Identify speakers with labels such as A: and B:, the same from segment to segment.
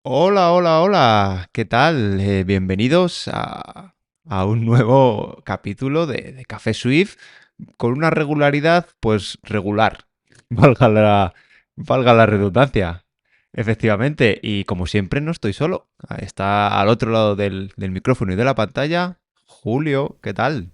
A: Hola, hola, hola. ¿Qué tal? Bienvenidos a un nuevo capítulo de Café Swift con una regularidad, pues regular. Valga la, valga la redundancia. Efectivamente. Y como siempre, no estoy solo. Está al otro lado del micrófono y de la pantalla Julio. ¿Qué tal?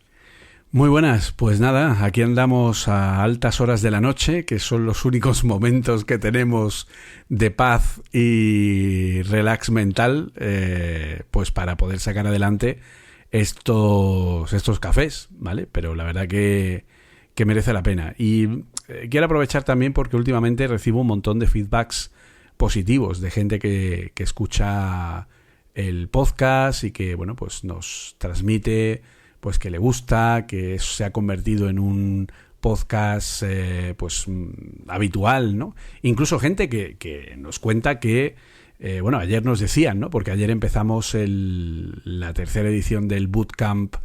B: Muy buenas, pues nada, aquí andamos a altas horas de la noche, que son los únicos momentos que tenemos de paz y relax mental, pues para poder sacar adelante estos cafés, ¿vale? Pero la verdad que merece la pena. Y quiero aprovechar también porque últimamente recibo un montón de feedbacks positivos de gente que escucha el podcast y que, bueno, pues nos transmite pues que le gusta, que se ha convertido en un podcast habitual, ¿no? Incluso gente que nos cuenta que, bueno, ayer nos decían, ¿no? Porque ayer empezamos la tercera edición del Bootcamp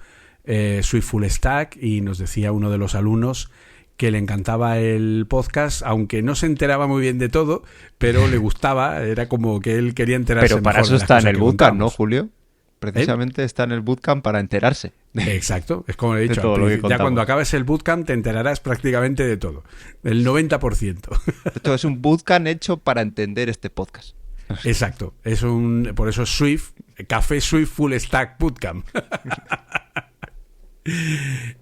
B: Swift Full Stack y nos decía uno de los alumnos que le encantaba el podcast, aunque no se enteraba muy bien de todo, pero le gustaba, era como que él quería enterarse
A: Pero para
B: mejor
A: eso
B: de las
A: está en
B: cosas
A: el
B: que
A: bootcamp, ¿no,
B: contamos.
A: Julio?
B: ¿Eh?
A: Precisamente está en el bootcamp para enterarse
B: Exacto, es como he
A: de
B: dicho,
A: todo lo que
B: ya cuando
A: contamos.
B: acabes el bootcamp te enterarás prácticamente de todo, del 90%.
A: Esto es un bootcamp hecho para entender este podcast.
B: Exacto, por eso es Swift, Café Swift Full Stack Bootcamp.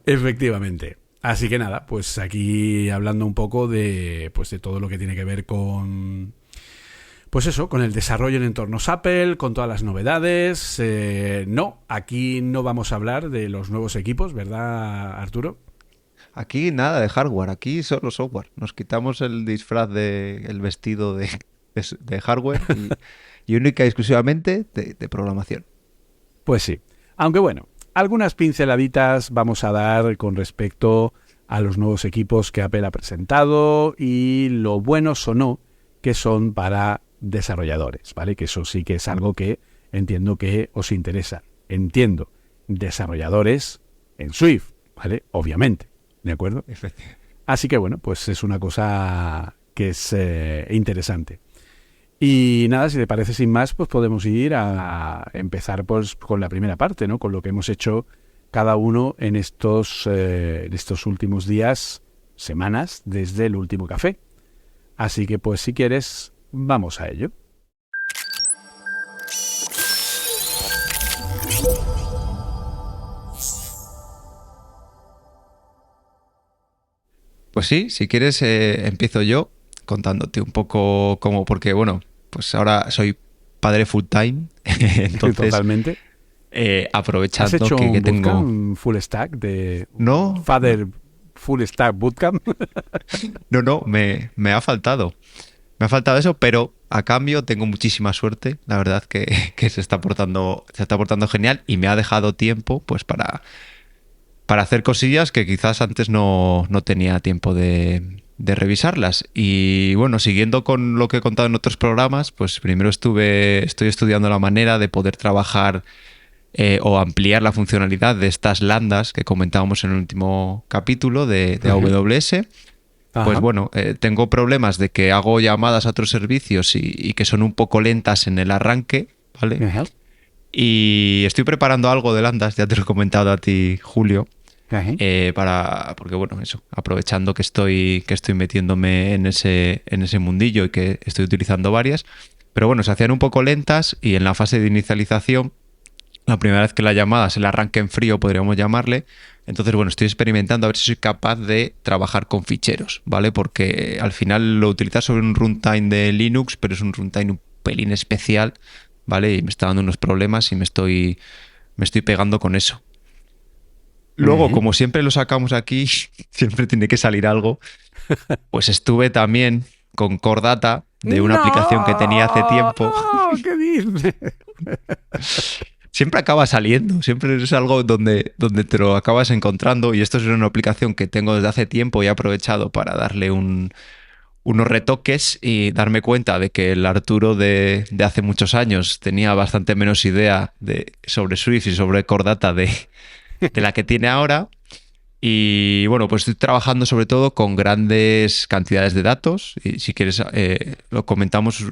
B: Efectivamente. Así que nada, pues aquí hablando un poco de todo lo que tiene que ver con, pues eso, con el desarrollo en entornos Apple, con todas las novedades. No, aquí no vamos a hablar de los nuevos equipos, ¿verdad, Arturo?
A: Aquí nada de hardware, aquí solo software. Nos quitamos el disfraz el vestido de hardware y única y exclusivamente de programación.
B: Pues sí. Aunque bueno, algunas pinceladitas vamos a dar con respecto a los nuevos equipos que Apple ha presentado y lo buenos o no que son para desarrolladores, ¿vale? Que eso sí que es algo que entiendo que os interesa. Entiendo, desarrolladores en Swift, ¿vale? Obviamente, ¿de acuerdo?
A: Efectivamente.
B: Así que bueno, pues es una cosa que es interesante. Y nada, si te parece sin más, pues podemos ir a empezar pues con la primera parte, ¿no? Con lo que hemos hecho cada uno en estos últimos días, semanas, desde el último café. Así que pues si quieres, vamos a ello.
A: Pues sí, si quieres empiezo yo contándote un poco cómo, porque bueno, pues ahora soy padre full time, entonces
B: Totalmente. ¿Has
A: aprovechando
B: hecho
A: que
B: un
A: tengo...
B: bootcamp full stack de
A: No, no,
B: Father Full Stack Bootcamp?
A: no, me ha faltado. Me ha faltado eso, pero a cambio tengo muchísima suerte. La verdad que se está portando genial y me ha dejado tiempo pues para hacer cosillas que quizás antes no tenía tiempo de revisarlas. Y bueno, siguiendo con lo que he contado en otros programas, pues primero estoy estudiando la manera de poder trabajar o ampliar la funcionalidad de estas landas que comentábamos en el último capítulo de
B: Ajá.
A: AWS. Pues
B: Ajá.
A: bueno, tengo problemas de que hago llamadas a otros servicios y que son un poco lentas en el arranque, ¿vale?
B: Ajá.
A: Y estoy preparando algo de Landas, ya te lo he comentado a ti, Julio,
B: Ajá.
A: porque bueno, eso, aprovechando que estoy metiéndome en ese mundillo y que estoy utilizando varias, pero bueno, se hacían un poco lentas y en la fase de inicialización, la primera vez que la llamada se la arranque en frío, podríamos llamarle. Entonces, bueno, estoy experimentando a ver si soy capaz de trabajar con ficheros, ¿vale? Porque al final lo utilizas sobre un runtime de Linux, pero es un runtime un pelín especial, ¿vale? Y me está dando unos problemas y me estoy pegando con eso. Luego,
B: Ajá.
A: como siempre lo sacamos aquí, siempre tiene que salir algo, pues estuve también con Core Data de una aplicación que tenía hace
B: No,
A: tiempo.
B: ¿qué dices?
A: Siempre acaba saliendo, siempre es algo donde te lo acabas encontrando y esto es una aplicación que tengo desde hace tiempo y he aprovechado para darle unos retoques y darme cuenta de que el Arturo de hace muchos años tenía bastante menos idea sobre Swift y sobre Core Data de la que tiene ahora. Y bueno, pues estoy trabajando sobre todo con grandes cantidades de datos. Y si quieres, lo comentamos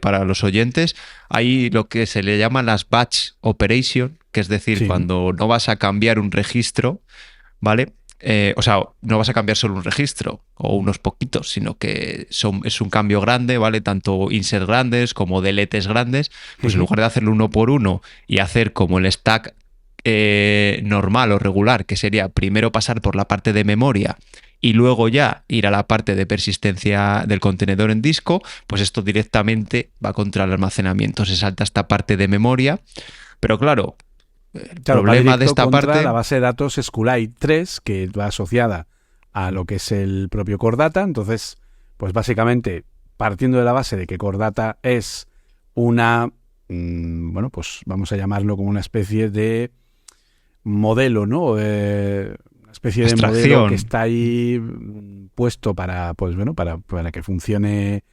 A: para los oyentes. Hay lo que se le llama las batch operation, que es decir,
B: Sí.
A: cuando no vas a cambiar un registro, ¿vale? O sea, no vas a cambiar solo un registro o unos poquitos, sino que es un cambio grande, ¿vale? Tanto insert grandes como deletes grandes. Pues en
B: Ujú.
A: lugar de hacerlo uno por uno y hacer como el stack normal o regular, que sería primero pasar por la parte de memoria y luego ya ir a la parte de persistencia del contenedor en disco, pues esto directamente va contra el almacenamiento, se salta esta parte de memoria, pero claro, el
B: Claro, va
A: problema de
B: directo
A: esta
B: contra la
A: parte...
B: base de datos SQLite 3, que va asociada a lo que es el propio Core Data. Entonces, pues básicamente, partiendo de la base de que Core Data es una, bueno, pues vamos a llamarlo como una especie de modelo, ¿no? Una especie de modelo que
A: Abstracción.
B: está ahí puesto para, pues bueno, para que funcione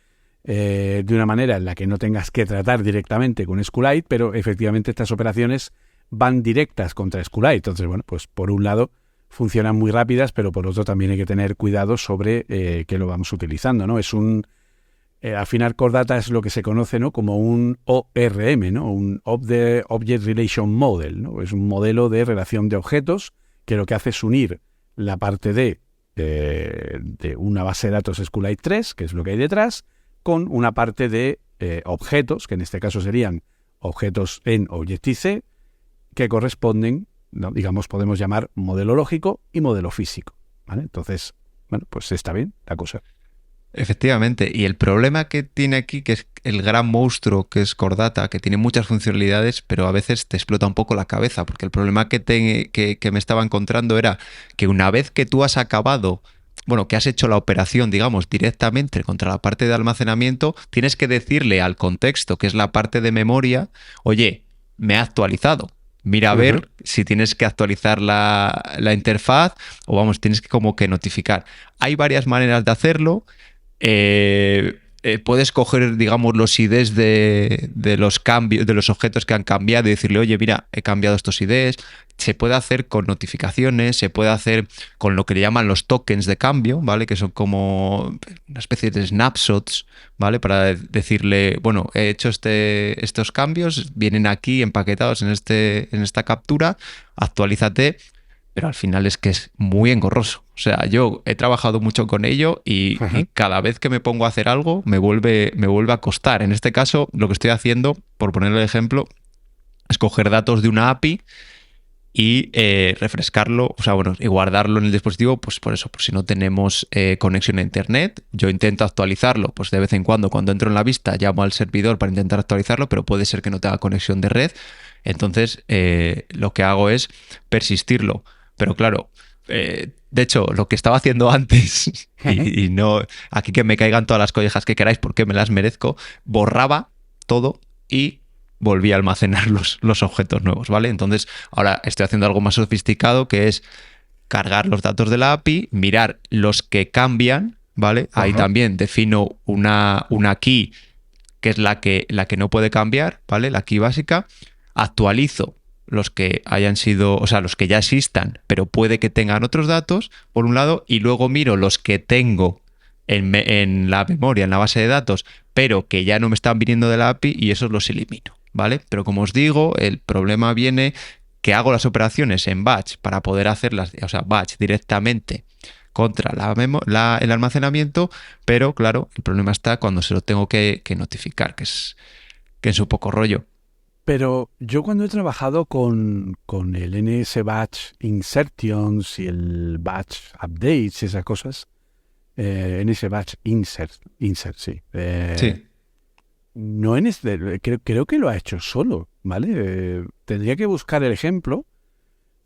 B: de una manera en la que no tengas que tratar directamente con SQLite, pero efectivamente estas operaciones van directas contra SQLite. Entonces, bueno, pues por un lado funcionan muy rápidas, pero por otro también hay que tener cuidado sobre qué lo vamos utilizando, ¿no? Es un al final Core Data es lo que se conoce, ¿no?, como un ORM, ¿no?, un Object Relation Model, ¿no? Es un modelo de relación de objetos que lo que hace es unir la parte de una base de datos SQLite 3, que es lo que hay detrás, con una parte de objetos, que en este caso serían objetos en Objective-C, que corresponden, ¿no?, digamos, podemos llamar modelo lógico y modelo físico, ¿vale? Entonces, bueno, pues está bien la cosa.
A: Efectivamente, y el problema que tiene aquí, que es el gran monstruo que es Core Data, que tiene muchas funcionalidades, pero a veces te explota un poco la cabeza, porque el problema que me estaba encontrando era que una vez que tú has acabado, bueno, que has hecho la operación, digamos, directamente contra la parte de almacenamiento, tienes que decirle al contexto, que es la parte de memoria, oye, me ha actualizado. Mira a
B: Ajá.
A: ver si tienes que actualizar la interfaz o vamos, tienes que como que notificar. Hay varias maneras de hacerlo. Puedes coger, digamos, los IDs de los cambios, de los objetos que han cambiado y decirle, oye, mira, he cambiado estos IDs. Se puede hacer con notificaciones, se puede hacer con lo que le llaman los tokens de cambio, ¿vale? Que son como una especie de snapshots, ¿vale? Para decirle, bueno, he hecho estos cambios, vienen aquí empaquetados en esta captura, actualízate, pero al final es que es muy engorroso. O sea, yo he trabajado mucho con ello y
B: Ajá.
A: cada vez que me pongo a hacer algo me vuelve a costar. En este caso, lo que estoy haciendo, por ponerle el ejemplo, es coger datos de una API y refrescarlo, o sea, bueno, y guardarlo en el dispositivo, pues por eso, por si no tenemos conexión a internet, yo intento actualizarlo, pues de vez en cuando entro en la vista, llamo al servidor para intentar actualizarlo, pero puede ser que no tenga conexión de red, entonces lo que hago es persistirlo, pero claro, de hecho, lo que estaba haciendo antes, y no, aquí que me caigan todas las collejas que queráis porque me las merezco, borraba todo y volví a almacenar los objetos nuevos, ¿vale? Entonces, ahora estoy haciendo algo más sofisticado, que es cargar los datos de la API, mirar los que cambian, ¿vale? Ahí
B: Ajá.
A: también defino una key, que es la que no puede cambiar, ¿vale? La key básica. Actualizo los que hayan sido, o sea, los que ya existan, pero puede que tengan otros datos, por un lado, y luego miro los que tengo en la memoria, en la base de datos, pero que ya no me están viniendo de la API y esos los elimino, ¿vale? Pero como os digo, el problema viene que hago las operaciones en batch para poder hacerlas, o sea, batch directamente contra el almacenamiento, pero claro, el problema está cuando se lo tengo que notificar, que es un poco rollo.
B: Pero yo cuando he trabajado con el NS Batch Insertions y el Batch Updates y esas cosas, NS Batch Insert, sí.
A: Sí.
B: No en este, creo que lo ha hecho solo, ¿vale? Tendría que buscar el ejemplo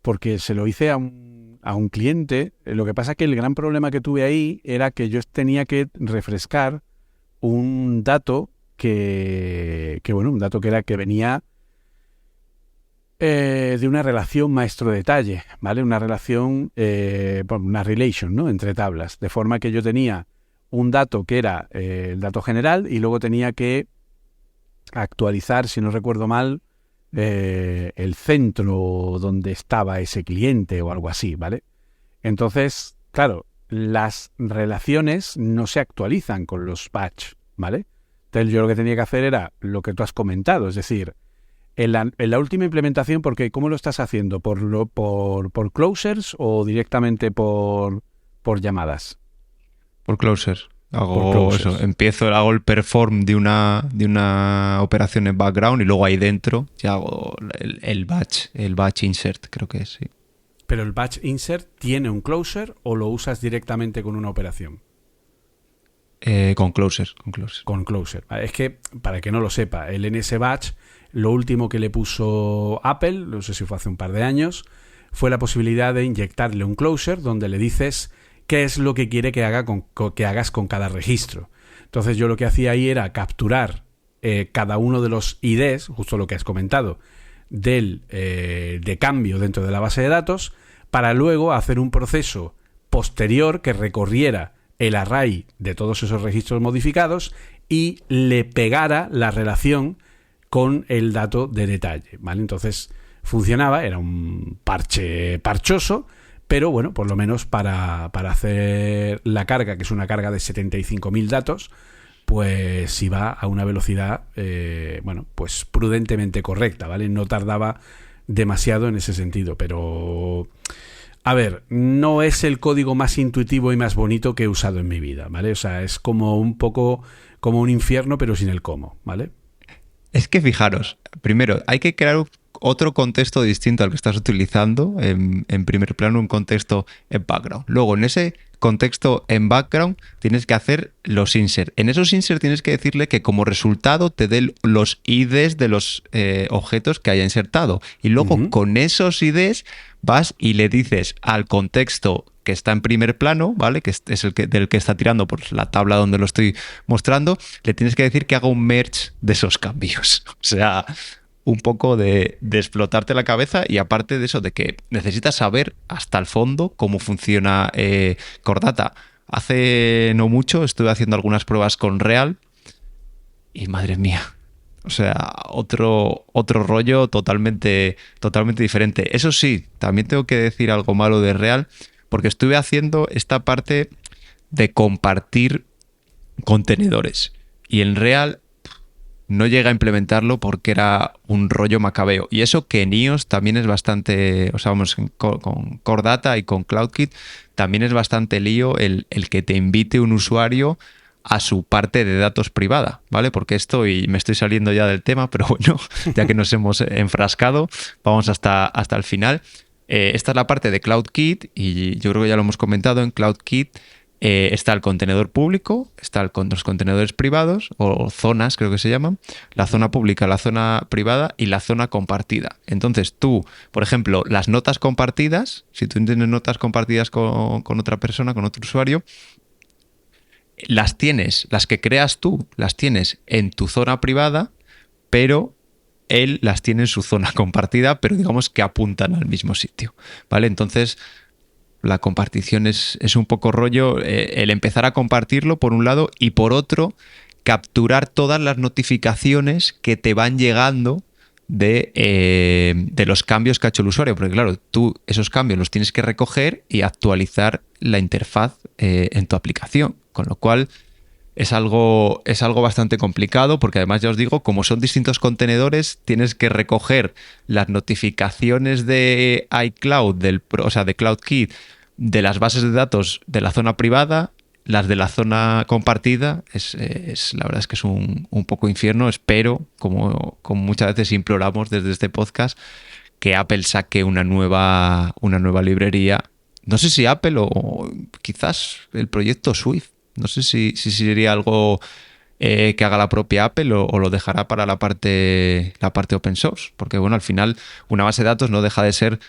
B: porque se lo hice a un cliente. Lo que pasa que el gran problema que tuve ahí era que yo tenía que refrescar un dato bueno, un dato que era que venía de una relación maestro-detalle, ¿vale? Una relación, bueno, una relation, ¿no?, entre tablas. De forma que yo tenía un dato que era el dato general y luego tenía que actualizar, si no recuerdo mal, el centro donde estaba ese cliente o algo así, ¿vale? Entonces, claro, las relaciones no se actualizan con los batch, ¿vale? Entonces yo lo que tenía que hacer era lo que tú has comentado, es decir, en la última implementación, porque ¿cómo lo estás haciendo? ¿Por closures o directamente por llamadas?
A: Por closers.
B: Por
A: Hago eso,
B: closures.
A: hago el perform de una operación en background y luego ahí dentro ya hago el batch insert, creo que es, sí.
B: Pero el batch insert tiene un closer o lo usas directamente con una operación.
A: Con closers.
B: Con closer. Es que, para el que no lo sepa, el NS Batch, lo último que le puso Apple, no sé si fue hace un par de años, fue la posibilidad de inyectarle un closer donde le dices qué es lo que quiere que hagas con cada registro. Entonces yo lo que hacía ahí era capturar cada uno de los IDs, justo lo que has comentado, de cambio dentro de la base de datos, para luego hacer un proceso posterior que recorriera el array de todos esos registros modificados y le pegara la relación con el dato de detalle, ¿vale? Entonces funcionaba, era un parche parchoso, pero bueno, por lo menos para hacer la carga, que es una carga de 75.000 datos, pues iba a una velocidad, bueno, pues prudentemente correcta, ¿vale? No tardaba demasiado en ese sentido, pero... A ver, no es el código más intuitivo y más bonito que he usado en mi vida, ¿vale? O sea, es como un poco como un infierno, pero sin el cómo, ¿vale?
A: Es que fijaros, primero, hay que crear otro contexto distinto al que estás utilizando en primer plano, un contexto en background. Luego, en ese contexto en background, tienes que hacer los insert. En esos insert tienes que decirle que como resultado te dé los IDs de los objetos que haya insertado. Y luego, con esos IDs, vas y le dices al contexto que está en primer plano, ¿vale? Que es el del que está tirando por la tabla donde lo estoy mostrando, le tienes que decir que haga un merge de esos cambios. O sea, un poco de explotarte la cabeza, y aparte de eso, de que necesitas saber hasta el fondo cómo funciona Core Data. Hace no mucho estuve haciendo algunas pruebas con Real y madre mía. O sea, otro rollo totalmente diferente. Eso sí, también tengo que decir algo malo de Real, porque estuve haciendo esta parte de compartir contenedores. Y en Real no llega a implementarlo porque era un rollo macabeo. Y eso que en iOS también es bastante... O sea, vamos, con Core Data y con CloudKit también es bastante lío el que te invite un usuario a su parte de datos privada, ¿vale? Porque me estoy saliendo ya del tema, pero bueno, ya que nos hemos enfrascado, vamos hasta el final. Esta es la parte de CloudKit y yo creo que ya lo hemos comentado. En CloudKit está el contenedor público, está los contenedores privados o zonas, creo que se llaman, la zona pública, la zona privada y la zona compartida. Entonces tú, por ejemplo, las notas compartidas, si tú tienes notas compartidas con otra persona, con otro usuario, las que creas tú, las tienes en tu zona privada, pero él las tiene en su zona compartida, pero digamos que apuntan al mismo sitio, ¿vale? Entonces, la compartición es un poco rollo, el empezar a compartirlo por un lado y por otro, capturar todas las notificaciones que te van llegando de los cambios que ha hecho el usuario, porque claro, tú esos cambios los tienes que recoger y actualizar la interfaz en tu aplicación, con lo cual es algo bastante complicado, porque además ya os digo, como son distintos contenedores, tienes que recoger las notificaciones de iCloud, o sea, de CloudKit, de las bases de datos de la zona privada, las de la zona compartida. La verdad es que es un poco infierno. Espero, como muchas veces imploramos desde este podcast, que Apple saque una nueva librería. No sé si Apple o quizás el proyecto Swift. No sé si sería algo que haga la propia Apple o lo dejará para la parte open source. Porque bueno, al final una base de datos no deja de ser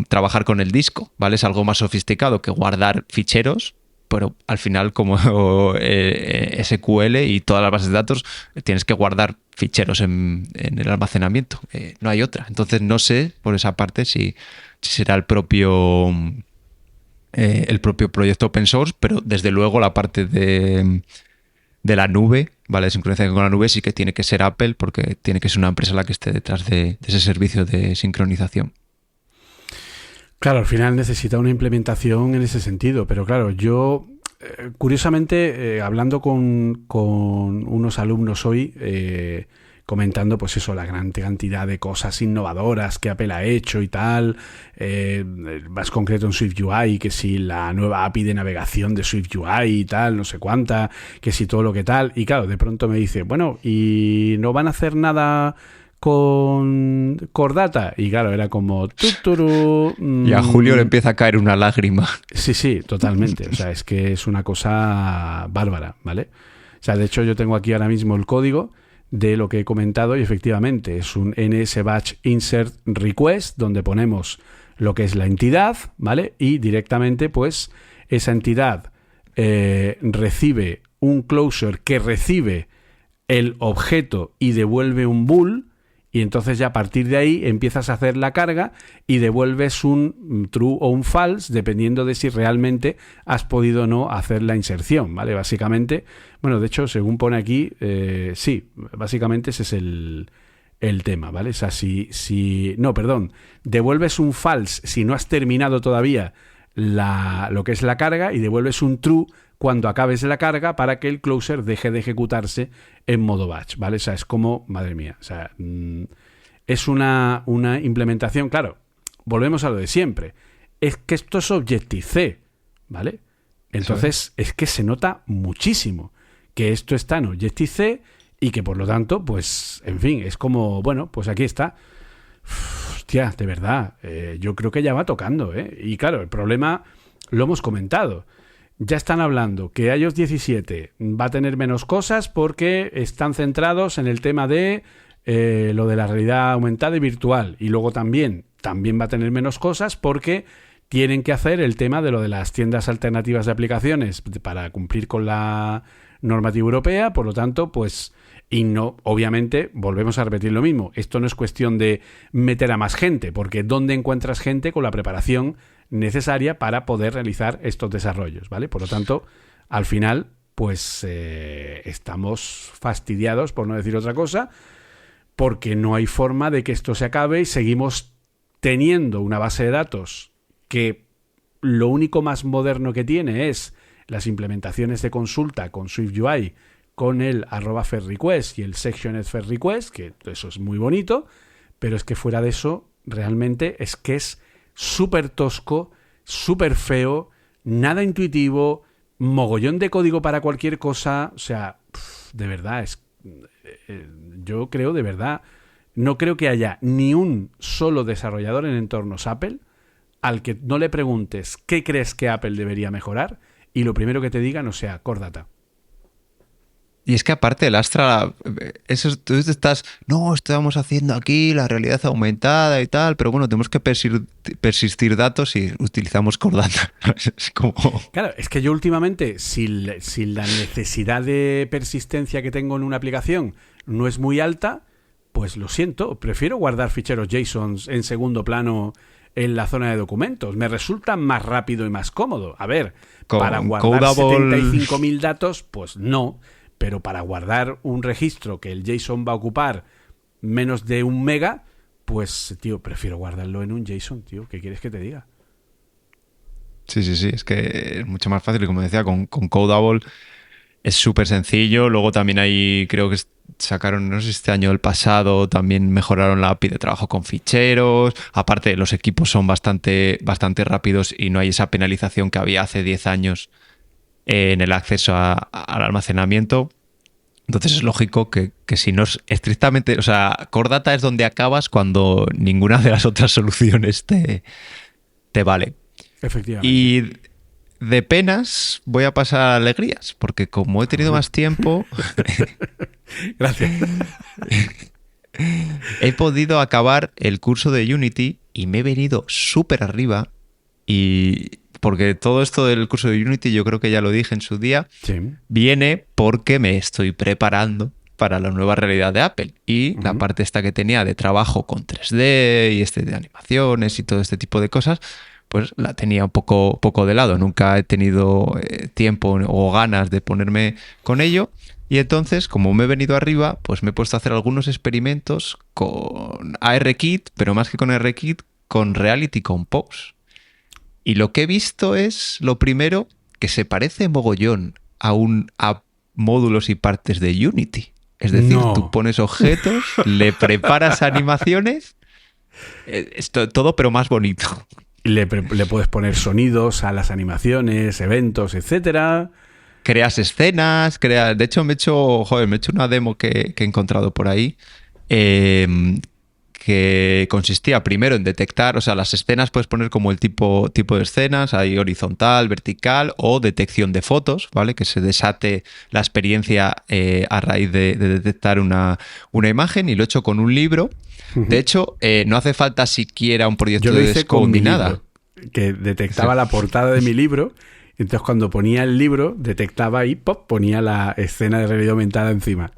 A: trabajar con el disco, ¿vale? Es algo más sofisticado que guardar ficheros, pero al final como SQL y todas las bases de datos tienes que guardar ficheros en el almacenamiento. No hay otra. Entonces no sé por esa parte si será el propio proyecto open source, pero desde luego la parte de la nube, ¿vale? De sincronización con la nube sí que tiene que ser Apple, porque tiene que ser una empresa la que esté detrás de ese servicio de sincronización.
B: Claro, al final necesita una implementación en ese sentido, pero claro, yo, curiosamente, hablando con unos alumnos hoy, comentando pues eso, la gran cantidad de cosas innovadoras que Apple ha hecho y tal, más concreto en SwiftUI, que si la nueva API de navegación de SwiftUI y tal, no sé cuánta, que si todo lo que tal, y claro, de pronto me dice, bueno, ¿y no van a hacer nada con Core Data? Y claro, era como tuturu,
A: Y a Julio le empieza a caer una lágrima.
B: sí, totalmente. O sea, es que es una cosa bárbara, ¿vale? O sea, de hecho yo tengo aquí ahora mismo el código de lo que he comentado y efectivamente es un NS Batch Insert Request donde ponemos lo que es la entidad, ¿vale? Y directamente pues esa entidad recibe un closure que recibe el objeto y devuelve un bool. Y entonces ya a partir de ahí empiezas a hacer la carga y devuelves un true o un false dependiendo de si realmente has podido o no hacer la inserción, ¿vale? Básicamente, bueno, de hecho, según pone aquí, sí, básicamente ese es el tema, ¿vale? O sea, devuelves un false si no has terminado todavía lo que es la carga y devuelves un true cuando acabes la carga para que el closer deje de ejecutarse en modo batch, ¿vale? O sea, es como, madre mía, o sea, es una implementación, claro, volvemos a lo de siempre, es que esto es Objective-C, ¿vale? Entonces, es que se nota muchísimo que esto está en Objective-C y que por lo tanto, pues, en fin, es como, bueno, pues aquí está. Hostia, de verdad, yo creo que ya va tocando, ¿eh? Y claro, el problema lo hemos comentado. Ya están hablando que iOS 17 va a tener menos cosas porque están centrados en el tema de lo de la realidad aumentada y virtual. Y luego también va a tener menos cosas porque tienen que hacer el tema de lo de las tiendas alternativas de aplicaciones para cumplir con la normativa europea. Por lo tanto, pues, y no, obviamente, volvemos a repetir lo mismo. Esto no es cuestión de meter a más gente, porque ¿dónde encuentras gente con la preparación necesaria para poder realizar estos desarrollos, ¿vale? Por lo tanto, al final, pues estamos fastidiados, por no decir otra cosa, porque no hay forma de que esto se acabe y seguimos teniendo una base de datos que lo único más moderno que tiene es las implementaciones de consulta con SwiftUI, con el @FetchRequest y el SectionedFetchRequest, que eso es muy bonito, pero es que fuera de eso, realmente es que es súper tosco, súper feo, nada intuitivo, mogollón de código para cualquier cosa. O sea, de verdad, yo creo de verdad, no creo que haya ni un solo desarrollador en entornos Apple al que no le preguntes qué crees que Apple debería mejorar y lo primero que te diga no sea Core Data.
A: Y es que aparte el Astra, eso tú estás, no, estamos haciendo aquí la realidad aumentada y tal, pero bueno, tenemos que persistir datos y utilizamos Core Data. Es como...
B: Claro, es que yo últimamente, si la necesidad de persistencia que tengo en una aplicación no es muy alta, pues lo siento, prefiero guardar ficheros JSON en segundo plano en la zona de documentos. Me resulta más rápido y más cómodo. A ver, para guardar 75.000 datos, pues no. Pero para guardar un registro que el JSON va a ocupar menos de 1 mega, pues, tío, prefiero guardarlo en un JSON, tío. ¿Qué quieres que te diga?
A: Sí, es que es mucho más fácil. Y como decía, con Codable es súper sencillo. Luego también hay, creo que sacaron, no sé si este año o el pasado, también mejoraron la API de trabajo con ficheros. Aparte, los equipos son bastante rápidos y no hay esa penalización que había hace 10 años en el acceso al almacenamiento. Entonces es lógico que si no es estrictamente... O sea, Core Data es donde acabas cuando ninguna de las otras soluciones te vale.
B: Efectivamente.
A: Y de penas voy a pasar a alegrías, porque como he tenido más tiempo...
B: Gracias.
A: He podido acabar el curso de Unity y me he venido súper arriba y... Porque todo esto del curso de Unity, yo creo que ya lo dije en su día, sí, viene porque me estoy preparando para la nueva realidad de Apple. Y la parte esta que tenía de trabajo con 3D y de animaciones y todo este tipo de cosas, pues la tenía un poco de lado. Nunca he tenido tiempo o ganas de ponerme con ello. Y entonces, como me he venido arriba, pues me he puesto a hacer algunos experimentos con ARKit, pero más que con ARKit, con Reality Compose. Y lo que he visto es, lo primero, que se parece mogollón a módulos y partes de Unity. Es decir, tú pones objetos, le preparas animaciones, todo pero más bonito.
B: Le puedes poner sonidos a las animaciones, eventos, etcétera.
A: Creas escenas, de hecho me he hecho una demo que he encontrado por ahí, que consistía primero en detectar, o sea, las escenas puedes poner como el tipo de escenas, hay horizontal, vertical o detección de fotos, ¿vale? Que se desate la experiencia a raíz de detectar una imagen, y lo he hecho con un libro. De hecho, no hace falta siquiera un proyecto de Xcode ni nada.
B: Que detectaba la portada de mi libro. Entonces, cuando ponía el libro, detectaba y ¡pop! Ponía la escena de realidad aumentada encima.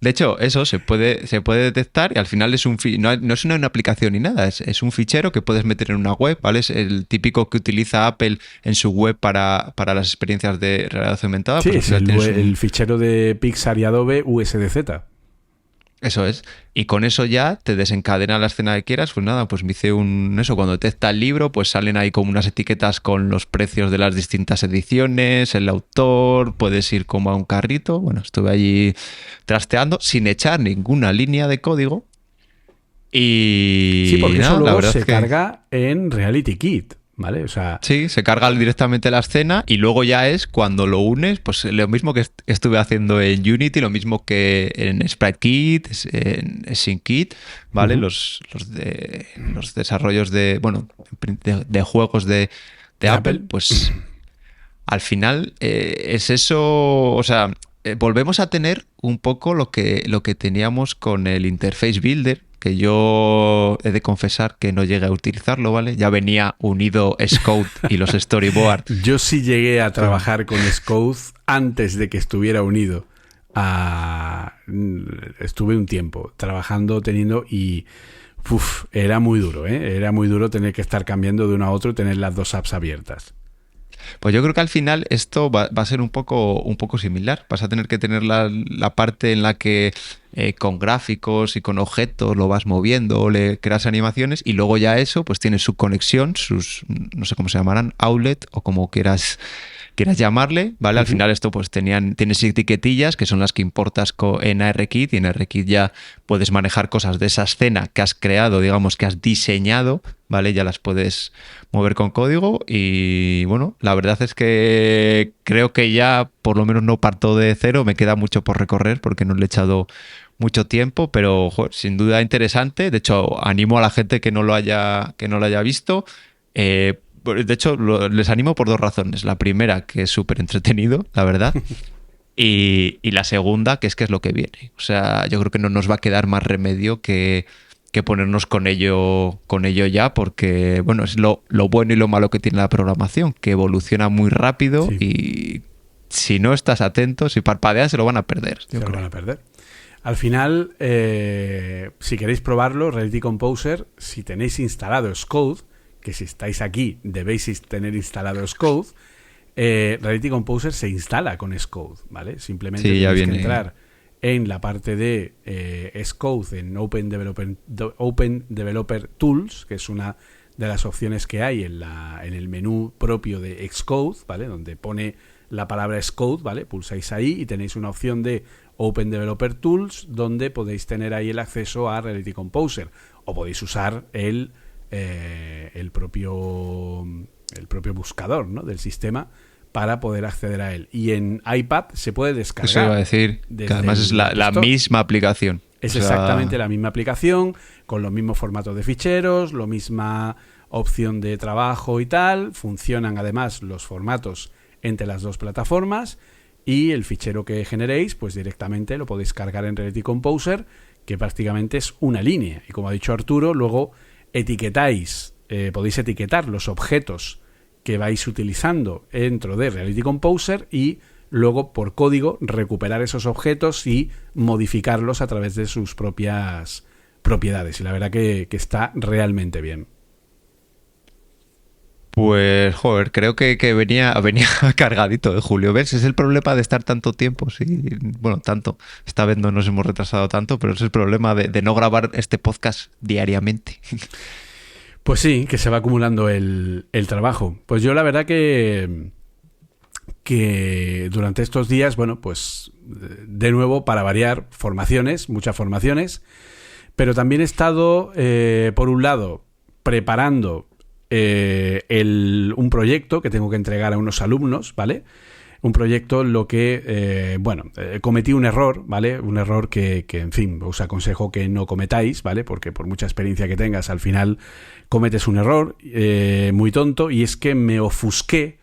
A: De hecho, eso se puede detectar, y al final es no es una aplicación ni nada, es un fichero que puedes meter en una web, ¿vale? Es el típico que utiliza Apple en su web para las experiencias de realidad aumentada.
B: Sí, pues es el fichero de Pixar y Adobe USDZ.
A: Eso es. Y con eso ya te desencadena la escena que quieras. Pues nada, pues me hice eso. Cuando detecta el libro, pues salen ahí como unas etiquetas con los precios de las distintas ediciones, el autor, puedes ir como a un carrito. Bueno, estuve allí trasteando sin echar ninguna línea de código. Y
B: sí, porque eso luego se carga en Reality Kit, ¿vale? O sea,
A: sí, se carga directamente la escena, y luego ya es cuando lo unes, pues lo mismo que estuve haciendo en Unity, lo mismo que en SpriteKit, en SceneKit, ¿vale? Los desarrollos de juegos de Apple, pues al final es eso, o sea, volvemos a tener un poco lo que teníamos con el Interface Builder, que yo he de confesar que no llegué a utilizarlo, ¿vale? Ya venía unido Xcode y los storyboards.
B: Yo sí llegué a trabajar con Xcode antes de que estuviera unido. Estuve un tiempo trabajando, y era muy duro, ¿eh? Era muy duro tener que estar cambiando de uno a otro y tener las dos apps abiertas.
A: Pues yo creo que al final esto va a ser un poco similar. Vas a tener que tener la parte en la que con gráficos y con objetos lo vas moviendo, le creas animaciones, y luego ya eso pues tiene su conexión, no sé cómo se llamarán, outlet o como quieras llamarle, ¿vale? Al final esto pues tienes etiquetillas que son las que importas en ARKit, y en ARKit ya puedes manejar cosas de esa escena que has creado, digamos, que has diseñado, ¿vale? Ya las puedes mover con código, y bueno, la verdad es que creo que ya por lo menos no parto de cero, me queda mucho por recorrer porque no le he echado mucho tiempo, pero sin duda interesante. De hecho, animo a la gente que no lo haya visto. De hecho, les animo por dos razones. La primera, que es súper entretenido, la verdad. Y la segunda, que es lo que viene. O sea, yo creo que no nos va a quedar más remedio que ponernos con ello ya, porque bueno, es lo bueno y lo malo que tiene la programación, que evoluciona muy rápido, sí. Y si no estás atento, si parpadeas, se lo van a perder.
B: Se lo van a perder. Al final, si queréis probarlo, Reality Composer, si tenéis instalado Xcode, que si estáis aquí debéis tener instalado Xcode, Reality Composer se instala con Xcode, ¿vale? Simplemente
A: sí,
B: tenéis que entrar en la parte de Xcode, en Open Developer Tools, que es una de las opciones que hay en el menú propio de Xcode, ¿vale? Donde pone la palabra Xcode, ¿vale? Pulsáis ahí y tenéis una opción de Open Developer Tools, donde podéis tener ahí el acceso a Reality Composer, o podéis usar el propio buscador, ¿no?, del sistema para poder acceder a él. Y en iPad se puede descargar.
A: Eso iba a decir, que además es la misma aplicación.
B: Es exactamente la misma aplicación, con los mismos formatos de ficheros, la misma opción de trabajo y tal. Funcionan además los formatos entre las dos plataformas, y el fichero que generéis pues directamente lo podéis cargar en Reality Composer, que prácticamente es una línea. Y como ha dicho Arturo, luego podéis etiquetar los objetos que vais utilizando dentro de Reality Composer, y luego por código recuperar esos objetos y modificarlos a través de sus propias propiedades. Y la verdad que está realmente bien.
A: Pues, creo que venía cargadito, Julio. ¿Ves? Es el problema de estar tanto tiempo, sí. Bueno, tanto. Esta vez no nos hemos retrasado tanto, pero es el problema de no grabar este podcast diariamente.
B: Pues sí, que se va acumulando el trabajo. Pues yo la verdad que durante estos días, bueno, pues de nuevo, para variar, formaciones, muchas formaciones, pero también he estado, por un lado, preparando un proyecto que tengo que entregar a unos alumnos, ¿vale? Un proyecto en lo que, cometí un error, ¿vale? Un error que, en fin, os aconsejo que no cometáis, ¿vale? Porque por mucha experiencia que tengas, al final cometes un error muy tonto, y es que me ofusqué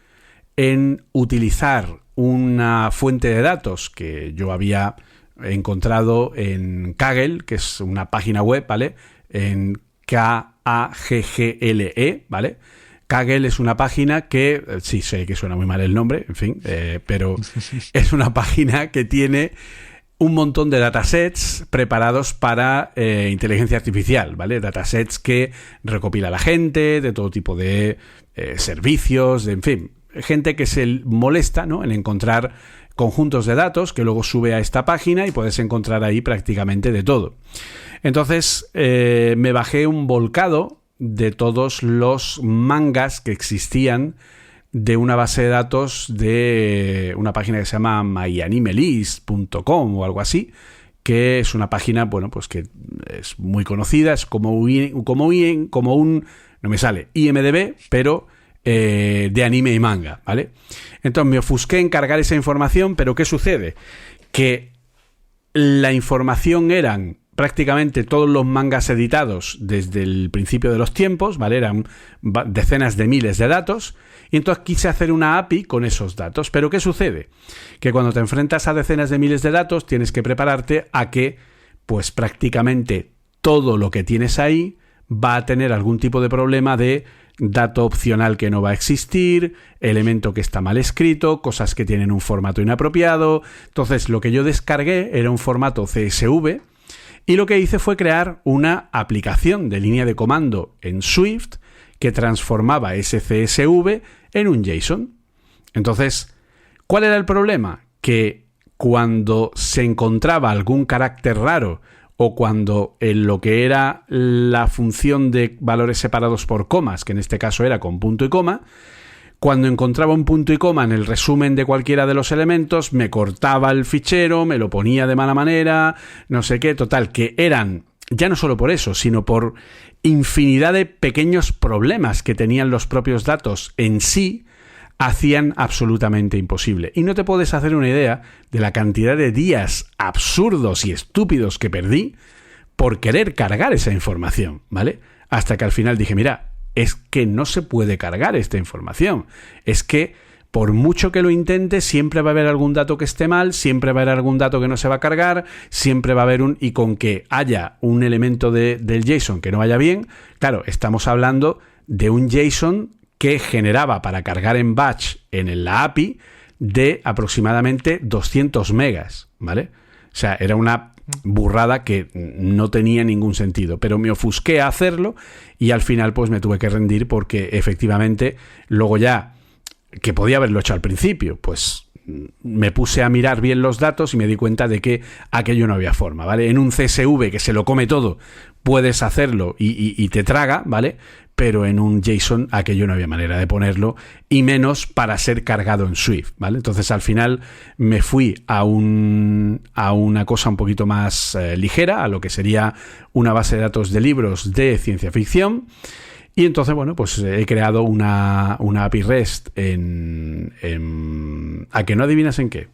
B: en utilizar una fuente de datos que yo había encontrado en Kaggle, que es una página web, ¿vale? En Kaggle, ¿vale? Kaggle es una página que, sí, sé que suena muy mal el nombre, en fin, pero es una página que tiene un montón de datasets preparados para inteligencia artificial, ¿vale? Datasets que recopila la gente, de todo tipo de servicios, en fin, gente que se molesta, ¿no?, en encontrar conjuntos de datos que luego sube a esta página y puedes encontrar ahí prácticamente de todo. Entonces me bajé un volcado de todos los mangas que existían de una base de datos de una página que se llama myanimelist.com o algo así, que es una página, bueno, pues que es muy conocida, es como un no me sale, IMDb, pero de anime y manga, ¿vale? Entonces me ofusqué en cargar esa información, pero ¿qué sucede? Que la información eran prácticamente todos los mangas editados desde el principio de los tiempos, ¿vale? Eran decenas de miles de datos, y entonces quise hacer una API con esos datos. Pero ¿qué sucede? Que cuando te enfrentas a decenas de miles de datos, tienes que prepararte a que, pues prácticamente todo lo que tienes ahí va a tener algún tipo de problema de dato opcional que no va a existir, elemento que está mal escrito, cosas que tienen un formato inapropiado. Entonces, lo que yo descargué era un formato CSV, y lo que hice fue crear una aplicación de línea de comando en Swift que transformaba ese CSV en un JSON. Entonces, ¿cuál era el problema? Que cuando se encontraba algún carácter raro, o cuando en lo que era la función de valores separados por comas, que en este caso era con punto y coma, cuando encontraba un punto y coma en el resumen de cualquiera de los elementos, me cortaba el fichero, me lo ponía de mala manera, no sé qué, total, que eran, ya no solo por eso, sino por infinidad de pequeños problemas que tenían los propios datos en sí, hacían absolutamente imposible. Y no te puedes hacer una idea de la cantidad de días absurdos y estúpidos que perdí por querer cargar esa información, ¿vale? Hasta que al final dije, mira, es que no se puede cargar esta información. Es que por mucho que lo intente, siempre va a haber algún dato que esté mal, siempre va a haber algún dato que no se va a cargar, siempre va a haber y con que haya un elemento del JSON que no vaya bien, claro, estamos hablando de un JSON que generaba para cargar en batch en la API de aproximadamente 200 megas, ¿vale? O sea, era una burrada que no tenía ningún sentido, pero me ofusqué a hacerlo y al final pues me tuve que rendir, porque efectivamente luego ya, que podía haberlo hecho al principio, pues me puse a mirar bien los datos y me di cuenta de que aquello no había forma, ¿vale? En un CSV que se lo come todo puedes hacerlo y te traga, ¿vale? Pero en un JSON aquello no había manera de ponerlo, y menos para ser cargado en Swift, ¿vale? Entonces al final me fui a una cosa un poquito más ligera, a lo que sería una base de datos de libros de ciencia ficción. Y entonces, bueno, pues he creado una API REST ¿a que no adivinas en qué?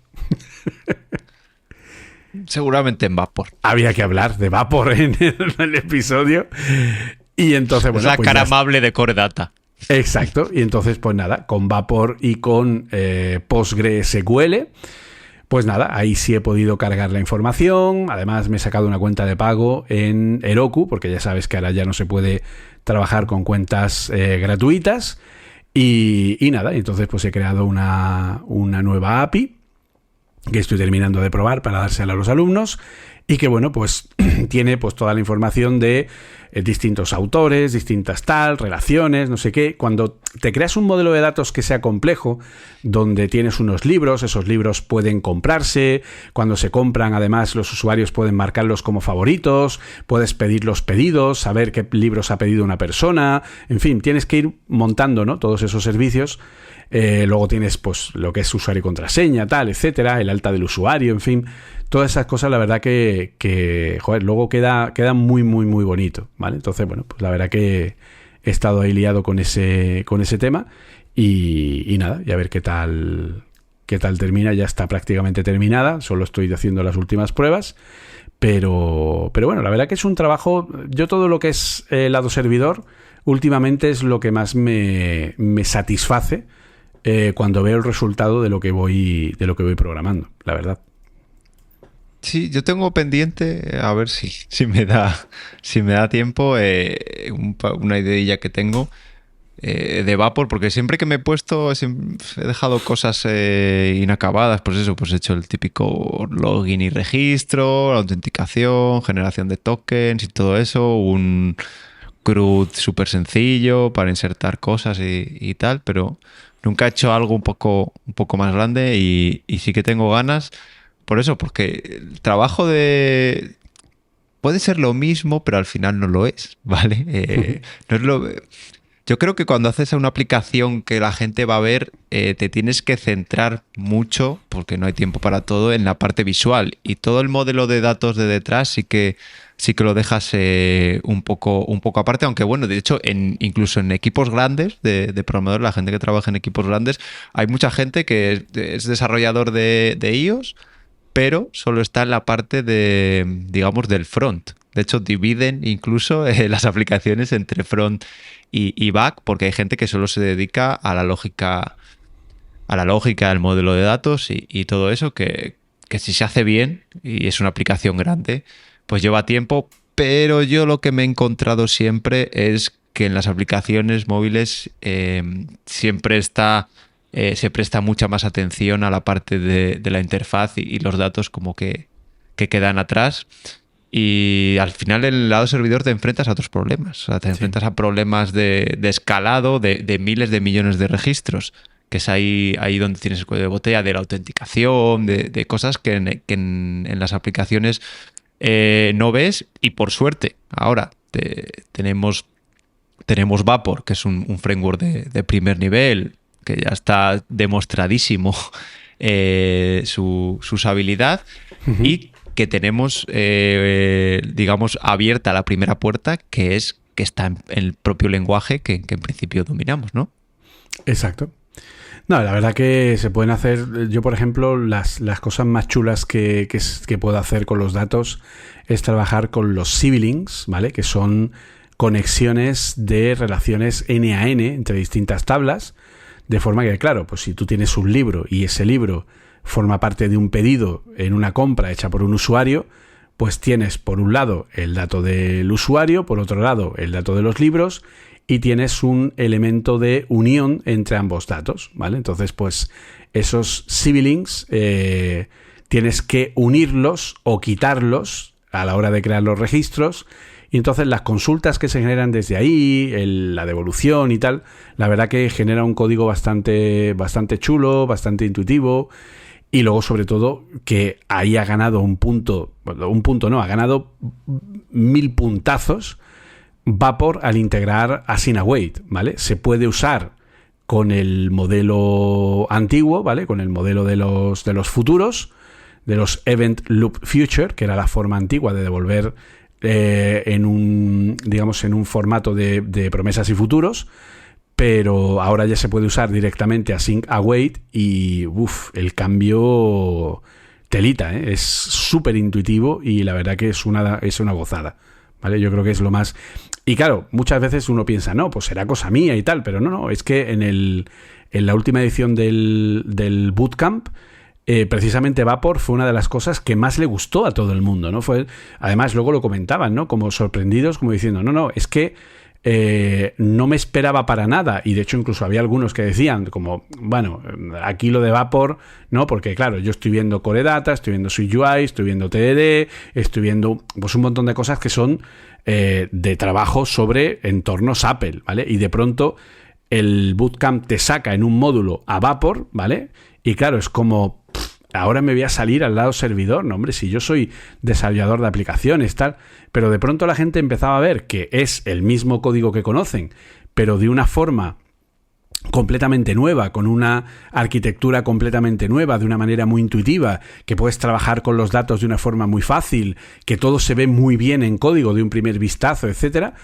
A: Seguramente en Vapor.
B: Había que hablar de Vapor en el episodio. Y entonces, bueno,
A: es la
B: pues
A: cara amable de Core Data.
B: Exacto. Y entonces, pues nada, con Vapor y con PostgreSQL, pues nada, ahí sí he podido cargar la información. Además, me he sacado una cuenta de pago en Heroku, porque ya sabes que ahora ya no se puede trabajar con cuentas gratuitas. Y nada, entonces pues he creado una nueva API que estoy terminando de probar para dársela a los alumnos. y que, bueno, pues tiene pues toda la información de distintos autores, distintas relaciones, no sé qué. Cuando te creas un modelo de datos que sea complejo, donde tienes unos libros, esos libros pueden comprarse, cuando se compran, además, los usuarios pueden marcarlos como favoritos, puedes pedir los pedidos, saber qué libros ha pedido una persona, en fin, tienes que ir montando, ¿no?, todos esos servicios. Luego tienes pues lo que es usuario y contraseña, tal, etcétera, el alta del usuario, en fin, todas esas cosas, la verdad que joder, luego queda muy, muy, muy bonito, ¿vale? Entonces, bueno, pues la verdad que he estado ahí liado con ese tema y nada, y a ver qué tal termina. Ya está prácticamente terminada, solo estoy haciendo las últimas pruebas, pero bueno, la verdad que es un trabajo. Yo todo lo que es lado servidor últimamente es lo que más me satisface cuando veo el resultado de lo que voy programando, la verdad.
A: Sí, yo tengo pendiente, a ver si me da tiempo, una ideilla que tengo de Vapor, porque siempre que me he puesto, he dejado cosas inacabadas, pues eso, pues he hecho el típico login y registro, la autenticación, generación de tokens y todo eso, un CRUD súper sencillo para insertar cosas y tal, pero nunca he hecho algo un poco más grande y sí que tengo ganas. Por eso, porque el trabajo puede ser lo mismo, pero al final no lo es, ¿vale? No es yo creo que cuando haces una aplicación que la gente va a ver, te tienes que centrar mucho, porque no hay tiempo para todo, en la parte visual. Y todo el modelo de datos de detrás sí que lo dejas un poco aparte, aunque bueno, de hecho, incluso en equipos grandes de programadores, la gente que trabaja en equipos grandes, hay mucha gente que es desarrollador de iOS, pero solo está en la parte digamos, del front. De hecho, dividen incluso las aplicaciones entre front y back, porque hay gente que solo se dedica a la lógica del modelo de datos y todo eso, que si se hace bien y es una aplicación grande, pues lleva tiempo. Pero yo lo que me he encontrado siempre es que en las aplicaciones móviles siempre se presta mucha más atención a la parte de la interfaz y los datos como que quedan atrás. Y al final en el lado servidor te enfrentas a otros problemas. O sea, te enfrentas a problemas de escalado de miles de millones de registros, que es ahí donde tienes el cuello de botella de la autenticación, de cosas que en las aplicaciones no ves. Y por suerte, ahora tenemos Vapor, que es un framework de primer nivel, que ya está demostradísimo su usabilidad, y que tenemos, digamos, abierta la primera puerta, que es que está en el propio lenguaje que en principio dominamos, ¿no?
B: Exacto. No, la verdad que se pueden hacer. Yo, por ejemplo, las cosas más chulas que puedo hacer con los datos es trabajar con los siblings, ¿vale? Que son conexiones de relaciones N a N entre distintas tablas, de forma que, claro, pues si tú tienes un libro y ese libro forma parte de un pedido en una compra hecha por un usuario, pues tienes por un lado el dato del usuario, por otro lado el dato de los libros, y tienes un elemento de unión entre ambos datos, ¿vale? Entonces, pues esos siblings tienes que unirlos o quitarlos a la hora de crear los registros. Y entonces las consultas que se generan desde ahí, la devolución y tal, la verdad que genera un código bastante chulo, bastante intuitivo. Y luego, sobre todo, que ahí ha ganado ha ganado 1000 puntazos Vapor al integrar Async Await, ¿vale? Se puede usar con el modelo antiguo, ¿vale? Con el modelo de los futuros, de los Event Loop Future, que era la forma antigua de devolver en un formato de promesas y futuros, pero ahora ya se puede usar directamente Async Await y el cambio telita, ¿eh? Es súper intuitivo y la verdad que es una gozada, ¿vale? Yo creo que es lo más. Y claro, muchas veces uno piensa, no, pues será cosa mía y tal, pero no, es que en la última edición del Bootcamp, precisamente Vapor fue una de las cosas que más le gustó a todo el mundo, ¿no? Además, luego lo comentaban, ¿no? Como sorprendidos, como diciendo, no, es que no me esperaba para nada, y de hecho incluso había algunos que decían como, bueno, aquí lo de Vapor, ¿no? Porque claro, yo estoy viendo Core Data, estoy viendo SwiftUI, estoy viendo TDD, estoy viendo pues un montón de cosas que son de trabajo sobre entornos Apple, ¿vale? Y de pronto el Bootcamp te saca en un módulo a Vapor, ¿vale? Y claro, es como, ahora me voy a salir al lado servidor, no hombre, si yo soy desarrollador de aplicaciones, tal, pero de pronto la gente empezaba a ver que es el mismo código que conocen, pero de una forma completamente nueva, con una arquitectura completamente nueva, de una manera muy intuitiva, que puedes trabajar con los datos de una forma muy fácil, que todo se ve muy bien en código de un primer vistazo, etcétera,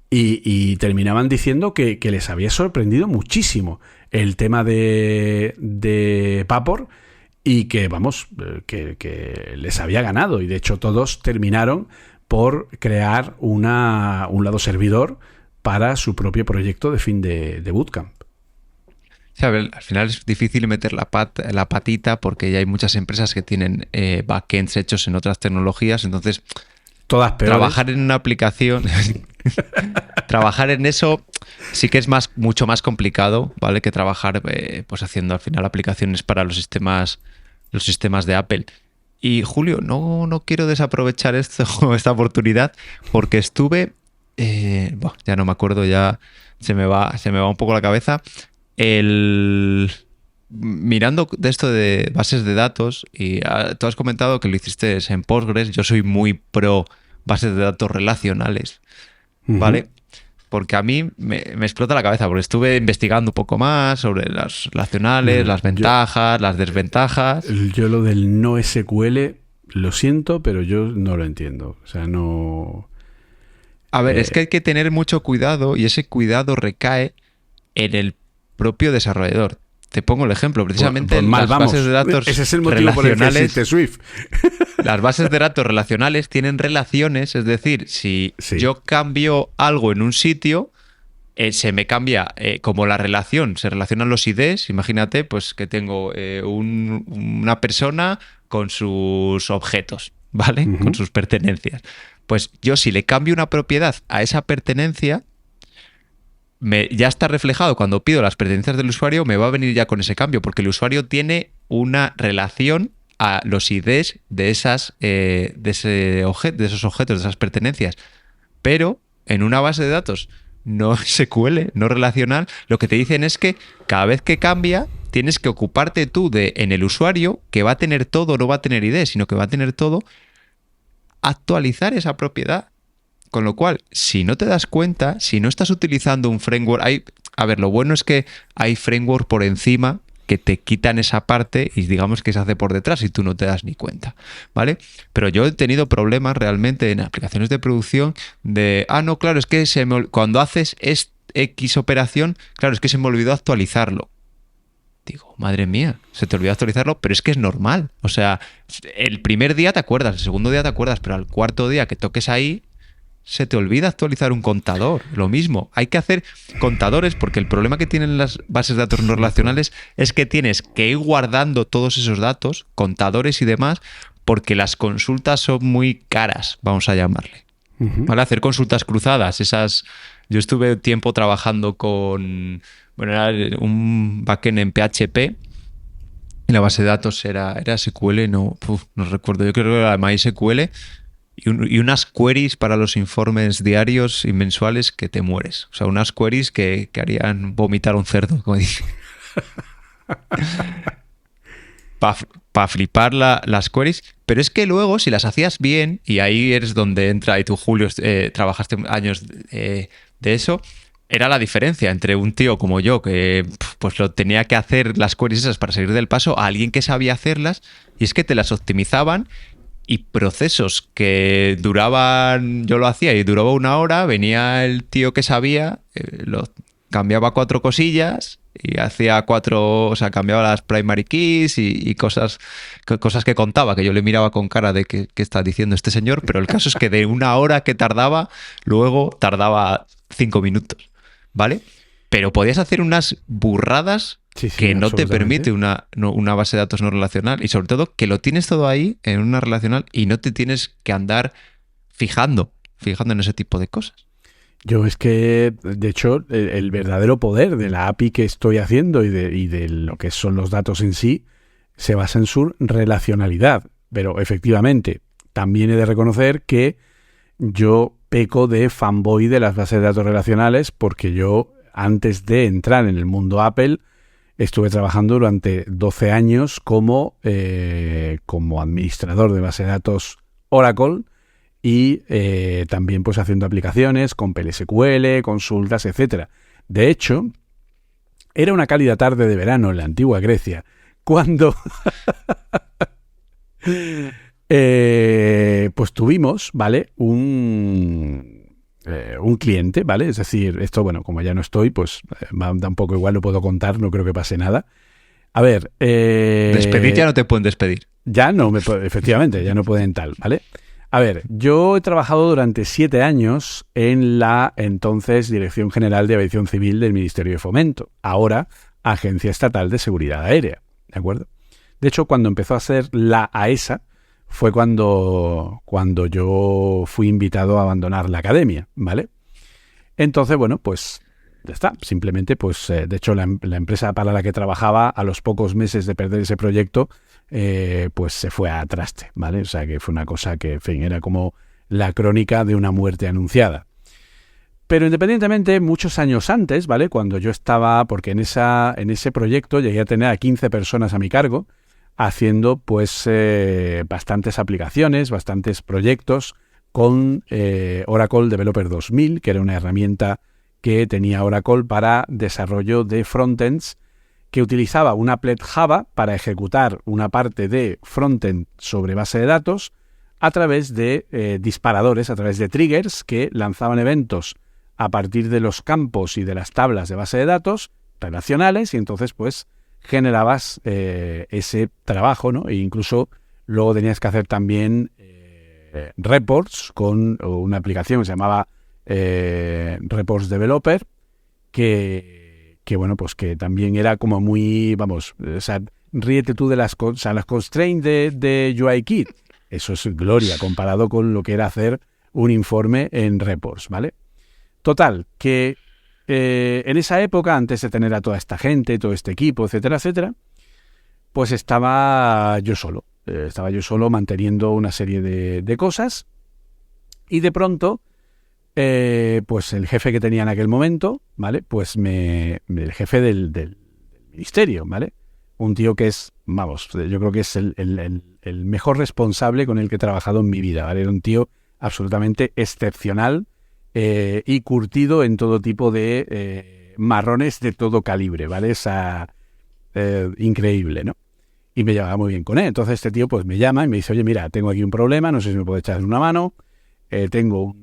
B: y terminaban diciendo que les había sorprendido muchísimo el tema de Vapor, y que, vamos, que les había ganado. Y de hecho todos terminaron por crear un lado servidor para su propio proyecto de fin de Bootcamp.
A: Sí, a ver, al final es difícil meter la patita porque ya hay muchas empresas que tienen backends hechos en otras tecnologías, entonces
B: todas peores.
A: Trabajar en una aplicación, trabajar en eso sí que es mucho más complicado, ¿vale? Que trabajar pues haciendo al final aplicaciones para los sistemas de Apple. Y Julio, no quiero desaprovechar esta oportunidad porque estuve, ya no me acuerdo, ya se me va un poco la cabeza, mirando de esto de bases de datos, y tú has comentado que lo hiciste en Postgres. Yo soy muy pro bases de datos relacionales, ¿vale? Porque a mí me explota la cabeza, porque estuve investigando un poco más sobre las relacionales, las ventajas, las desventajas.
B: Yo lo del no SQL, lo siento, pero yo no lo entiendo. O sea, no...
A: A ver, es que hay que tener mucho cuidado, y ese cuidado recae en el propio desarrollador. Te pongo el ejemplo, precisamente las bases de datos
B: ese es el motivo por el que existe Swift.
A: Las bases de datos relacionales tienen relaciones, es decir, si yo cambio algo en un sitio, se me cambia, como la relación, se relacionan los IDs. Imagínate pues que tengo una persona con sus objetos, ¿vale? Con sus pertenencias. Pues yo, si le cambio una propiedad a esa pertenencia, ya está reflejado cuando pido las pertenencias del usuario, me va a venir ya con ese cambio, porque el usuario tiene una relación a los IDs de esos objetos, de esas pertenencias. Pero en una base de datos no SQL, no relacional, lo que te dicen es que cada vez que cambia, tienes que ocuparte tú en el usuario, que va a tener todo, no va a tener ID, sino que va a tener todo, actualizar esa propiedad. Con lo cual, si no te das cuenta, si no estás utilizando un framework, lo bueno es que hay framework por encima que te quitan esa parte y digamos que se hace por detrás y tú no te das ni cuenta, ¿vale? Pero yo he tenido problemas realmente en aplicaciones de producción de, no, claro, es que cuando haces X operación, claro, es que se me olvidó actualizarlo. Digo, madre mía, se te olvidó actualizarlo, pero es que es normal. O sea, el primer día te acuerdas, el segundo día te acuerdas, pero al cuarto día que toques ahí, se te olvida actualizar un contador. Lo mismo, hay que hacer contadores, porque el problema que tienen las bases de datos no relacionales es que tienes que ir guardando todos esos datos, contadores y demás, porque las consultas son muy caras, vamos a llamarle. ¿Vale? Hacer consultas cruzadas, yo estuve tiempo trabajando con, era un backend en PHP, y la base de datos era SQL, no recuerdo, yo creo que era MySQL, y unas queries para los informes diarios y mensuales que te mueres. O sea, unas queries que harían vomitar un cerdo, como dicen. Para flipar las queries. Pero es que luego, si las hacías bien, y ahí eres donde entra, y tú, Julio, trabajaste años de eso, era la diferencia entre un tío como yo, que pues lo tenía que hacer las queries esas para salir del paso, a alguien que sabía hacerlas, y es que te las optimizaban. Y procesos que duraban, yo lo hacía y duraba 1 hora, venía el tío que sabía, lo cambiaba 4 cosillas y hacía 4, o sea, cambiaba las primary keys y cosas que contaba, que yo le miraba con cara de qué está diciendo este señor, pero el caso es que de 1 hora que tardaba, luego tardaba 5 minutos, ¿vale? Pero podías hacer unas burradas que no te permite una base de datos no relacional, y sobre todo que lo tienes todo ahí en una relacional y no te tienes que andar fijando en ese tipo de cosas.
B: Yo es que, de hecho, el verdadero poder de la API que estoy haciendo y de lo que son los datos en sí se basa en su relacionalidad. Pero efectivamente, también he de reconocer que yo peco de fanboy de las bases de datos relacionales porque yo, antes de entrar en el mundo Apple, estuve trabajando durante 12 años como administrador de base de datos Oracle y también pues haciendo aplicaciones con PLSQL, consultas, etcétera. De hecho, era una cálida tarde de verano en la antigua Grecia cuando pues tuvimos, ¿vale? Un cliente, ¿vale? Es decir, esto, bueno, como ya no estoy, pues da un poco igual, no puedo contar, no creo que pase nada. A ver...
A: despedir ya no te pueden despedir.
B: Ya no, efectivamente, ya no pueden tal, ¿vale? A ver, yo he trabajado durante 7 años en la entonces Dirección General de Aviación Civil del Ministerio de Fomento, ahora Agencia Estatal de Seguridad Aérea, ¿de acuerdo? De hecho, cuando empezó a ser la AESA, fue cuando yo fui invitado a abandonar la academia, ¿vale? Entonces, bueno, pues ya está. Simplemente, pues, de hecho, la empresa para la que trabajaba, a los pocos meses de perder ese proyecto, pues se fue a traste, ¿vale? O sea, que fue una cosa que, en fin, era como la crónica de una muerte anunciada. Pero independientemente, muchos años antes, ¿vale? Cuando yo estaba, porque en ese proyecto llegué a tener a 15 personas a mi cargo, haciendo pues bastantes aplicaciones, bastantes proyectos con Oracle Developer 2000, que era una herramienta que tenía Oracle para desarrollo de frontends, que utilizaba un applet Java para ejecutar una parte de frontend sobre base de datos a través de disparadores, a través de triggers que lanzaban eventos a partir de los campos y de las tablas de base de datos relacionales, y entonces pues generabas ese trabajo, ¿no? E incluso luego tenías que hacer también reports con una aplicación que se llamaba Reports Developer, que bueno, pues que también era como muy, vamos, o sea, ríete tú de las constraints de UIKit. Eso es gloria comparado con lo que era hacer un informe en reports, ¿vale? Total, que en esa época, antes de tener a toda esta gente, todo este equipo, etcétera, etcétera, pues estaba yo solo. Estaba yo solo manteniendo una serie de cosas, y de pronto, pues el jefe que tenía en aquel momento, ¿vale? Pues el jefe del ministerio, ¿vale? Un tío que es, vamos, yo creo que es el mejor responsable con el que he trabajado en mi vida, ¿vale? Era un tío absolutamente excepcional, y curtido en todo tipo de marrones de todo calibre, ¿vale? Increíble, ¿no? Y me llevaba muy bien con él. Entonces este tío pues me llama y me dice, oye, mira, tengo aquí un problema, no sé si me puede echar una mano. Tengo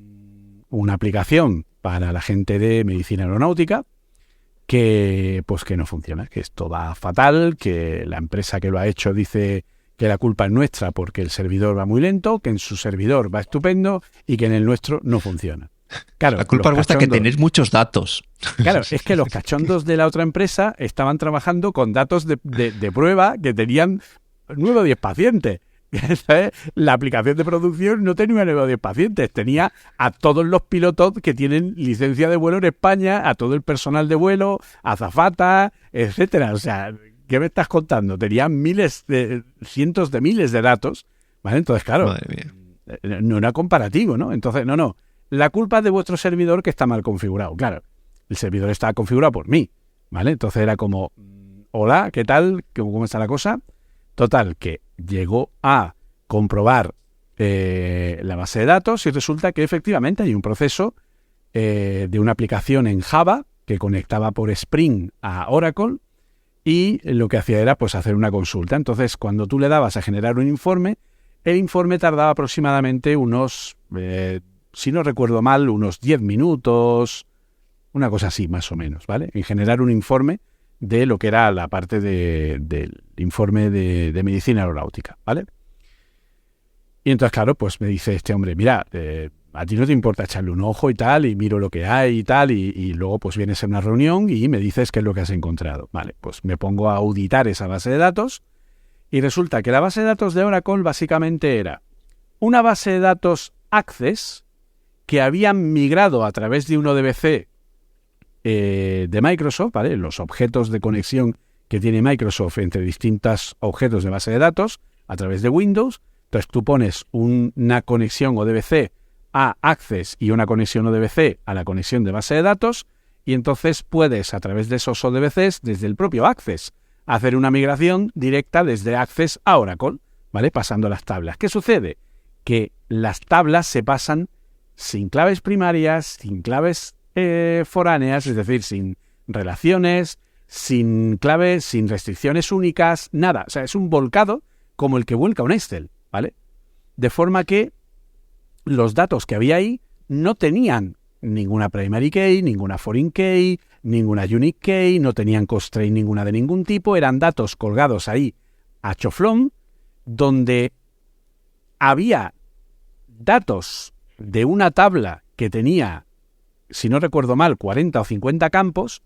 B: una aplicación para la gente de medicina aeronáutica que no funciona, que esto va fatal, que la empresa que lo ha hecho dice que la culpa es nuestra porque el servidor va muy lento, que en su servidor va estupendo y que en el nuestro no funciona. Claro,
A: la culpa es vuestra, que tenéis muchos datos.
B: Claro, es que los cachondos de la otra empresa estaban trabajando con datos de prueba que tenían 9 o 10 pacientes. La aplicación de producción no tenía 9 o 10 pacientes, tenía a todos los pilotos que tienen licencia de vuelo en España, a todo el personal de vuelo, azafatas, etcétera. O sea, ¿qué me estás contando? Tenían cientos de miles de datos, ¿vale? Entonces, claro,
A: madre mía,
B: no era comparativo, ¿no? Entonces, no. La culpa es de vuestro servidor que está mal configurado. Claro, el servidor estaba configurado por mí, ¿vale? Entonces era como, hola, ¿qué tal? ¿Cómo está la cosa? Total, que llegó a comprobar la base de datos y resulta que efectivamente hay un proceso de una aplicación en Java que conectaba por Spring a Oracle, y lo que hacía era pues hacer una consulta. Entonces, cuando tú le dabas a generar un informe, el informe tardaba aproximadamente unos... si no recuerdo mal, unos 10 minutos, una cosa así más o menos, ¿vale? En generar un informe de lo que era la parte del informe de medicina aeronáutica, ¿vale? Y entonces, claro, pues me dice este hombre, mira, a ti no te importa echarle un ojo y tal, y miro lo que hay y tal, y luego pues vienes a una reunión y me dices qué es lo que has encontrado. Vale, pues me pongo a auditar esa base de datos, y resulta que la base de datos de Oracle básicamente era una base de datos Access que habían migrado a través de un ODBC de Microsoft, ¿vale? Los objetos de conexión que tiene Microsoft entre distintos objetos de base de datos a través de Windows. Entonces tú pones una conexión ODBC a Access y una conexión ODBC a la conexión de base de datos, y entonces puedes, a través de esos ODBCs, desde el propio Access, hacer una migración directa desde Access a Oracle, ¿vale? Pasando las tablas. ¿Qué sucede? Que las tablas se pasan sin claves primarias, sin claves foráneas, es decir, sin relaciones, sin claves, sin restricciones únicas, nada. O sea, es un volcado como el que vuelca un Excel, ¿vale? De forma que los datos que había ahí no tenían ninguna primary key, ninguna foreign key, ninguna unique key, no tenían constraint ninguna de ningún tipo, eran datos colgados ahí a choflón, donde había datos de una tabla que tenía, si no recuerdo mal, 40 o 50 campos,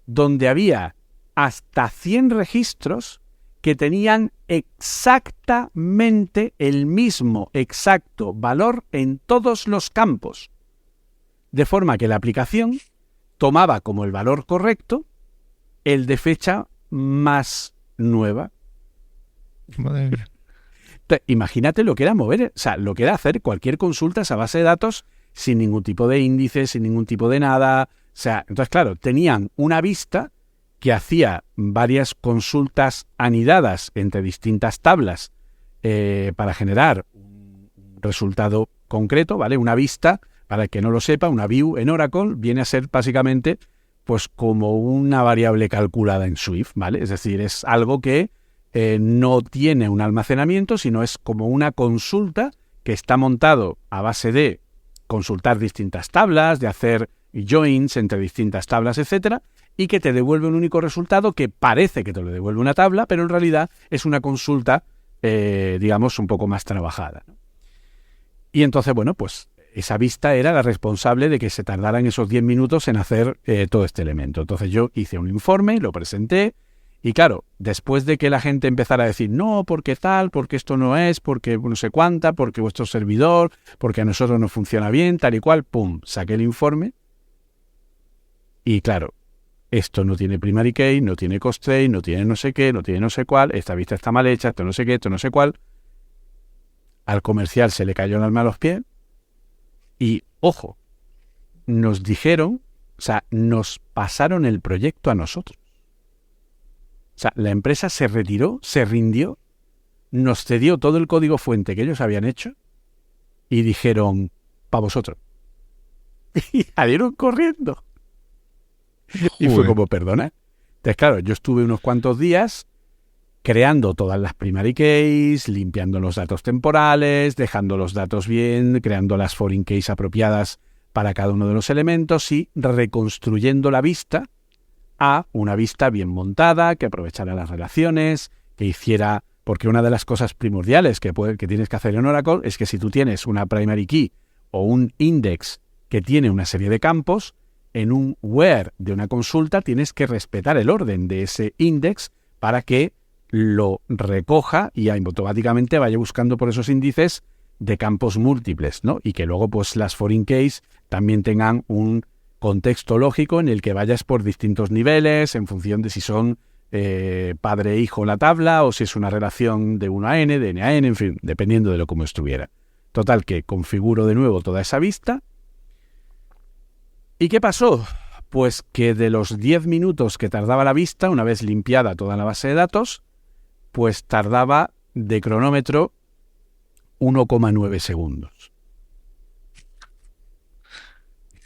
B: donde había hasta 100 registros que tenían exactamente el mismo exacto valor en todos los campos. De forma que la aplicación tomaba como el valor correcto el de fecha más nueva.
A: Madre mía.
B: Imagínate lo que era mover, o sea, lo que era hacer cualquier consulta a esa base de datos sin ningún tipo de índice, sin ningún tipo de nada. O sea, entonces, claro, tenían una vista que hacía varias consultas anidadas entre distintas tablas para generar un resultado concreto, ¿vale? Una vista, para el que no lo sepa, una view en Oracle viene a ser básicamente pues como una variable calculada en Swift, ¿vale? Es decir, es algo que no tiene un almacenamiento, sino es como una consulta que está montado a base de consultar distintas tablas, de hacer joins entre distintas tablas, etcétera, y que te devuelve un único resultado que parece que te lo devuelve una tabla, pero en realidad es una consulta, digamos, un poco más trabajada. Y entonces, bueno, pues esa vista era la responsable de que se tardaran esos 10 minutos en hacer todo este elemento. Entonces yo hice un informe, lo presenté, y claro, después de que la gente empezara a decir, no, porque tal, porque esto no es, porque no sé cuánta, porque vuestro servidor, porque a nosotros no funciona bien, tal y cual, pum, saqué el informe. Y claro, esto no tiene primary key, no tiene constraint, no tiene no sé qué, no tiene no sé cuál, esta vista está mal hecha, esto no sé qué, esto no sé cuál. Al comercial se le cayó el alma a los pies y, ojo, nos dijeron, o sea, nos pasaron el proyecto a nosotros. O sea, la empresa se retiró, se rindió, nos cedió todo el código fuente que ellos habían hecho y dijeron, para vosotros. Y salieron corriendo. Y fue como, perdona. Entonces, claro, yo estuve unos cuantos días creando todas las primary keys, limpiando los datos temporales, dejando los datos bien, creando las foreign keys apropiadas para cada uno de los elementos y reconstruyendo la vista a una vista bien montada, que aprovechara las relaciones, que hiciera... Porque una de las cosas primordiales que tienes que hacer en Oracle es que si tú tienes una primary key o un index que tiene una serie de campos, en un where de una consulta tienes que respetar el orden de ese index para que lo recoja y automáticamente vaya buscando por esos índices de campos múltiples, ¿no? Y que luego pues las foreign keys también tengan un contexto lógico en el que vayas por distintos niveles en función de si son padre e hijo la tabla o si es una relación de 1 a n, de n a n, en fin, dependiendo de lo como estuviera. Total, que configuro de nuevo toda esa vista. ¿Y qué pasó? Pues que de los 10 minutos que tardaba la vista, una vez limpiada toda la base de datos, pues tardaba de cronómetro 1,9 segundos.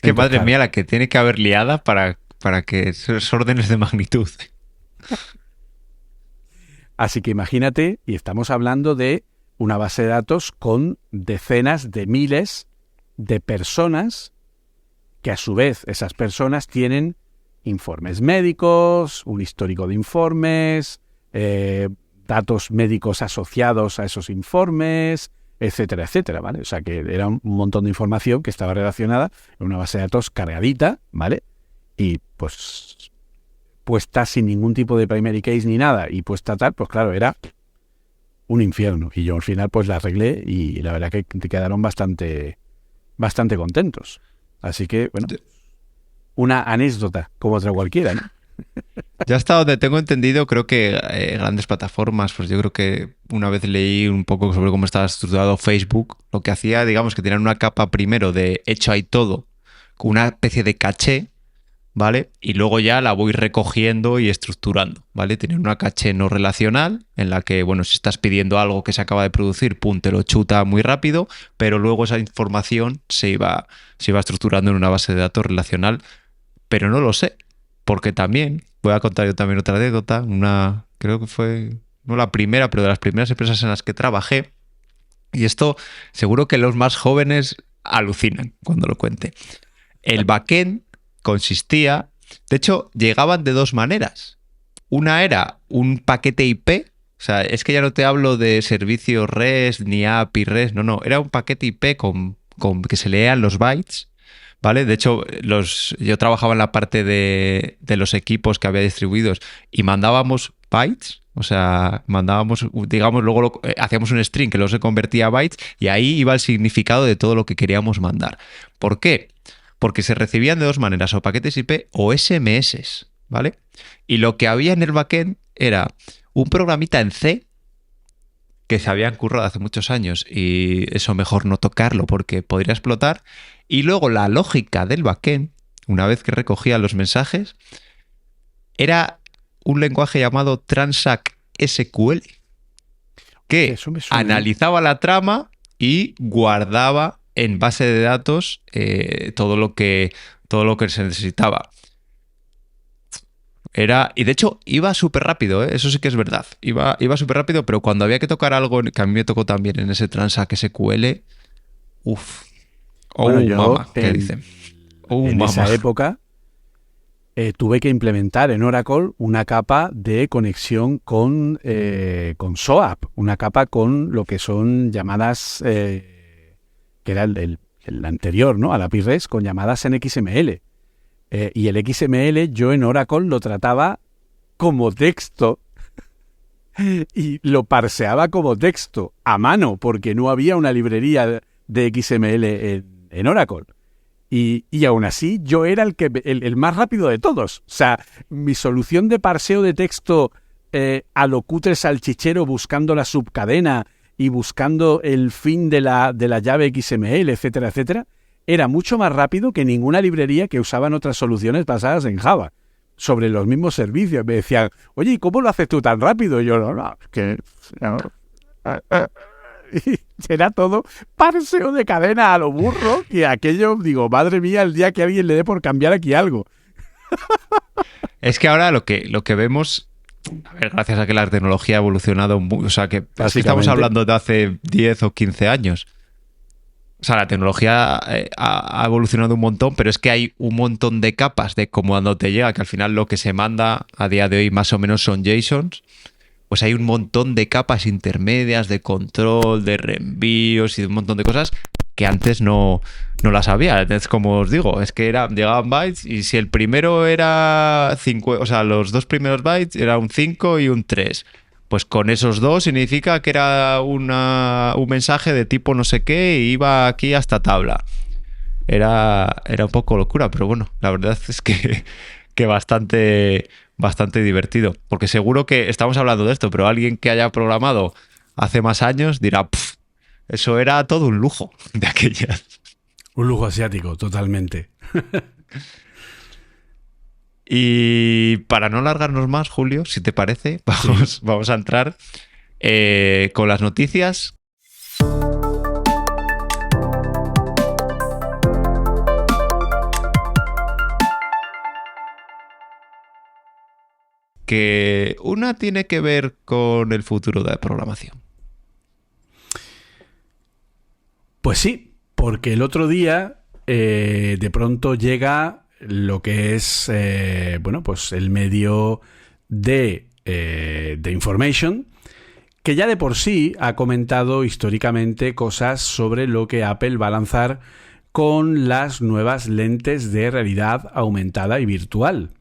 A: Que
B: Entonces,
A: madre
B: claro,
A: mía la que tiene que haber liada para que esos órdenes de magnitud.
B: Así que imagínate, y estamos hablando de una base de datos con decenas de miles de personas, que a su vez esas personas tienen informes médicos, un histórico de informes, datos médicos asociados a esos informes, etcétera, etcétera, ¿vale? O sea que era un montón de información que estaba relacionada en una base de datos cargadita, ¿vale? Y pues puesta sin ningún tipo de primary case ni nada y puesta tal, pues claro, era un infierno. Y yo al final pues la arreglé y la verdad que te quedaron bastante bastante contentos. Así que, bueno, una anécdota como otra cualquiera, ¿no?
A: Ya hasta donde tengo entendido, creo que grandes plataformas, pues yo creo que una vez leí un poco sobre cómo estaba estructurado Facebook, lo que hacía, digamos, que tenían una capa primero de hecho hay todo, con una especie de caché, ¿vale? Y luego ya la voy recogiendo y estructurando, ¿vale? Tienen una caché no relacional en la que, bueno, si estás pidiendo algo que se acaba de producir, pum, te lo chuta muy rápido, pero luego esa información se iba estructurando en una base de datos relacional, pero no lo sé, porque también, voy a contar yo también otra anécdota, creo que fue, no la primera, pero de las primeras empresas en las que trabajé, y esto seguro que los más jóvenes alucinan cuando lo cuente. El backend consistía, de hecho, llegaban de dos maneras. Una era un paquete IP, o sea, es que ya no te hablo de servicios REST ni API REST, no, era un paquete IP con que se leían los bytes, ¿vale? De hecho, yo trabajaba en la parte de los equipos que había distribuidos y mandábamos bytes, o sea, mandábamos, digamos, luego hacíamos un string que luego se convertía a bytes y ahí iba el significado de todo lo que queríamos mandar. ¿Por qué? Porque se recibían de dos maneras, o paquetes IP o SMS, ¿vale? Y lo que había en el backend era un programita en C que se habían currado hace muchos años y eso mejor no tocarlo porque podría explotar. Y luego la lógica del backend, una vez que recogía los mensajes, era un lenguaje llamado Transact SQL que analizaba la trama y guardaba en base de datos todo lo que se necesitaba. Y de hecho iba súper rápido, eso sí que es verdad. Iba súper rápido, pero cuando había que tocar algo que a mí me tocó también en ese Transact SQL,
B: mamá,
A: ¿qué dicen?
B: En esa época tuve que implementar en Oracle una capa de conexión con SOAP, una capa con lo que son llamadas, que era el anterior, ¿no? Al API REST, con llamadas en XML. Y el XML yo en Oracle lo trataba como texto y lo parseaba como texto a mano porque no había una librería de XML en Oracle. Y aún así yo era el más rápido de todos. O sea, mi solución de parseo de texto a lo cutre salchichero buscando la subcadena y buscando el fin de la llave XML, etcétera, etcétera, era mucho más rápido que ninguna librería que usaban otras soluciones basadas en Java sobre los mismos servicios. Me decían, oye, ¿y cómo lo haces tú tan rápido? Y yo, no, es que... No. Y era todo parseo de cadena a lo burro, que aquello, digo, madre mía, el día que alguien le dé por cambiar aquí algo.
A: Es que ahora lo que vemos, a ver, gracias a que la tecnología ha evolucionado, o sea, que estamos hablando de hace 10 o 15 años. O sea, la tecnología ha evolucionado un montón, pero es que hay un montón de capas de cómo cuando te llega, que al final lo que se manda a día de hoy más o menos son JSONs, pues hay un montón de capas intermedias de control, de reenvíos y de un montón de cosas que antes no las había. Entonces, como os digo, es que llegaban bytes y si el primero era 5, o sea, los dos primeros bytes era un 5 y un 3. Pues con esos dos significa que era un mensaje de tipo no sé qué y iba aquí hasta tabla. Era un poco locura, pero bueno, la verdad es que bastante divertido. Porque seguro que estamos hablando de esto, pero alguien que haya programado hace más años dirá, eso era todo un lujo de aquellas.
B: Un lujo asiático, totalmente.
A: Y para no alargarnos más, Julio, si te parece, vamos a entrar con las noticias. Que una tiene que ver con el futuro de la programación.
B: Pues sí, porque el otro día de pronto llega lo que es pues el medio de Information, que ya de por sí ha comentado históricamente cosas sobre lo que Apple va a lanzar con las nuevas lentes de realidad aumentada y virtual.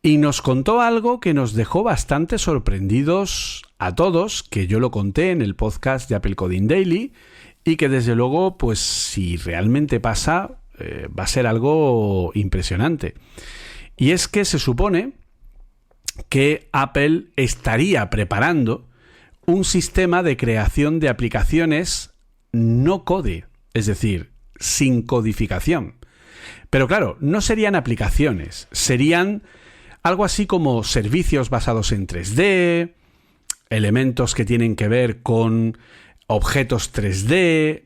B: Y nos contó algo que nos dejó bastante sorprendidos a todos, que yo lo conté en el podcast de Apple Coding Daily, y que desde luego, pues si realmente pasa, va a ser algo impresionante. Y es que se supone que Apple estaría preparando un sistema de creación de aplicaciones no code, es decir, sin codificación. Pero claro, no serían aplicaciones, serían algo así como servicios basados en 3D, elementos que tienen que ver con objetos 3D,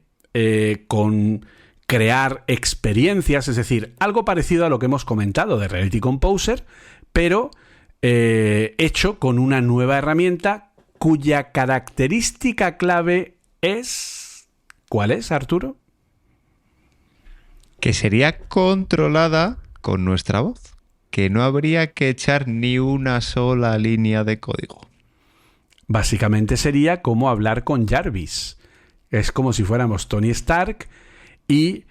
B: con crear experiencias, es decir, algo parecido a lo que hemos comentado de Reality Composer, pero hecho con una nueva herramienta cuya característica clave es... ¿Cuál es, Arturo?
A: Que sería controlada con nuestra voz, que no habría que echar ni una sola línea de código.
B: Básicamente sería como hablar con Jarvis. Es como si fuéramos Tony Stark. ¿Y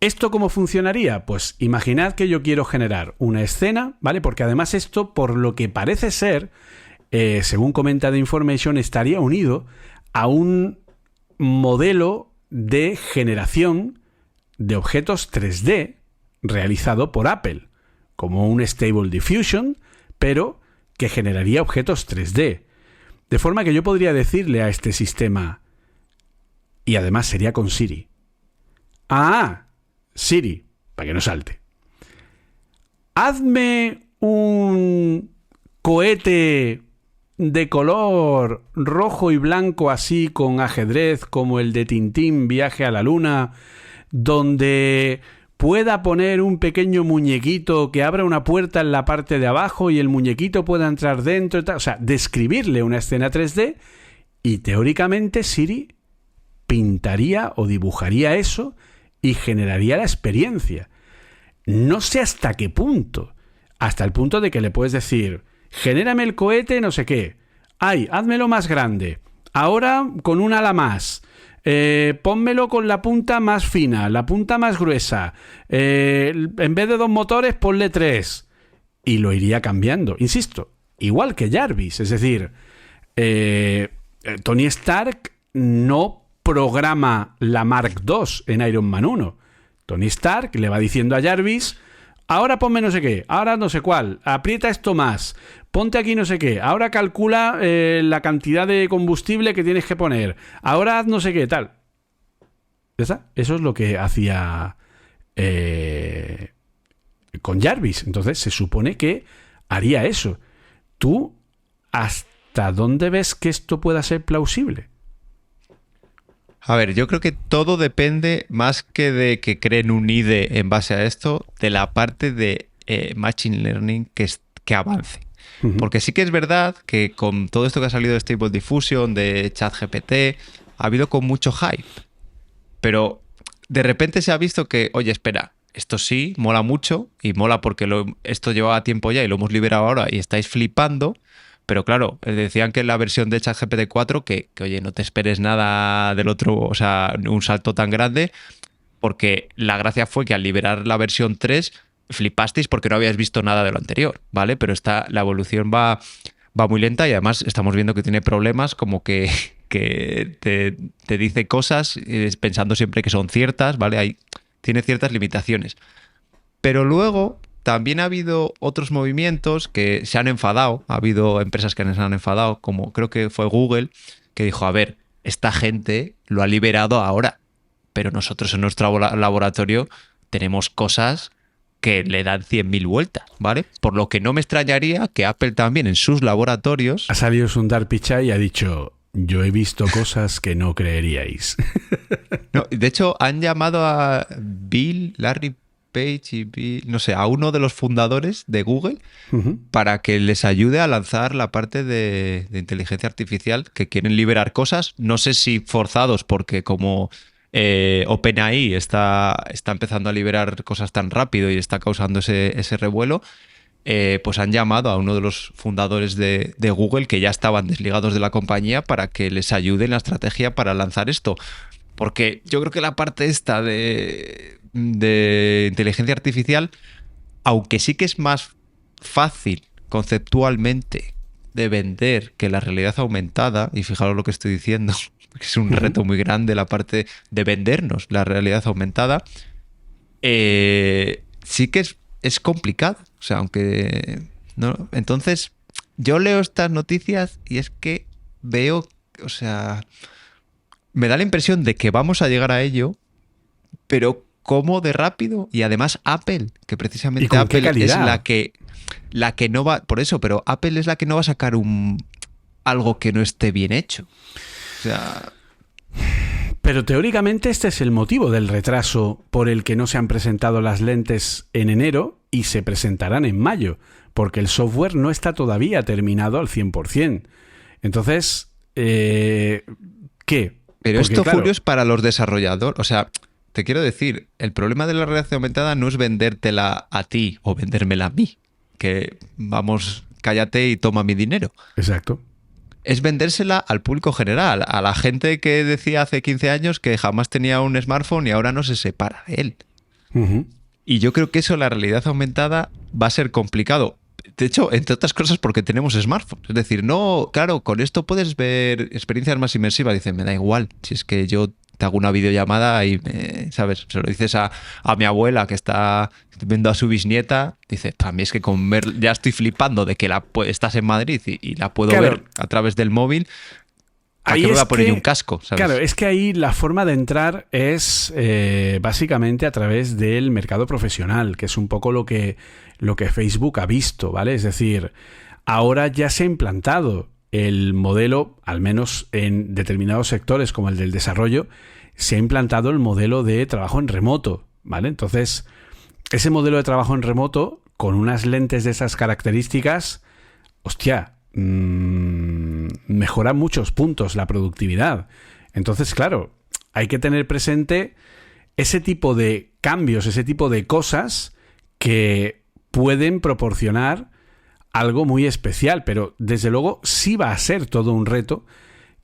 B: esto cómo funcionaría? Pues imaginad que yo quiero generar una escena, ¿vale? Porque además esto, por lo que parece ser, según comenta The Information, estaría unido a un modelo de generación de objetos 3D realizado por Apple, como un Stable Diffusion, pero que generaría objetos 3D. De forma que yo podría decirle a este sistema, y además sería con Siri, Siri, para que no salte, hazme un cohete de color rojo y blanco así con ajedrez como el de Tintín Viaje a la Luna, donde pueda poner un pequeño muñequito que abra una puerta en la parte de abajo y el muñequito pueda entrar dentro, o sea, describirle una escena 3D y teóricamente Siri pintaría o dibujaría eso y generaría la experiencia. No sé hasta qué punto. Hasta el punto de que le puedes decir, genérame el cohete no sé qué. Házmelo más grande. Ahora con un ala más. Pónmelo con la punta más fina, la punta más gruesa. En vez de 2 motores, ponle 3. Y lo iría cambiando. Insisto, igual que Jarvis. Es decir, Tony Stark no programa la Mark II en Iron Man 1. Tony Stark le va diciendo a Jarvis, ahora ponme no sé qué, ahora no sé cuál, aprieta esto más, ponte aquí no sé qué, ahora calcula la cantidad de combustible que tienes que poner, ahora haz no sé qué, tal. ¿Ya está? Eso es lo que hacía con Jarvis. Entonces se supone que haría eso. ¿Tú hasta dónde ves que esto pueda ser plausible?
A: A ver, yo creo que todo depende, más que de que creen un IDE en base a esto, de la parte de Machine Learning que avance. Uh-huh. Porque sí que es verdad que con todo esto que ha salido de Stable Diffusion, de ChatGPT, ha habido con mucho hype. Pero de repente se ha visto que, oye, espera, esto sí, mola mucho, y mola porque esto llevaba tiempo ya y lo hemos liberado ahora y estáis flipando. Pero claro, decían que en la versión de ChatGPT 4 que oye, no te esperes nada del otro, o sea, un salto tan grande, porque la gracia fue que al liberar la versión 3 flipasteis porque no habíais visto nada de lo anterior, ¿vale? Pero la evolución va muy lenta y además estamos viendo que tiene problemas como que te dice cosas pensando siempre que son ciertas, ¿vale? Tiene ciertas limitaciones. Pero luego también ha habido otros movimientos que se han enfadado. Ha habido empresas que se han enfadado, como creo que fue Google, que dijo, a ver, esta gente lo ha liberado ahora, pero nosotros en nuestro laboratorio tenemos cosas que le dan 100.000 vueltas, ¿vale? Por lo que no me extrañaría que Apple también en sus laboratorios...
B: Ha salido Sundar Pichai y ha dicho, yo he visto cosas que no creeríais.
A: No, de hecho, han llamado a Larry Page y no sé, a uno de los fundadores de Google para que les ayude a lanzar la parte de inteligencia artificial, que quieren liberar cosas, no sé si forzados porque como OpenAI está empezando a liberar cosas tan rápido y está causando ese revuelo, pues han llamado a uno de los fundadores de Google que ya estaban desligados de la compañía para que les ayude en la estrategia para lanzar esto. Porque yo creo que la parte esta de inteligencia artificial, aunque sí que es más fácil conceptualmente de vender que la realidad aumentada, y fijaros lo que estoy diciendo, que es un reto muy grande la parte de vendernos la realidad aumentada, sí que es complicado. O sea, aunque... ¿no? Entonces, yo leo estas noticias y es que veo, o sea, me da la impresión de que vamos a llegar a ello, pero ¿cómo de rápido? Y además Apple, que precisamente Apple es la que no va... Por eso, pero Apple es la que no va a sacar algo que no esté bien hecho. O sea...
B: Pero teóricamente este es el motivo del retraso por el que no se han presentado las lentes en enero y se presentarán en mayo, porque el software no está todavía terminado al 100%. Entonces, ¿qué?
A: Pero
B: porque,
A: esto,
B: claro,
A: Julio, es para los desarrolladores. O sea, te quiero decir, el problema de la realidad aumentada no es vendértela a ti o vendérmela a mí. Que vamos, cállate y toma mi dinero.
B: Exacto.
A: Es vendérsela al público general, a la gente que decía hace 15 años que jamás tenía un smartphone y ahora no se separa de él.
B: Uh-huh.
A: Y yo creo que eso, la realidad aumentada, va a ser complicado. De hecho, entre otras cosas porque tenemos smartphones. Es decir, no, claro, con esto puedes ver experiencias más inmersivas. Dice, me da igual, si es que yo te hago una videollamada y, ¿sabes? Se lo dices a mi abuela que está viendo a su bisnieta. Dice, para mí es que con ver, ya estoy flipando de que estás en Madrid y la puedo ver a través del móvil. ¿A qué me voy a poner yo un casco? ¿Sabes?
B: Claro, es que ahí la forma de entrar es básicamente a través del mercado profesional, que es un poco lo que Facebook ha visto, ¿vale? Es decir, ahora ya se ha implantado el modelo, al menos en determinados sectores como el del desarrollo, se ha implantado el modelo de trabajo en remoto, ¿vale? Entonces, ese modelo de trabajo en remoto, con unas lentes de esas características, hostia, mejora muchos puntos la productividad. Entonces, claro, hay que tener presente ese tipo de cambios, ese tipo de cosas que pueden proporcionar algo muy especial, pero desde luego sí va a ser todo un reto,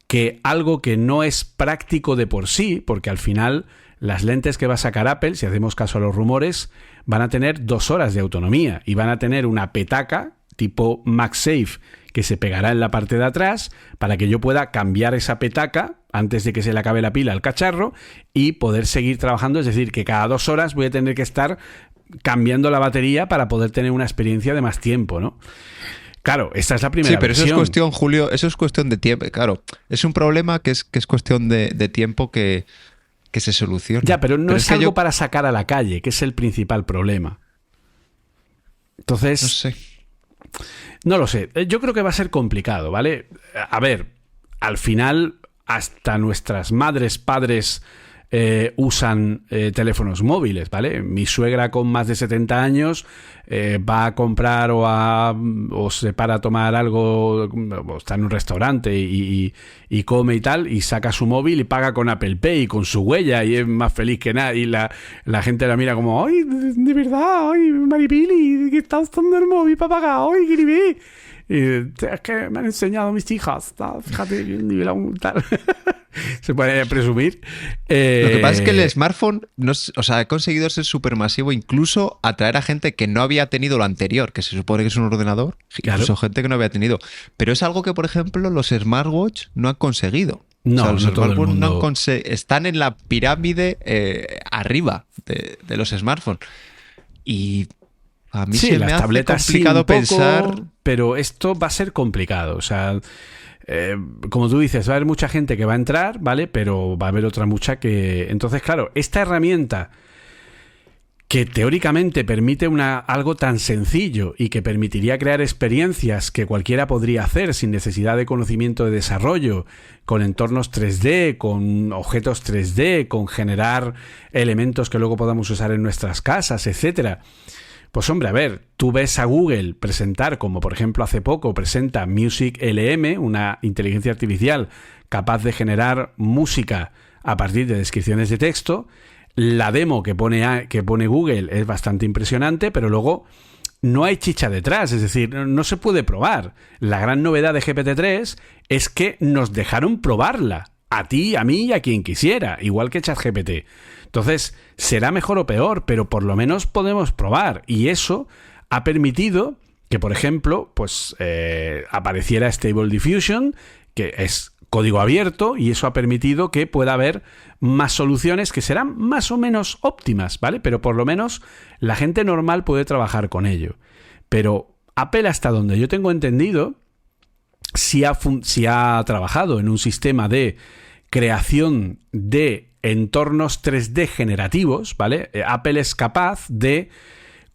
B: que algo que no es práctico de por sí, porque al final las lentes que va a sacar Apple, si hacemos caso a los rumores, van a tener 2 horas de autonomía y van a tener una petaca tipo MagSafe que se pegará en la parte de atrás para que yo pueda cambiar esa petaca antes de que se le acabe la pila al cacharro y poder seguir trabajando. Es decir, que cada 2 horas voy a tener que estar cambiando la batería para poder tener una experiencia de más tiempo, ¿no? Claro, esta es la primera
A: pero
B: versión.
A: Eso es cuestión, Julio, eso es cuestión de tiempo. Claro, es un problema que es cuestión de tiempo que se soluciona.
B: Ya, pero no es algo para sacar a la calle, que es el principal problema. Entonces...
A: No sé.
B: No lo sé. Yo creo que va a ser complicado, ¿vale? A ver, al final hasta nuestras madres, padres usan teléfonos móviles, ¿vale? Mi suegra con más de 70 años va a comprar o se para a tomar algo, o está en un restaurante y come y tal, y saca su móvil y paga con Apple Pay, con su huella, y es más feliz que nada. Y la gente la mira como, ¡ay, de verdad! ¡Ay, Maripili! Que está usando el móvil para pagar! ¡Ay, qué nivel! Es que me han enseñado mis hijas, tal, fíjate, el nivel tal. Se puede presumir.
A: Lo que pasa es que el smartphone ha conseguido ser supermasivo, incluso atraer a gente que no había tenido lo anterior, que se supone que es un ordenador, claro. Incluso gente que no había tenido. Pero es algo que, por ejemplo, los smartwatch no han conseguido.
B: No,
A: los
B: no todo el mundo.
A: Están en la pirámide arriba de los smartphones. Y a mí
B: sí,
A: se
B: las
A: me hace
B: tabletas
A: complicado
B: sí, un poco,
A: pensar...
B: Pero esto va a ser complicado. O sea, como tú dices, va a haber mucha gente que va a entrar, ¿vale? Pero va a haber otra mucha que... Entonces, claro, esta herramienta que teóricamente permite algo tan sencillo y que permitiría crear experiencias que cualquiera podría hacer sin necesidad de conocimiento de desarrollo, con entornos 3D, con objetos 3D, con generar elementos que luego podamos usar en nuestras casas, etcétera. Pues hombre, a ver, tú ves a Google presentar, como por ejemplo hace poco presenta Music LM, una inteligencia artificial capaz de generar música a partir de descripciones de texto. La demo que pone Google es bastante impresionante, pero luego no hay chicha detrás, es decir, no se puede probar. La gran novedad de GPT-3 es que nos dejaron probarla, a ti, a mí y a quien quisiera, igual que ChatGPT. Entonces, será mejor o peor, pero por lo menos podemos probar. Y eso ha permitido que, por ejemplo, pues apareciera Stable Diffusion, que es código abierto, y eso ha permitido que pueda haber más soluciones que serán más o menos óptimas, ¿vale? Pero por lo menos la gente normal puede trabajar con ello. Pero Apple, hasta donde yo tengo entendido, si ha trabajado en un sistema de creación de entornos 3D generativos, ¿vale? Apple es capaz de,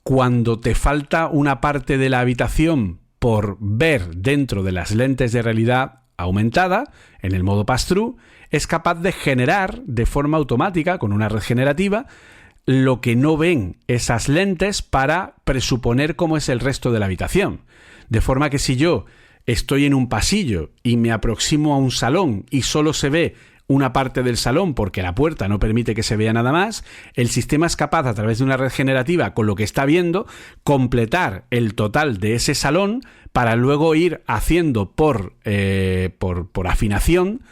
B: cuando te falta una parte de la habitación por ver dentro de las lentes de realidad aumentada, en el modo pass-through, es capaz de generar de forma automática, con una red generativa, lo que no ven esas lentes para presuponer cómo es el resto de la habitación. De forma que si yo estoy en un pasillo y me aproximo a un salón y solo se ve una parte del salón porque la puerta no permite que se vea nada más, el sistema es capaz, a través de una red generativa, con lo que está viendo, completar el total de ese salón para luego ir haciendo por afinación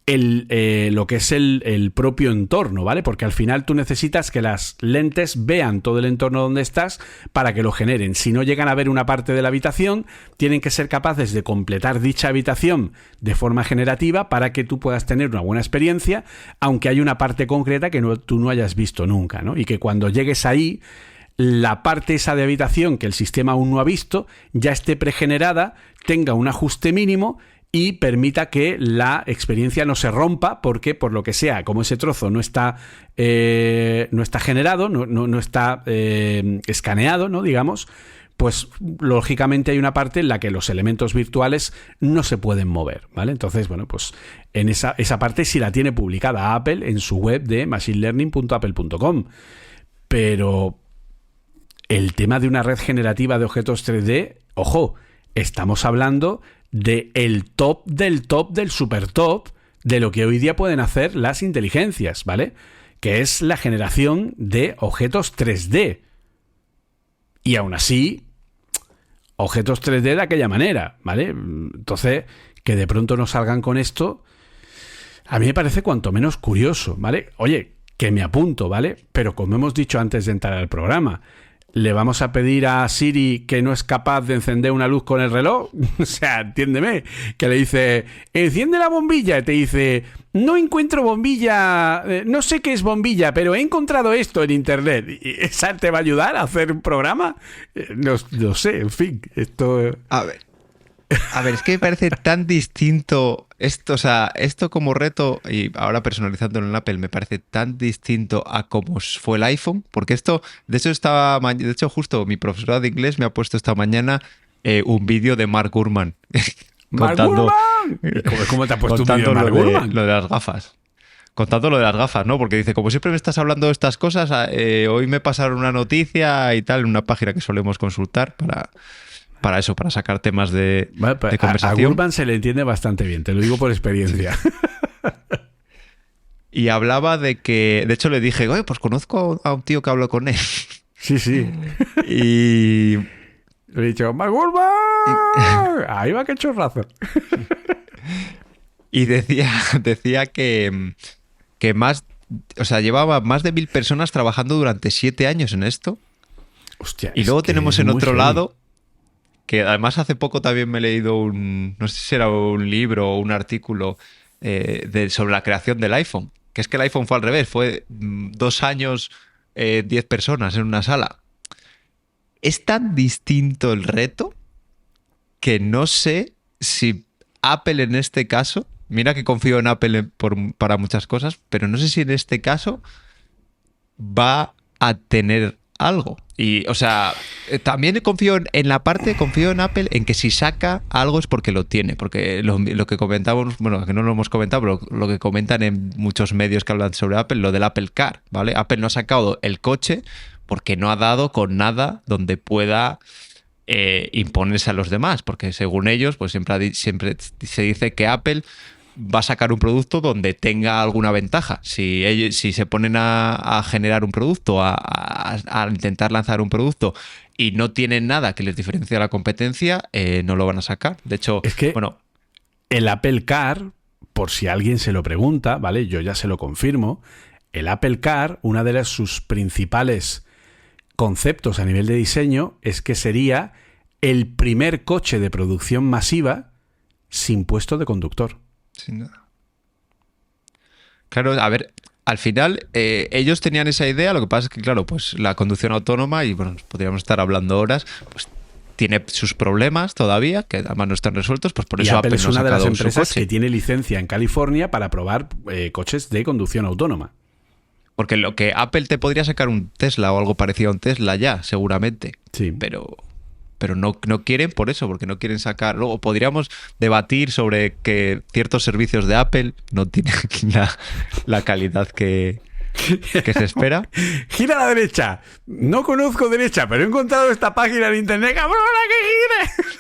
B: lo que es el propio entorno, ¿vale? Porque al final tú necesitas que las lentes vean todo el entorno donde estás para que lo generen. Si no llegan a ver una parte de la habitación, tienen que ser capaces de completar dicha habitación de forma generativa para que tú puedas tener una buena experiencia, aunque hay una parte concreta que tú no hayas visto nunca, ¿no? Y que cuando llegues ahí, la parte esa de habitación que el sistema aún no ha visto ya esté pregenerada, tenga un ajuste mínimo y permita que la experiencia no se rompa porque, por lo que sea, como ese trozo no está generado, no está escaneado, ¿no? Digamos, pues lógicamente hay una parte en la que los elementos virtuales no se pueden mover, ¿vale? Entonces, bueno, pues en esa parte sí la tiene publicada Apple en su web de machinelearning.apple.com. Pero el tema de una red generativa de objetos 3D, ojo, estamos hablando de el top del super top de lo que hoy día pueden hacer las inteligencias, ¿vale? Que es la generación de objetos 3D. Y aún así, objetos 3D de aquella manera, ¿vale? Entonces, que de pronto no salgan con esto, a mí me parece cuanto menos curioso, ¿vale? Oye, que me apunto, ¿vale? Pero como hemos dicho antes de entrar al programa, ¿le vamos a pedir a Siri que no es capaz de encender una luz con el reloj? O sea, entiéndeme, que le dice, enciende la bombilla, y te dice, no encuentro bombilla, no sé qué es bombilla, pero he encontrado esto en internet. ¿Y esa te va a ayudar a hacer un programa? No sé, en fin, esto...
A: A ver, es que me parece tan distinto esto, o sea, esto como reto, y ahora personalizándolo en Apple, me parece tan distinto a cómo fue el iPhone, porque esto, de hecho justo mi profesora de inglés me ha puesto esta mañana un vídeo de Mark Gurman.
B: Gurman! ¿Cómo te ha puesto un vídeo de Mark Gurman?
A: Lo de las gafas. Contando lo de las gafas, ¿no? Porque dice, como siempre me estás hablando de estas cosas, hoy me pasaron una noticia y tal, en una página que solemos consultar para eso, para sacar temas de conversación.
B: A Gurman se le entiende bastante bien, te lo digo por experiencia. Sí.
A: Y hablaba de que, de hecho le dije, oye, pues conozco a un tío que habló con él.
B: Sí, sí.
A: Y
B: le he dicho, ¡Gurman! Ahí va, qué chorrazo.
A: Y decía que más, o sea, llevaba más de 1.000 personas trabajando durante 7 años en esto.
B: Hostia,
A: y luego tenemos en otro lado, que además hace poco también me he leído no sé si era un libro o un artículo sobre la creación del iPhone, que es que el iPhone fue al revés, fue 2 años, 10 personas en una sala. Es tan distinto el reto que no sé si Apple en este caso, mira que confío en Apple para muchas cosas, pero no sé si en este caso va a tener algo. Y, o sea, también confío en Apple en que si saca algo es porque lo tiene, porque lo que comentamos, bueno, que no lo hemos comentado, pero lo que comentan en muchos medios que hablan sobre Apple, lo del Apple Car, ¿vale? Apple no ha sacado el coche porque no ha dado con nada donde pueda imponerse a los demás, porque según ellos, pues siempre se dice que Apple va a sacar un producto donde tenga alguna ventaja. Si se ponen a generar un producto, a intentar lanzar un producto y no tienen nada que les diferencie a la competencia, no lo van a sacar. De hecho,
B: es que
A: bueno,
B: el Apple Car, por si alguien se lo pregunta, ¿vale? Yo ya se lo confirmo. El Apple Car, una de sus principales conceptos a nivel de diseño es que sería el primer coche de producción masiva sin puesto de conductor.
A: Sin nada. Claro, a ver, al final ellos tenían esa idea, lo que pasa es que, claro, pues la conducción autónoma, y bueno, podríamos estar hablando horas, pues tiene sus problemas todavía, que además no están resueltos, pues por eso
B: Apple es
A: no ha
B: una de las
A: sacado su
B: empresas
A: coche.
B: que tiene licencia en California para probar coches de conducción autónoma.
A: Porque lo que Apple te podría sacar un Tesla o algo parecido a un Tesla ya, seguramente.
B: Sí.
A: Pero no quieren por eso, porque no quieren sacar. Luego podríamos debatir sobre que ciertos servicios de Apple no tienen la calidad que se espera.
B: Gira a la derecha. No conozco derecha, pero he encontrado esta página en internet. ¡Cabrona, que gire!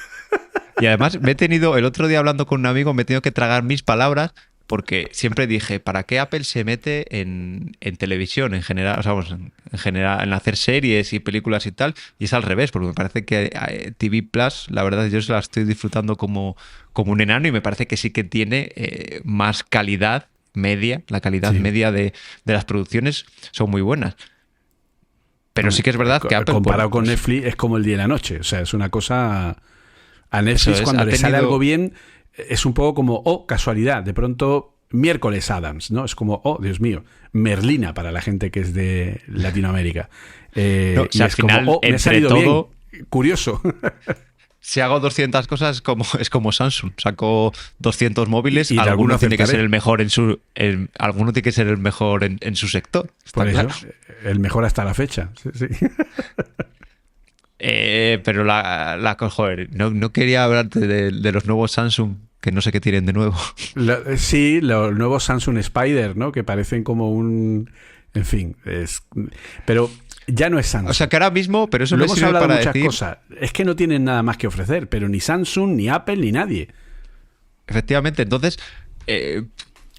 A: Y además el otro día hablando con un amigo, me he tenido que tragar mis palabras, porque siempre dije, ¿para qué Apple se mete en televisión en general? O sea, vamos, en general, en hacer series y películas y tal. Y es al revés, porque me parece que TV Plus, la verdad, yo se la estoy disfrutando como un enano, y me parece que sí que tiene más calidad media. La calidad media de las producciones son muy buenas. Pero sí que es verdad que Apple,
B: comparado con Netflix, es como el día y la noche. O sea, es una cosa... A Netflix, cuando le sale algo bien, es un poco como, oh, casualidad, de pronto miércoles Addams, ¿no? Es como, oh, Dios mío, Merlina para la gente que es de Latinoamérica.
A: No, o sea,
B: y es como, oh, me ha salido todo bien. Curioso.
A: Si hago 200 cosas, es como Samsung. Saco 200 móviles,
B: y
A: alguno tiene que ser el mejor alguno tiene que ser el mejor en su sector.
B: Por eso,
A: claro.
B: El mejor hasta la fecha. Sí, sí.
A: Pero joder, no quería hablarte de los nuevos Samsung, que no sé qué tienen de nuevo.
B: Sí, los nuevos Samsung Spider, ¿no? Que parecen como un... En fin, pero ya no es Samsung.
A: O sea, que ahora mismo, pero eso
B: lo
A: me
B: hemos
A: sirve
B: hablado
A: para
B: muchas
A: decir...
B: cosas. Es que no tienen nada más que ofrecer, pero ni Samsung, ni Apple, ni nadie.
A: Efectivamente, entonces,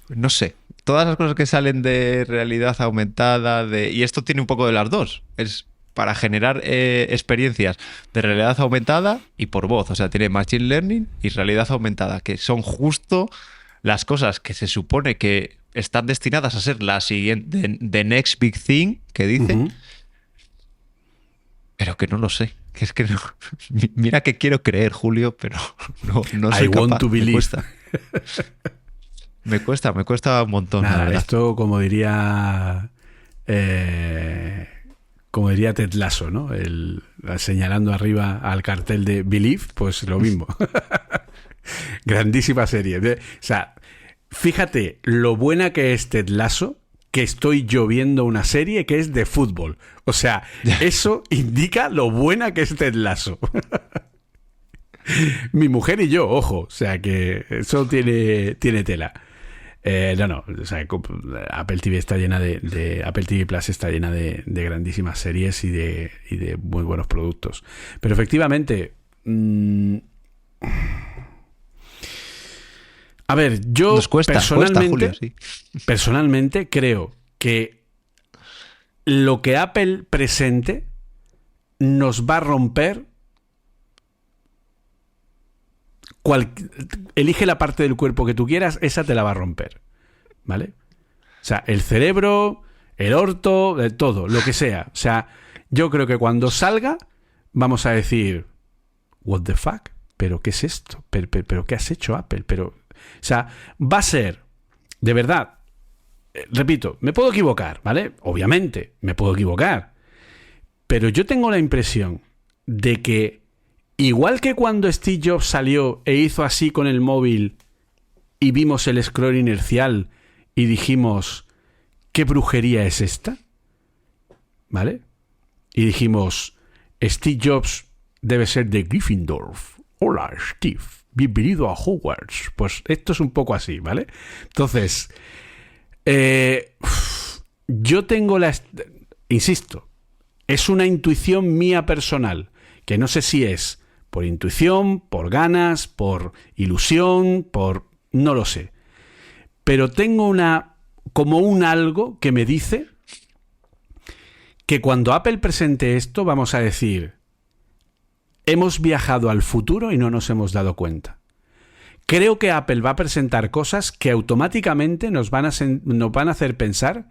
A: no sé, todas las cosas que salen de realidad aumentada, y esto tiene un poco de las dos, es para generar experiencias de realidad aumentada y por voz, o sea, tiene Machine Learning y realidad aumentada, que son justo las cosas que se supone que están destinadas a ser la siguiente, the next big thing, que dicen, pero que no lo sé. Que es que no, mira que quiero creer, Julio, pero no soy capaz.
B: Want to believe.
A: Me cuesta un montón.
B: Nada, esto como diría Ted Lasso, ¿no? Señalando arriba al cartel de Believe, pues lo mismo. Grandísima serie. O sea, fíjate lo buena que es Ted Lasso, que estoy yo viendo una serie que es de fútbol. O sea, eso indica lo buena que es Ted Lasso. Mi mujer y yo, ojo. O sea, que eso tiene tela. No. O sea, Apple TV está llena de Apple TV Plus está llena de grandísimas series y de muy buenos productos. Pero efectivamente... A ver, yo personalmente creo que lo que Apple presente nos va a romper. Elige la parte del cuerpo que tú quieras, esa te la va a romper, ¿vale? O sea, el cerebro, el orto, todo, lo que sea. O sea, yo creo que cuando salga vamos a decir, what the fuck, ¿pero qué es esto? ¿Pero qué has hecho, Apple? O sea, va a ser, de verdad, repito, me puedo equivocar, ¿vale? Obviamente, me puedo equivocar. Pero yo tengo la impresión de que, igual que cuando Steve Jobs salió e hizo así con el móvil y vimos el scroll inercial y dijimos, ¿qué brujería es esta? ¿Vale? Y dijimos, Steve Jobs debe ser de Gryffindor. Hola, Steve. Bienvenido a Hogwarts. Pues esto es un poco así, ¿vale? Entonces, yo tengo insisto, es una intuición mía personal, que no sé si es por intuición, por ganas, por ilusión, no lo sé. Pero tengo como un algo que me dice que cuando Apple presente esto vamos a decir, hemos viajado al futuro y no nos hemos dado cuenta. Creo que Apple va a presentar cosas que automáticamente nos van a hacer pensar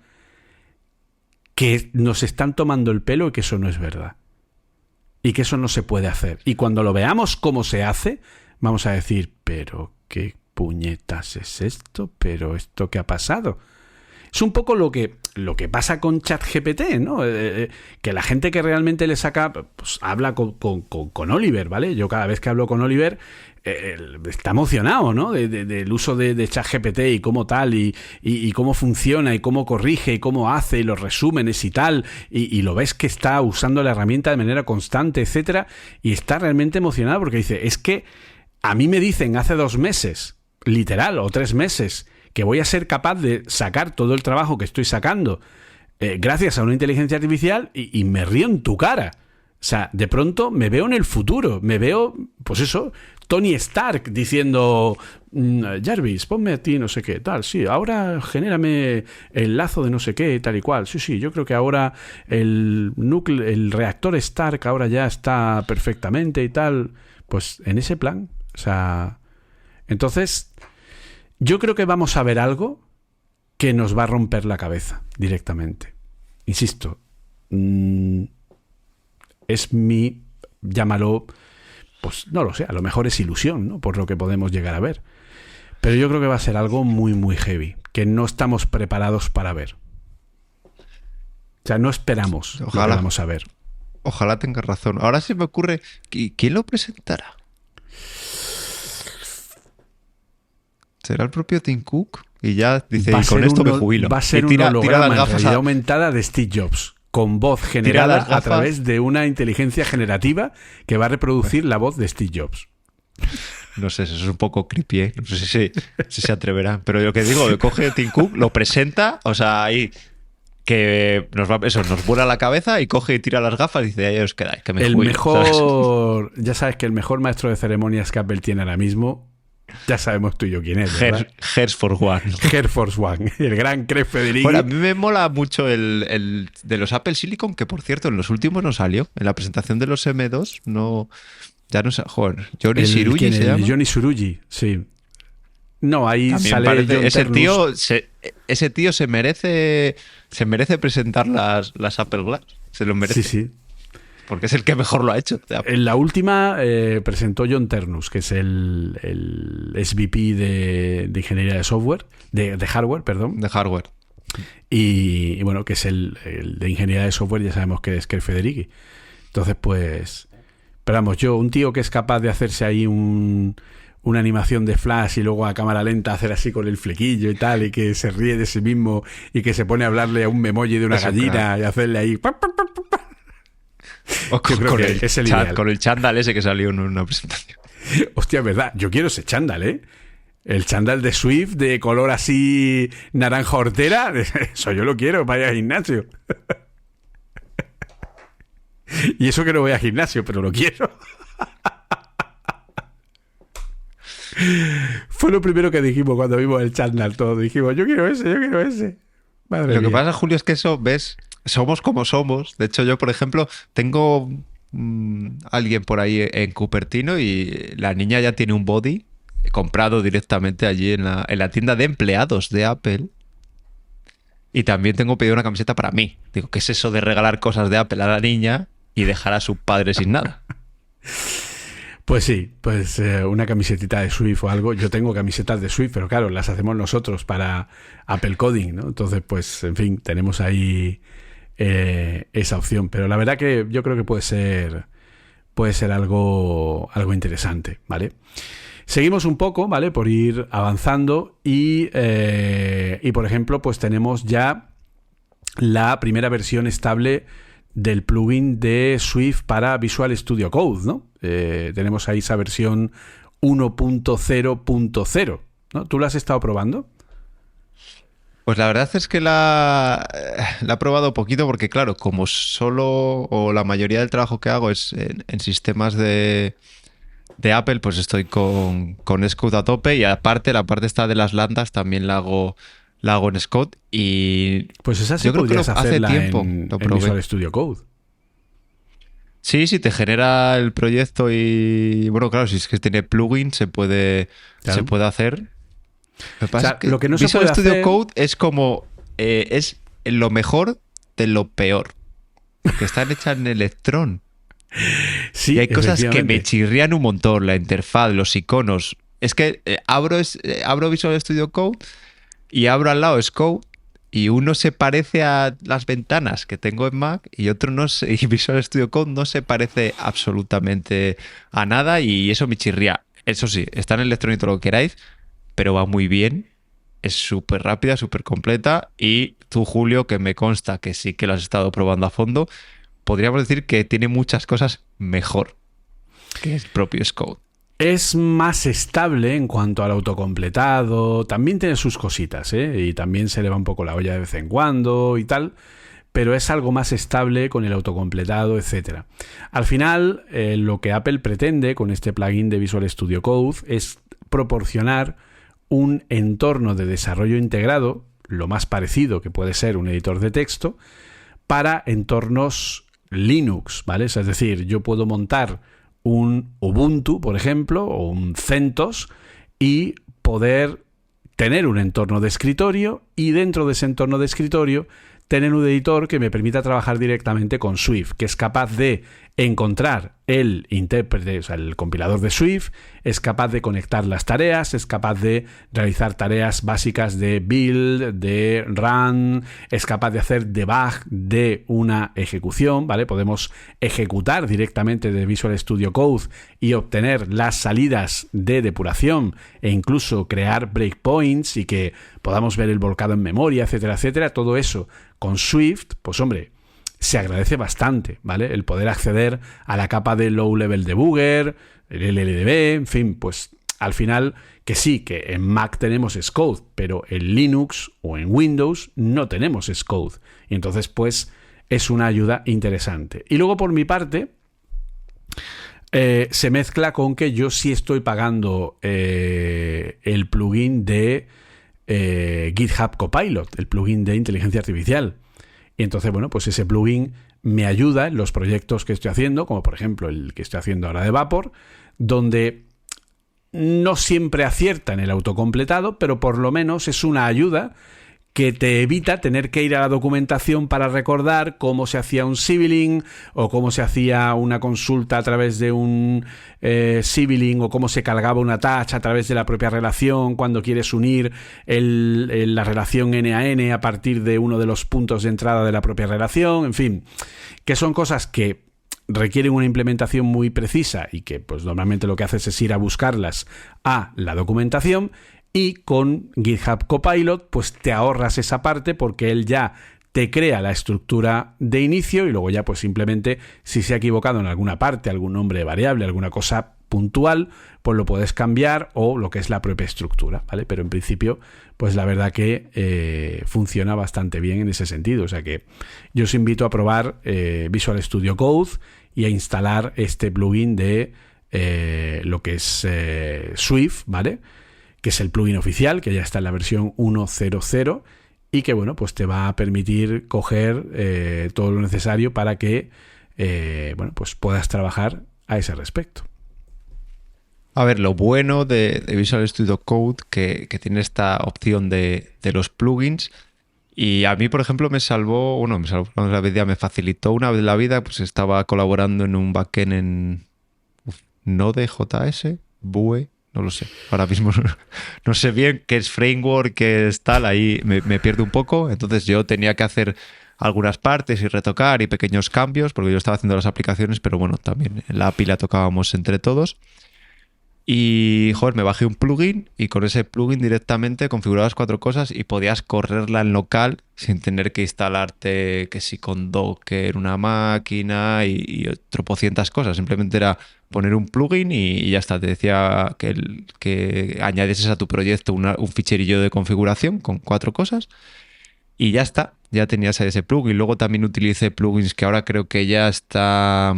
B: que nos están tomando el pelo y que eso no es verdad. y que eso no se puede hacer. Y cuando lo veamos cómo se hace, vamos a decir, pero qué puñetas es esto, pero esto qué ha pasado. Es un poco lo que pasa con ChatGPT, ¿no? Que la gente que realmente le saca, pues habla con Oliver, ¿vale? Yo cada vez que hablo con Oliver, está emocionado, ¿no? Del uso de ChatGPT y cómo tal, y cómo funciona, y cómo corrige, y cómo hace, y los resúmenes y tal, y lo ves que está usando la herramienta de manera constante, etcétera, y está realmente emocionado porque dice, es que a mí me dicen hace 2 meses, literal, o 3 meses, que voy a ser capaz de sacar todo el trabajo que estoy sacando gracias a una inteligencia artificial y me río en tu cara. O sea, de pronto me veo en el futuro, me veo, pues eso, Tony Stark diciendo, Jarvis, ponme a ti no sé qué, tal, sí, ahora genérame el lazo de no sé qué, tal y cual, sí, yo creo que ahora el reactor Stark ahora ya está perfectamente y tal, pues en ese plan, o sea, entonces yo creo que vamos a ver algo que nos va a romper la cabeza directamente. Insisto, es mi, llámalo, pues no lo sé, a lo mejor es ilusión, ¿no? Por lo que podemos llegar a ver. Pero yo creo que va a ser algo muy, muy heavy, que no estamos preparados para ver. O sea, no esperamos lo que vamos a ver.
A: Ojalá tengas razón. Ahora se me ocurre, ¿quién lo presentará? ¿Será el propio Tim Cook? Y ya dice, y con esto me jubilo.
B: Va a ser un holograma en realidad aumentada de Steve Jobs, con voz generada a través de una inteligencia generativa que va a reproducir la voz de Steve Jobs.
A: No sé, eso es un poco creepy, ¿eh? No sé si se atreverá. Pero lo que digo, coge Tim Cook, lo presenta, o sea, ahí que nos vuela la cabeza y coge y tira las gafas y dice, ahí os quedáis, que me jubilo.
B: Mejor, ¿sabes? Ya sabes que el mejor maestro de ceremonias que Apple tiene ahora mismo, ya sabemos tú y yo quién es, ¿verdad?
A: Air Force One.
B: Air Force One, el gran Craig Federighi.
A: Bueno, a mí me mola mucho el de los Apple Silicon, que por cierto en los últimos no salió. En la presentación de los M2 no... Ya no sé, joder, Johnny Tsurugi se llama.
B: Johnny Tsurugi, sí. No, ahí también sale John
A: ese tío se merece presentar las Apple Glass. Se lo merece.
B: Sí.
A: Porque es el que mejor lo ha hecho.
B: En la última presentó John Ternus, que es el SVP de ingeniería de software, de hardware, perdón.
A: De hardware.
B: Y bueno, que es el de ingeniería de software, ya sabemos que es Craig Federighi. Entonces, pues... Pero vamos, un tío que es capaz de hacerse ahí una animación de flash y luego a cámara lenta hacer así con el flequillo y tal, y que se ríe de sí mismo y que se pone a hablarle a un memoji de una gallina y hacerle ahí...
A: O con el chándal ese que salió en una presentación.
B: Hostia, es verdad. Yo quiero ese chándal, ¿eh? El chándal de Swift de color así naranja hortera. Eso yo lo quiero para ir al gimnasio. Y eso que no voy al gimnasio, pero lo quiero. Fue lo primero que dijimos cuando vimos el chándal todo. Dijimos, yo quiero ese. Madre mía.
A: Lo que pasa, Julio, es que eso, ves... Somos como somos. De hecho, yo, por ejemplo, tengo alguien por ahí en Cupertino y la niña ya tiene un body comprado directamente allí en la tienda de empleados de Apple. Y también tengo pedido una camiseta para mí. Digo, ¿qué es eso de regalar cosas de Apple a la niña y dejar a su padre sin nada?
B: Pues sí, pues una camisetita de Swift o algo. Yo tengo camisetas de Swift, pero claro, las hacemos nosotros para Apple Coding, ¿no? Entonces, pues, en fin, tenemos ahí esa opción. Pero la verdad que yo creo que puede ser algo interesante, ¿vale? Seguimos un poco, ¿vale? Por ir avanzando y por ejemplo, pues tenemos ya la primera versión estable del plugin de Swift para Visual Studio Code, ¿no? Tenemos ahí esa versión 1.0.0, ¿no? ¿Tú la has estado probando?
A: Pues la verdad es que la he probado poquito porque, claro, como solo o la mayoría del trabajo que hago es en sistemas de Apple, pues estoy con Xcode a tope y aparte la parte esta de las lambdas también la hago en Xcode y
B: pues esa sí, yo creo que hace tiempo en Visual Studio Code.
A: Sí, te genera el proyecto y bueno, claro, si es que tiene plugin se puede hacer. Lo que pasa es que lo que no Visual Studio Code es como es lo mejor de lo peor, porque están hechas en Electron.
B: Sí,
A: Y hay cosas que me
B: efectivamente.
A: chirrían un montón, la interfaz, los iconos. Es que abro Visual Studio Code y abro al lado Xcode y uno se parece a las ventanas que tengo en Mac y otro no se, y Visual Studio Code no se parece absolutamente a nada y eso me chirría. Eso sí, está en Electronic todo lo que queráis, pero va muy bien. Es súper rápida, súper completa y tú, Julio, que me consta que sí que lo has estado probando a fondo, podríamos decir que tiene muchas cosas mejor que el propio Xcode.
B: Es más estable en cuanto al autocompletado, también tiene sus cositas, ¿eh? Y también se le va un poco la olla de vez en cuando y tal, pero es algo más estable con el autocompletado, etcétera. Al final, lo que Apple pretende con este plugin de Visual Studio Code es proporcionar un entorno de desarrollo integrado, lo más parecido que puede ser un editor de texto, para entornos Linux, ¿vale? Es decir, yo puedo montar un Ubuntu, por ejemplo, o un CentOS y poder tener un entorno de escritorio y dentro de ese entorno de escritorio tener un editor que me permita trabajar directamente con Swift, que es capaz de encontrar el intérprete, o sea, el compilador de Swift, es capaz de conectar las tareas, es capaz de realizar tareas básicas de build, de run, es capaz de hacer debug de una ejecución, ¿vale? Podemos ejecutar directamente de Visual Studio Code y obtener las salidas de depuración e incluso crear breakpoints y que podamos ver el volcado en memoria, etcétera, etcétera. Todo eso con Swift, pues hombre, se agradece bastante, ¿vale? El poder acceder a la capa de Low Level Debugger, el LLDB, en fin, pues al final que sí, que en Mac tenemos Xcode, pero en Linux o en Windows no tenemos Xcode. Y entonces, pues, es una ayuda interesante. Y luego, por mi parte, se mezcla con que yo sí estoy pagando el plugin de GitHub Copilot, el plugin de inteligencia artificial. Y entonces, bueno, pues ese plugin me ayuda en los proyectos que estoy haciendo, como por ejemplo el que estoy haciendo ahora de Vapor, donde no siempre acierta en el autocompletado, pero por lo menos es una ayuda que te evita tener que ir a la documentación para recordar cómo se hacía un sibling o cómo se hacía una consulta a través de un sibling o cómo se cargaba una touch a través de la propia relación cuando quieres unir la relación N a N a partir de uno de los puntos de entrada de la propia relación, en fin, que son cosas que requieren una implementación muy precisa y que pues normalmente lo que haces es ir a buscarlas a la documentación. Y con GitHub Copilot pues te ahorras esa parte porque él ya te crea la estructura de inicio y luego ya pues simplemente si se ha equivocado en alguna parte, algún nombre de variable, alguna cosa puntual, pues lo puedes cambiar o lo que es la propia estructura, ¿vale? Pero en principio pues la verdad que funciona bastante bien en ese sentido. O sea que yo os invito a probar Visual Studio Code y a instalar este plugin de lo que es Swift, ¿vale? Que es el plugin oficial, que ya está en la versión 1.0.0 y que, bueno, pues te va a permitir coger todo lo necesario para que, bueno, pues puedas trabajar a ese respecto.
A: A ver, lo bueno de Visual Studio Code que tiene esta opción de los plugins y a mí, por ejemplo, me salvó la vida, me facilitó una vez la vida, pues estaba colaborando en un backend en Node.js, Vue, no lo sé, ahora mismo no sé bien qué es framework, qué es tal, ahí me pierdo un poco, entonces yo tenía que hacer algunas partes y retocar y pequeños cambios, porque yo estaba haciendo las aplicaciones, pero bueno, también la API la tocábamos entre todos. Y, joder, me bajé un plugin y con ese plugin directamente configurabas 4 cosas y podías correrla en local sin tener que instalarte que si con Docker una máquina y tropocientas cosas. Simplemente era poner un plugin y ya está. Te decía que añadieses a tu proyecto un ficherillo de configuración con 4 cosas y ya está. Ya tenías ese plugin. Luego también utilicé plugins que ahora creo que ya está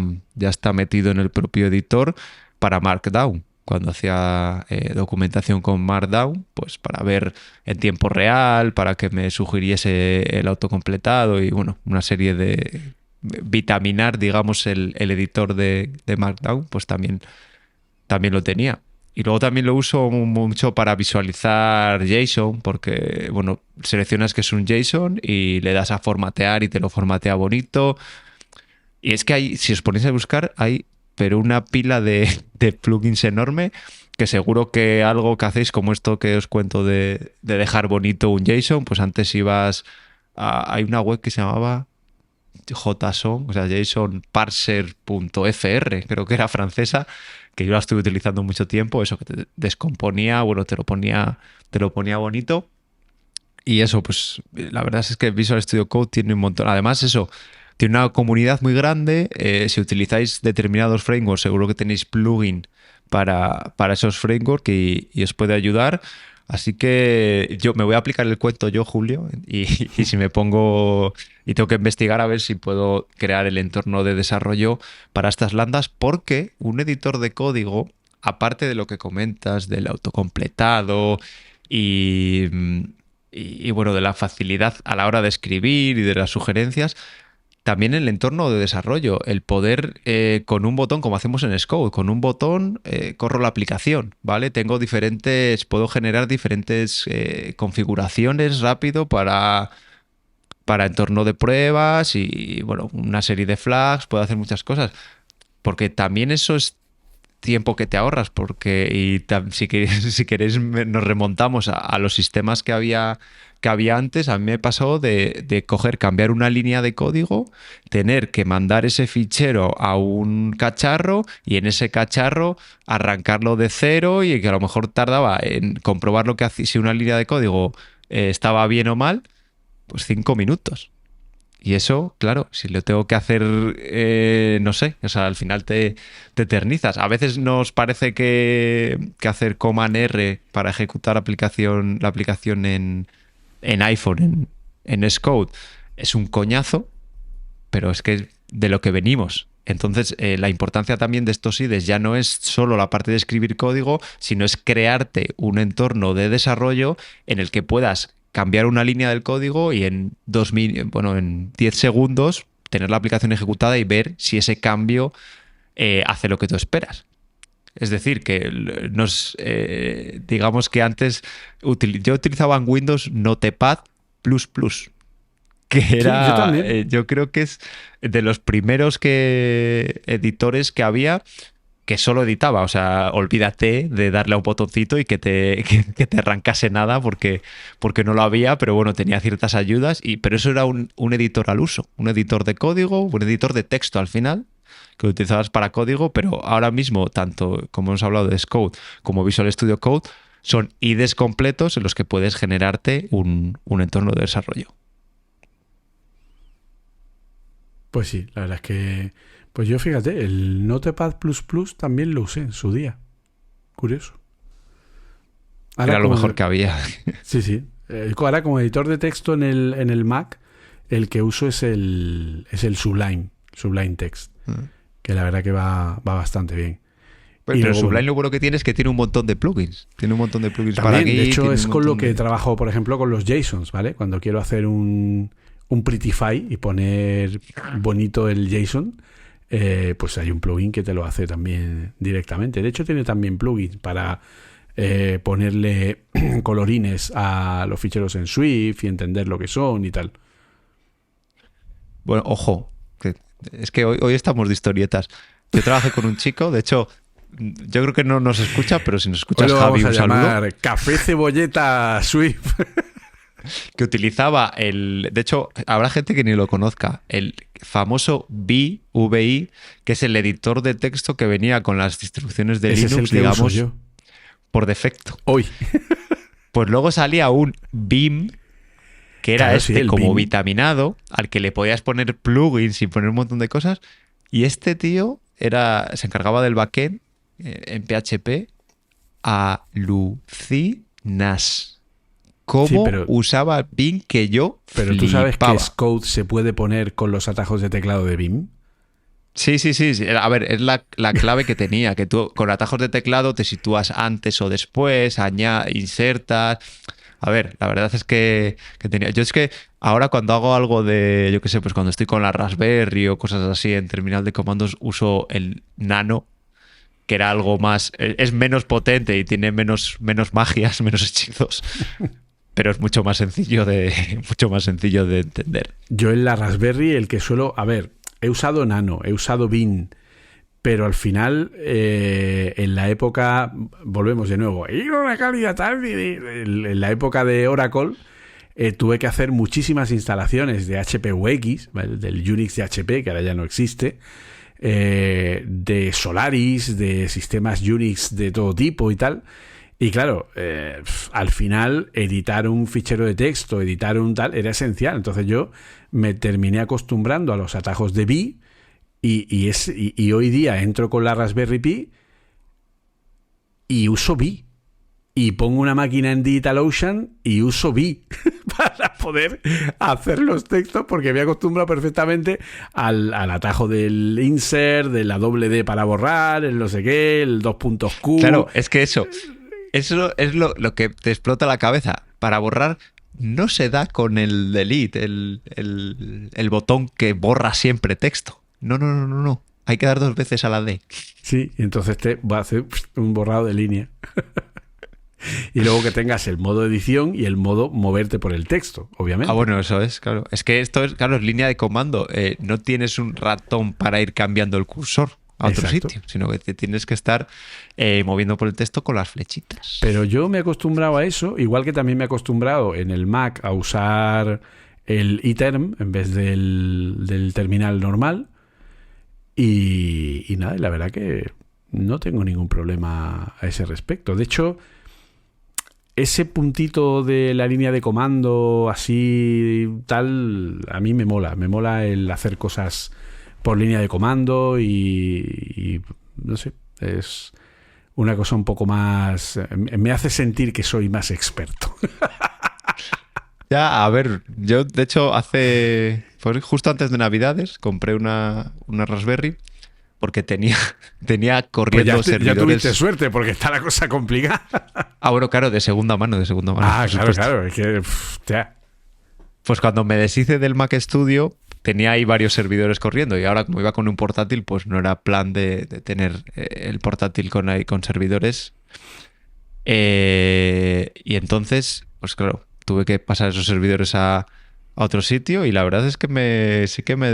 A: metido en el propio editor para Markdown. Cuando hacía documentación con Markdown, pues para ver en tiempo real, para que me sugiriese el autocompletado y bueno, una serie de vitaminar, digamos, el editor de Markdown, pues también lo tenía. Y luego también lo uso mucho para visualizar JSON, porque, bueno, seleccionas que es un JSON y le das a formatear y te lo formatea bonito. Y es que hay, si os ponéis a buscar, hay pero una pila de plugins enorme, que seguro que algo que hacéis como esto que os cuento de dejar bonito un JSON, pues antes ibas hay una web que se llamaba JSON, o sea, JSONparser.fr, creo que era francesa, que yo la estuve utilizando mucho tiempo, eso que te descomponía, bueno, te lo ponía bonito. Y eso, pues la verdad es que Visual Studio Code tiene un montón. Además, eso, tiene una comunidad muy grande. Si utilizáis determinados frameworks, seguro que tenéis plugin para esos frameworks y os puede ayudar. Así que yo me voy a aplicar el cuento yo, Julio, y si me pongo y tengo que investigar a ver si puedo crear el entorno de desarrollo para estas landas, porque un editor de código, aparte de lo que comentas del autocompletado y bueno, de la facilidad a la hora de escribir y de las sugerencias, también el entorno de desarrollo, el poder con un botón, como hacemos en Xcode, con un botón corro la aplicación, ¿vale? Puedo generar diferentes configuraciones rápido para entorno de pruebas y, bueno, una serie de flags, puedo hacer muchas cosas. Porque también eso es tiempo que te ahorras, porque si queréis nos remontamos a los sistemas que había antes. A mí me pasó de cambiar una línea de código, tener que mandar ese fichero a un cacharro y en ese cacharro arrancarlo de cero, y que a lo mejor tardaba en comprobar lo que hacía, si una línea de código estaba bien o mal, pues 5 minutos. Y eso, claro, si lo tengo que hacer, no sé, o sea, al final te eternizas. A veces nos parece que hacer Command R para ejecutar la aplicación en iPhone, en Xcode, es un coñazo, pero es que es de lo que venimos. Entonces, la importancia también de estos IDEs ya no es solo la parte de escribir código, sino es crearte un entorno de desarrollo en el que puedas cambiar una línea del código y en 10 segundos tener la aplicación ejecutada y ver si ese cambio hace lo que tú esperas. Es decir, que digamos que antes yo utilizaba en Windows Notepad++, que era,
B: sí,
A: yo creo que es de los primeros editores que había que solo editaba. O sea, olvídate de darle a un botoncito y que te arrancase nada porque no lo había, pero bueno, tenía ciertas ayudas, pero eso era un editor al uso, un editor de código, un editor de texto al final, que utilizabas para código. Pero ahora mismo, tanto como hemos hablado de Xcode como Visual Studio Code, son IDEs completos en los que puedes generarte un entorno de desarrollo.
B: Pues sí, la verdad es que... Pues yo, fíjate, el Notepad++ también lo usé en su día. Curioso.
A: Ahora, era lo mejor que había.
B: Sí. Ahora, como editor de texto en el Mac, el que uso es el Sublime Text, que la verdad que va bastante bien.
A: Pero luego, Sublime lo bueno que tiene es que tiene un montón de plugins. Tiene un montón de plugins
B: también,
A: para aquí.
B: De hecho, es con lo que trabajo, por ejemplo, con los JSONs, ¿vale? Cuando quiero hacer un Prettify y poner bonito el JSON, pues hay un plugin que te lo hace también directamente. De hecho, tiene también plugins para ponerle colorines a los ficheros en Swift y entender lo que son y tal.
A: Bueno, ojo, es que hoy estamos de historietas. Yo trabajé con un chico, de hecho, yo creo que no nos escucha, pero si nos escuchas, Javi, un saludo.
B: Café Cebolleta Swift.
A: Que utilizaba de hecho, habrá gente que ni lo conozca, el famoso VI, que es el editor de texto que venía con las instrucciones de
B: Ese
A: Linux,
B: es el que
A: digamos,
B: uso yo.
A: Por defecto.
B: Hoy.
A: Pues luego salía un Vim, que era como Vim vitaminado, al que le podías poner plugins y poner un montón de cosas, y este tío se encargaba del backend en PHP. Alucinas. ¿Cómo usaba Vim que yo
B: Pero
A: flipaba?
B: ¿Tú sabes que Xcode se puede poner con los atajos de teclado de Vim?
A: Sí. A ver, es la clave que tenía, que tú con atajos de teclado te sitúas antes o después, insertas. A ver, la verdad es que tenía... Yo es que ahora cuando hago algo de, yo qué sé, pues cuando estoy con la Raspberry o cosas así en terminal de comandos, uso el Nano, que era algo más... Es menos potente y tiene menos magias, menos hechizos. Pero es mucho más sencillo de entender.
B: Yo en la Raspberry el que suelo... A ver, he usado Nano, he usado Vim, pero al final, en la época, volvemos de nuevo, en la época de Oracle, tuve que hacer muchísimas instalaciones de HP UX, ¿vale? Del Unix de HP, que ahora ya no existe, de Solaris, de sistemas Unix de todo tipo y tal. Y claro, al final editar un fichero de texto, editar un tal, era esencial. Entonces yo me terminé acostumbrando a los atajos de Vi y hoy día entro con la Raspberry Pi y uso Vi. Y pongo una máquina en DigitalOcean y uso Vi para poder hacer los textos, porque me he acostumbrado perfectamente al atajo del insert, de la doble D para borrar, el no sé qué, el 2 puntos Q.
A: Claro, es que eso es lo que te explota la cabeza. Para borrar no se da con el delete, el botón que borra siempre texto. No. Hay que dar 2 veces a la D.
B: Sí, entonces te va a hacer un borrado de línea. Y luego que tengas el modo edición y el modo moverte por el texto, obviamente.
A: Bueno, eso es, claro. Es que esto es, claro, es línea de comando. No tienes un ratón para ir cambiando el cursor a otro sitio, sino que te tienes que estar moviendo por el texto con las flechitas.
B: Pero yo me he acostumbrado a eso, igual que también me he acostumbrado en el Mac a usar el eTerm en vez del terminal normal. Y nada, la verdad que no tengo ningún problema a ese respecto. De hecho, ese puntito de la línea de comando así tal, a mí me mola el hacer cosas por línea de comando y no sé, es una cosa un poco más, me hace sentir que soy más experto.
A: Ya, a ver, yo de hecho pues justo antes de Navidades compré una Raspberry porque tenía corriendo
B: pues
A: servidores.
B: Ya tuviste suerte porque está la cosa complicada.
A: Bueno, claro, de segunda mano.
B: Claro, es que
A: Pues cuando me deshice del Mac Studio tenía ahí varios servidores corriendo y ahora como iba con un portátil, pues no era plan de tener el portátil con servidores. Y entonces, pues claro, tuve que pasar esos servidores a otro sitio y la verdad es que sí que me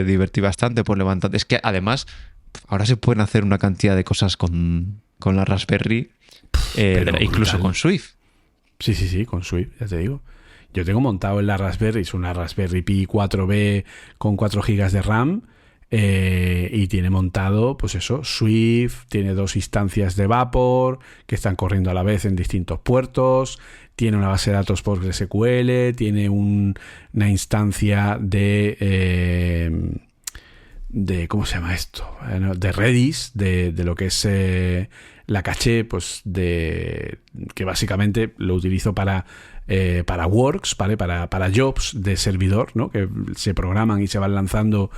A: divertí bastante por levantar. Es que además ahora se pueden hacer una cantidad de cosas con la Raspberry, incluso brutal. Con Swift.
B: Sí, con Swift, ya te digo. Yo tengo montado en la Raspberry, es una Raspberry Pi 4B con 4 GB de RAM y tiene montado, pues eso, Swift, tiene 2 instancias de Vapor que están corriendo a la vez en distintos puertos, tiene una base de datos PostgreSQL, tiene una instancia de ¿cómo se llama esto? De Redis, de lo que es la caché, pues que básicamente lo utilizo para works, ¿vale? Para jobs de servidor, ¿no? Que se programan y se van lanzando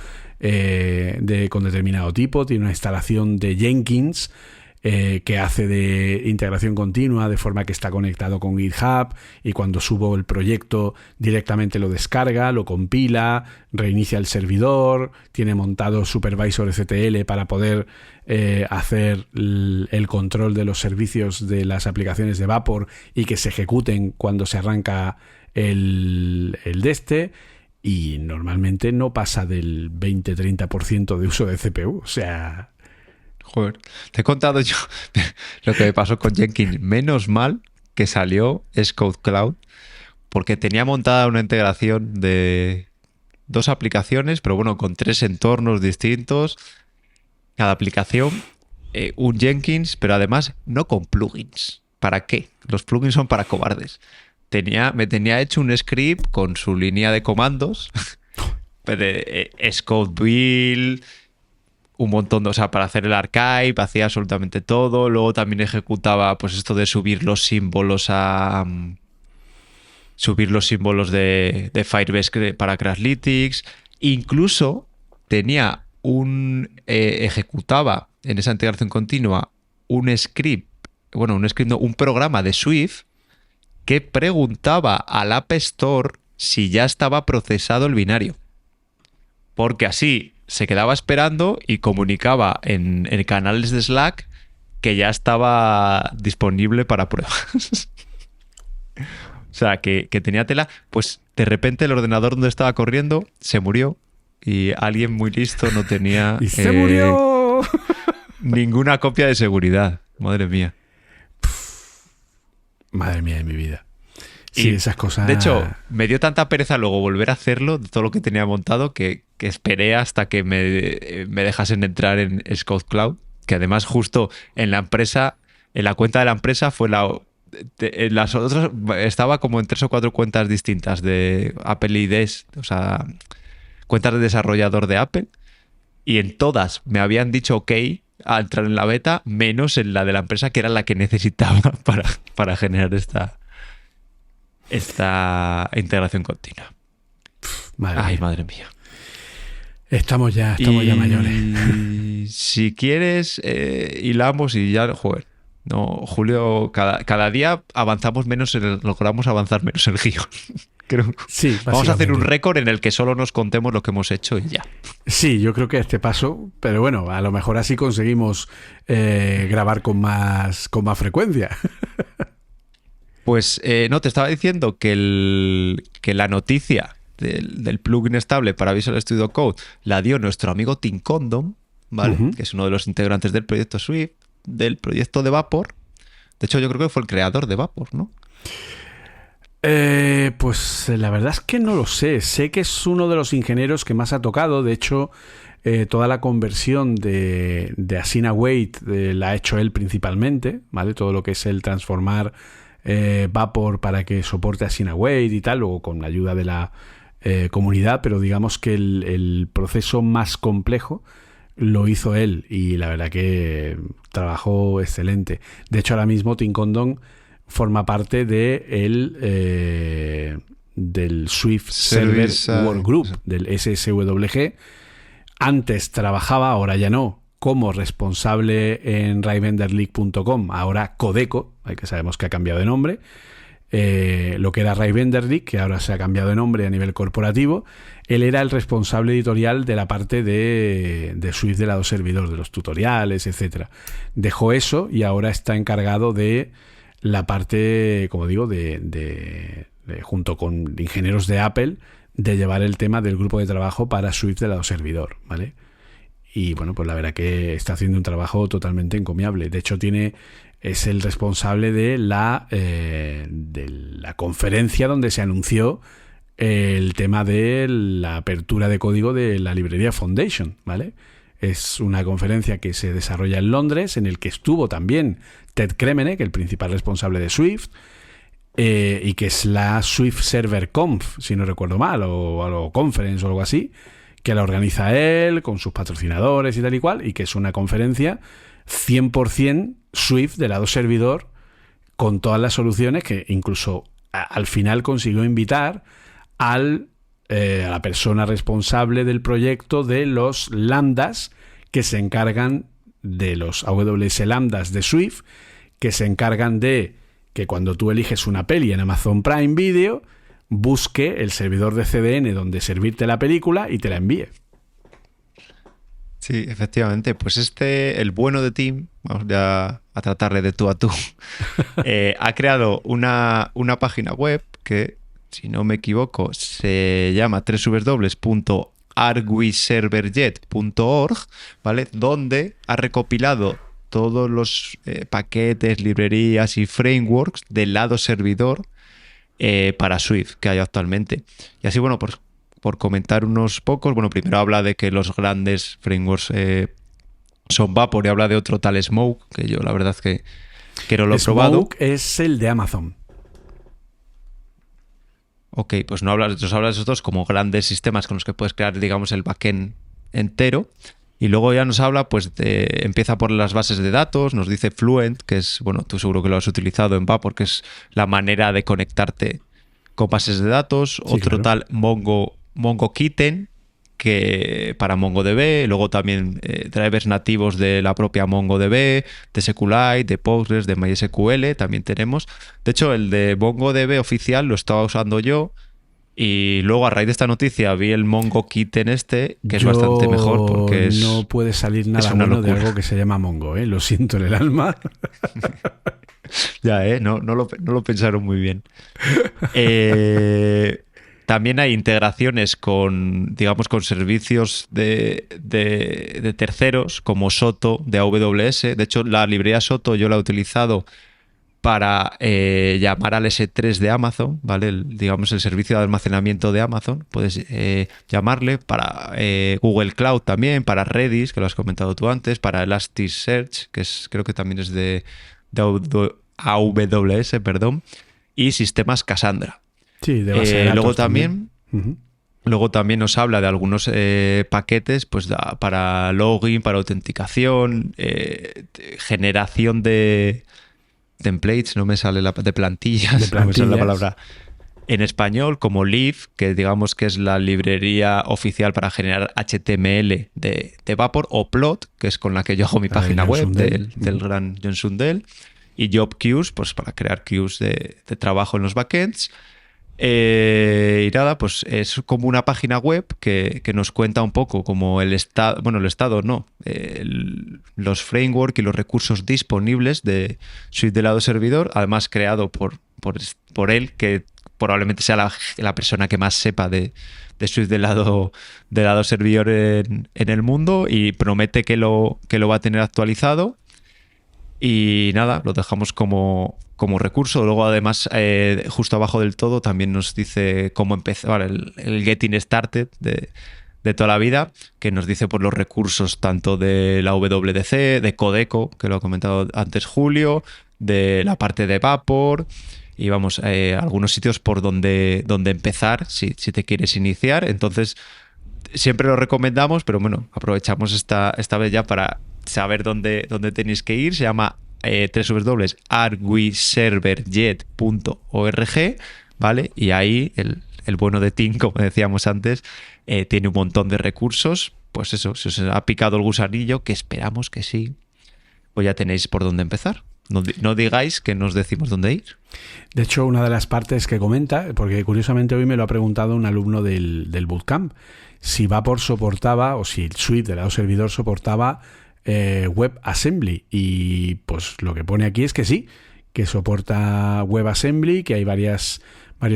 B: con determinado tipo. Tiene una instalación de Jenkins que hace de integración continua, de forma que está conectado con GitHub y cuando subo el proyecto directamente lo descarga, lo compila, reinicia el servidor, tiene montado Supervisor STL para poder hacer el control de los servicios de las aplicaciones de Vapor y que se ejecuten cuando se arranca el y normalmente no pasa del 20-30% de uso de CPU, o sea...
A: Joder, te he contado yo lo que me pasó con Jenkins. Menos mal que salió Xcode Cloud porque tenía montada una integración de 2 aplicaciones, pero bueno, con 3 entornos distintos. Cada aplicación, un Jenkins, pero además no con plugins. ¿Para qué? Los plugins son para cobardes. Me tenía hecho un script con su línea de comandos, Xcode build... un montón o sea, para hacer el archive, hacía absolutamente todo. Luego también ejecutaba pues esto de subir los símbolos de Firebase para Crashlytics. Incluso tenía ejecutaba en esa integración continua un programa de Swift que preguntaba al App Store si ya estaba procesado el binario. Porque así se quedaba esperando y comunicaba en canales de Slack que ya estaba disponible para pruebas. O sea, que tenía tela. Pues de repente el ordenador donde estaba corriendo se murió y alguien muy listo no tenía...
B: ¡Y se murió!
A: ninguna copia de seguridad. Madre mía.
B: Madre mía de mi vida. Sí,
A: Y,
B: esas cosas...
A: de hecho, me dio tanta pereza luego volver a hacerlo, de todo lo que tenía montado, que esperé hasta que me dejasen entrar en Scout Cloud, que además justo en la empresa, en la cuenta de la empresa fue en las otras, estaba como en 3 o 4 cuentas distintas de Apple IDs, o sea, cuentas de desarrollador de Apple, y en todas me habían dicho OK a entrar en la beta, menos en la de la empresa, que era la que necesitaba para generar esta integración continua. Ay, madre mía.
B: Estamos ya mayores.
A: Si quieres, hilamos y ya, joder. No, Julio, cada día avanzamos menos, logramos avanzar menos el guión. Creo.
B: Sí,
A: vamos a hacer un récord en el que solo nos contemos lo que hemos hecho y ya.
B: Sí, yo creo que a este paso, pero bueno, a lo mejor así conseguimos grabar con más frecuencia.
A: Pues no, te estaba diciendo que la noticia del plugin estable para Visual Studio Code la dio nuestro amigo Tim Condon, ¿vale? Que es uno de los integrantes del proyecto Swift, del proyecto de Vapor. De hecho, yo creo que fue el creador de Vapor, ¿no?
B: Pues la verdad es que no lo sé. Sé que es uno de los ingenieros que más ha tocado. De hecho, toda la conversión de Asina Await la ha hecho él principalmente, ¿vale? Todo lo que es el transformar Vapor para que soporte Asina Await y tal, luego con la ayuda de la comunidad, pero digamos que el proceso más complejo lo hizo él y la verdad que trabajó excelente. De hecho, ahora mismo Tim Condon forma parte del Swift Server Workgroup, del SSWG. Antes trabajaba, ahora ya no, como responsable en RaiVenderLeague.com, ahora Codeco, que sabemos que ha cambiado de nombre. Lo que era RaiVenderLeague, que ahora se ha cambiado de nombre a nivel corporativo. Él era el responsable editorial de la parte de Swift del lado servidor, de los tutoriales, etcétera. Dejó eso y ahora está encargado de la parte, como digo, de junto con ingenieros de Apple, de llevar el tema del grupo de trabajo para Swift del lado servidor, ¿vale? Y bueno, pues la verdad que está haciendo un trabajo totalmente encomiable. De hecho, es el responsable de la conferencia donde se anunció el tema de la apertura de código de la librería Foundation, ¿vale? Es una conferencia que se desarrolla en Londres, en el que estuvo también Ted Kremenek, el principal responsable de Swift, y que es la Swift Server Conf, si no recuerdo mal, o Conference o algo así, que la organiza él con sus patrocinadores y tal y cual, y que es una conferencia 100% Swift de lado servidor, con todas las soluciones que incluso al final consiguió invitar a la persona responsable del proyecto de los lambdas que se encargan de los AWS lambdas de Swift, que se encargan de que cuando tú eliges una peli en Amazon Prime Video, busque el servidor de CDN donde servirte la película y te la envíe.
A: Sí, efectivamente. Pues el bueno de Tim, vamos ya a tratarle de tú a tú, ha creado una página web que, si no me equivoco, se llama www.argwiserverjet.org, ¿vale? Donde ha recopilado todos los paquetes, librerías y frameworks del lado servidor para Swift que hay actualmente. Y así, bueno, por comentar unos pocos, bueno, primero habla de que los grandes frameworks son Vapor y habla de otro tal Smoke, que yo la verdad que no lo he probado.
B: Smoke es el de Amazon.
A: Ok, pues nos habla de esos dos como grandes sistemas con los que puedes crear, digamos, el backend entero. Y luego ya nos habla, pues, empieza por las bases de datos, nos dice Fluent, que es, bueno, tú seguro que lo has utilizado en Vapor, que es la manera de conectarte con bases de datos. Sí, otro claro. Tal MongoKitten, que para MongoDB, luego también drivers nativos de la propia MongoDB, de SQLite, de Postgres, de MySQL, también tenemos. De hecho, el de MongoDB oficial lo estaba usando yo. Y luego a raíz de esta noticia vi el MongoKitten que es bastante mejor porque
B: no puede salir nada bueno de algo que se llama Mongo, lo siento en el alma.
A: Ya, no lo pensaron muy bien. también hay integraciones con, digamos, con servicios de terceros como Soto de AWS. De hecho, la librería Soto yo la he utilizado para llamar al S3 de Amazon, ¿vale? Digamos el servicio de almacenamiento de Amazon. Puedes llamarle para Google Cloud también, para Redis, que lo has comentado tú antes, para Elasticsearch, que creo que también es de AWS, perdón, y sistemas Cassandra.
B: Sí, de base de datos
A: luego también. Luego también nos habla de algunos paquetes pues, para login, para autenticación, generación de templates, no me sale de plantillas, no me sale la palabra en español, como Leaf, que digamos que es la librería oficial para generar HTML de Vapor, o Plot, que es con la que yo hago mi página web del gran John Sundell, y Job Queues, pues para crear queues de trabajo en los backends. Y nada, pues es como una página web que nos cuenta un poco como el estado, bueno, el estado no, los frameworks y los recursos disponibles de Swift de lado servidor, además creado por él, que probablemente sea la persona que más sepa de Swift de lado servidor en el mundo, y promete que lo va a tener actualizado. Y nada, lo dejamos como recurso. Luego, además, justo abajo del todo también nos dice cómo empezar el Getting Started de toda la vida, que nos dice por los recursos tanto de la WDC, de Codeco, que lo ha comentado antes Julio, de la parte de Vapor, y vamos, algunos sitios por donde empezar si te quieres iniciar. Entonces, siempre lo recomendamos, pero bueno, aprovechamos esta vez ya para saber dónde tenéis que ir. Se llama www.argwiserverjet.org, ¿vale? Y ahí el bueno de Tim, como decíamos antes, tiene un montón de recursos. Pues eso, si os ha picado el gusanillo, que esperamos que sí, pues ya tenéis por dónde empezar. No digáis que nos decimos dónde ir.
B: De hecho, una de las partes que comenta, porque curiosamente hoy me lo ha preguntado un alumno del bootcamp, si Vapor soportaba, o si el Swift de lado servidor soportaba WebAssembly, y pues lo que pone aquí es que sí, que soporta WebAssembly, que hay varios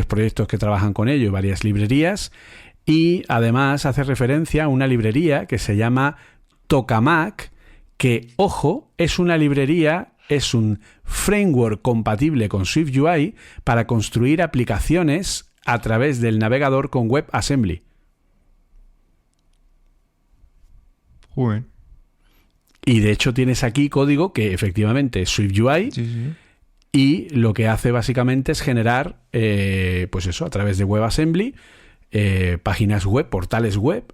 B: proyectos que trabajan con ello y varias librerías, y además hace referencia a una librería que se llama Tokamak, que, ojo, es una librería, es un framework compatible con SwiftUI para construir aplicaciones a través del navegador con WebAssembly.
A: Bueno.
B: Y de hecho tienes aquí código que efectivamente es SwiftUI, sí. Y lo que hace básicamente es generar, pues eso, a través de WebAssembly, páginas web, portales web,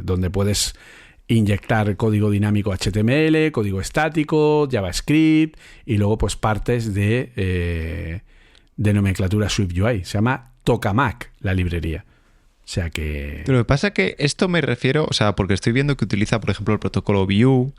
B: donde puedes inyectar código dinámico HTML, código estático, JavaScript, y luego pues partes de nomenclatura SwiftUI. Se llama Tokamak la librería. O sea que...
A: Pero lo que pasa es que esto me refiero, o sea, porque estoy viendo que utiliza, por ejemplo, el protocolo Vue.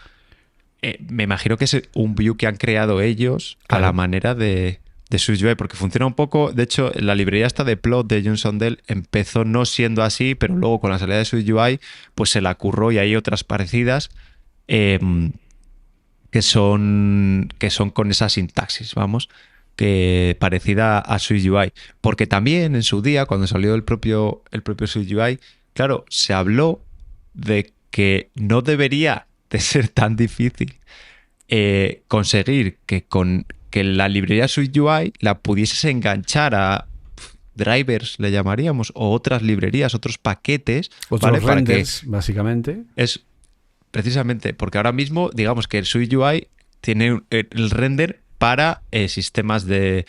A: Me imagino que es un Vue que han creado ellos, claro, a la manera de SwiftUI, porque funciona un poco. De hecho, la librería esta de Plot de John Sundell empezó no siendo así, pero luego con la salida de SwiftUI pues se la curró, y hay otras parecidas que son con esa sintaxis, vamos, que parecida a SwiftUI. Porque también en su día, cuando salió el propio SwiftUI, claro, se habló de que no debería de ser tan difícil conseguir que la librería SwiftUI la pudieses enganchar a drivers, le llamaríamos, o otras librerías, otros paquetes,
B: otros renders, para que, básicamente.
A: Es precisamente porque ahora mismo, digamos que el SwiftUI tiene el render para sistemas de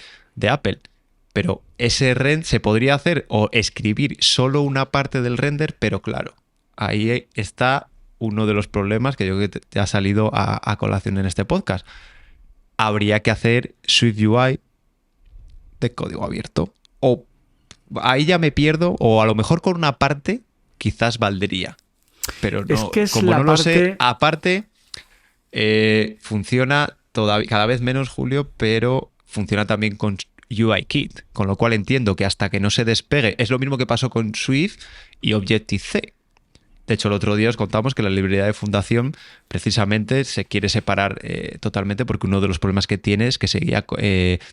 A: Apple, pero ese render se podría hacer o escribir solo una parte del render, pero claro, ahí está uno de los problemas que yo creo que te ha salido a colación en este podcast. Habría que hacer SwiftUI de código abierto. O ahí ya me pierdo, o a lo mejor con una parte quizás valdría. Pero no,
B: es que es
A: como
B: la
A: no lo
B: parte...
A: sé, aparte funciona todavía, cada vez menos, Julio, pero funciona también con UIKit, con lo cual entiendo que hasta que no se despegue, es lo mismo que pasó con Swift y Objective-C. De hecho, el otro día os contamos que la librería de fundación precisamente se quiere separar totalmente, porque uno de los problemas que tiene es que seguía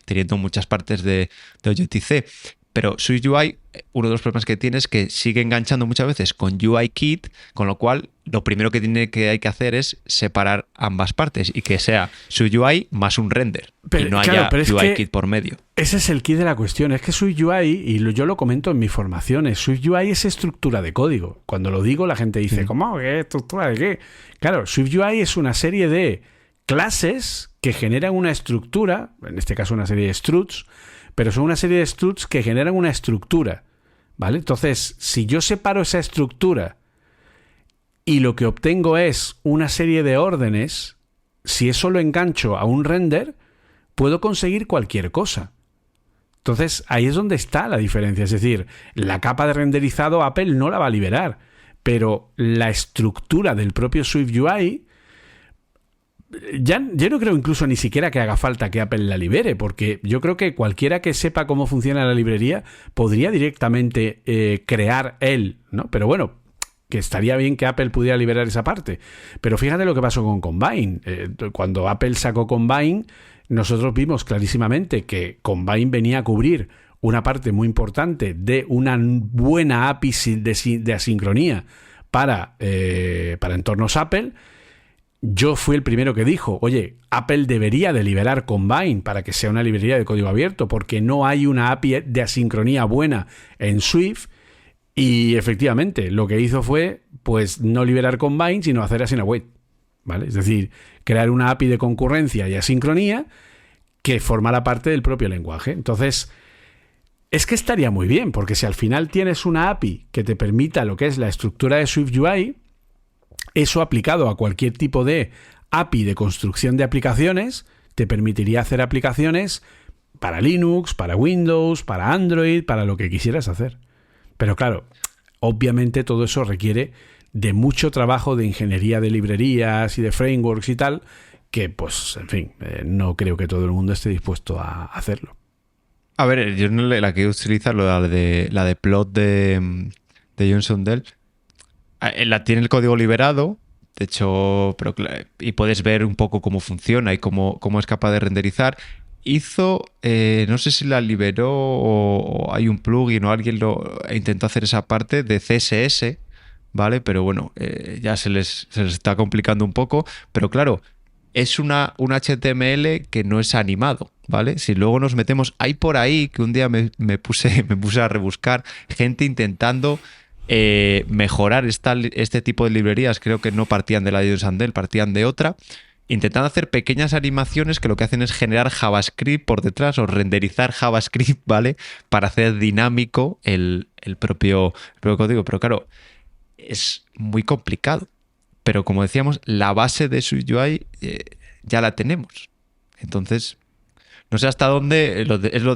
A: teniendo muchas partes de Objective-C. Pero SwiftUI, uno de los problemas que tiene es que sigue enganchando muchas veces con UIKit, con lo cual lo primero que hay que hacer es separar ambas partes y que sea SwiftUI más un render y no haya UIKit por medio.
B: Ese es el kit de la cuestión. Es que SwiftUI, y yo lo comento en mis formaciones, SwiftUI es estructura de código. Cuando lo digo, la gente dice, ¿cómo? ¿Qué estructura de qué? Claro, SwiftUI es una serie de clases que generan una estructura, en este caso una serie de struts, pero son una serie de struts que generan una estructura, ¿vale? Entonces, si yo separo esa estructura y lo que obtengo es una serie de órdenes, si eso lo engancho a un render, puedo conseguir cualquier cosa. Entonces, ahí es donde está la diferencia. Es decir, la capa de renderizado Apple no la va a liberar, pero la estructura del propio SwiftUI, yo no creo incluso ni siquiera que haga falta que Apple la libere, porque yo creo que cualquiera que sepa cómo funciona la librería podría directamente crear él, ¿no? Pero bueno, que estaría bien que Apple pudiera liberar esa parte. Pero fíjate lo que pasó con Combine. Cuando Apple sacó Combine, nosotros vimos clarísimamente que Combine venía a cubrir una parte muy importante de una buena API de asincronía para entornos Apple. Yo fui el primero que dijo, oye, Apple debería de liberar Combine para que sea una librería de código abierto, porque no hay una API de asincronía buena en Swift. Y efectivamente, lo que hizo fue, pues, no liberar Combine, sino hacer Async-Await, ¿vale? Es decir, crear una API de concurrencia y asincronía que formara parte del propio lenguaje. Entonces, es que estaría muy bien, porque si al final tienes una API que te permita lo que es la estructura de SwiftUI, eso aplicado a cualquier tipo de API de construcción de aplicaciones, te permitiría hacer aplicaciones para Linux, para Windows, para Android, para lo que quisieras hacer. Pero claro, obviamente todo eso requiere de mucho trabajo de ingeniería de librerías y de frameworks y tal, que pues, en fin, no creo que todo el mundo esté dispuesto a hacerlo.
A: A ver, yo no la que utilizo, la de plot de Johnson Dell. La tiene el código liberado, de hecho, y puedes ver un poco cómo funciona y cómo es capaz de renderizar. Hizo, no sé si la liberó o hay un plugin o alguien intentó hacer esa parte de CSS, ¿vale? Pero bueno, ya se les está complicando un poco. Pero claro, es un HTML que no es animado, ¿vale? Si luego nos metemos, hay por ahí que un día me puse a rebuscar gente intentando mejorar este tipo de librerías. Creo que no partían de la de Sandel, partían de otra, intentando hacer pequeñas animaciones que lo que hacen es generar JavaScript por detrás o renderizar JavaScript, ¿vale? Para hacer dinámico el propio código. Pero claro, es muy complicado. Pero como decíamos, la base de SwiftUI ya la tenemos. Entonces, no sé hasta dónde,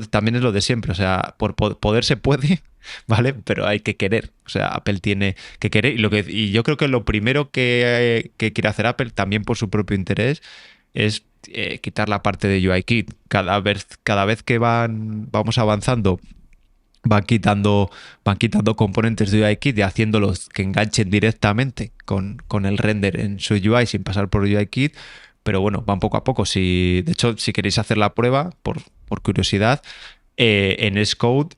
A: también es lo de siempre. O sea, por poder se puede, ¿vale? Pero hay que querer. O sea, Apple tiene que querer. Y yo creo que lo primero que quiere hacer Apple, también por su propio interés, es quitar la parte de UIKit. Cada vez que vamos avanzando, van quitando componentes de UIKit y haciéndolos que enganchen directamente con el render en su UI sin pasar por UIKit. Pero bueno, van poco a poco. De hecho, si queréis hacer la prueba, por curiosidad, en Xcode,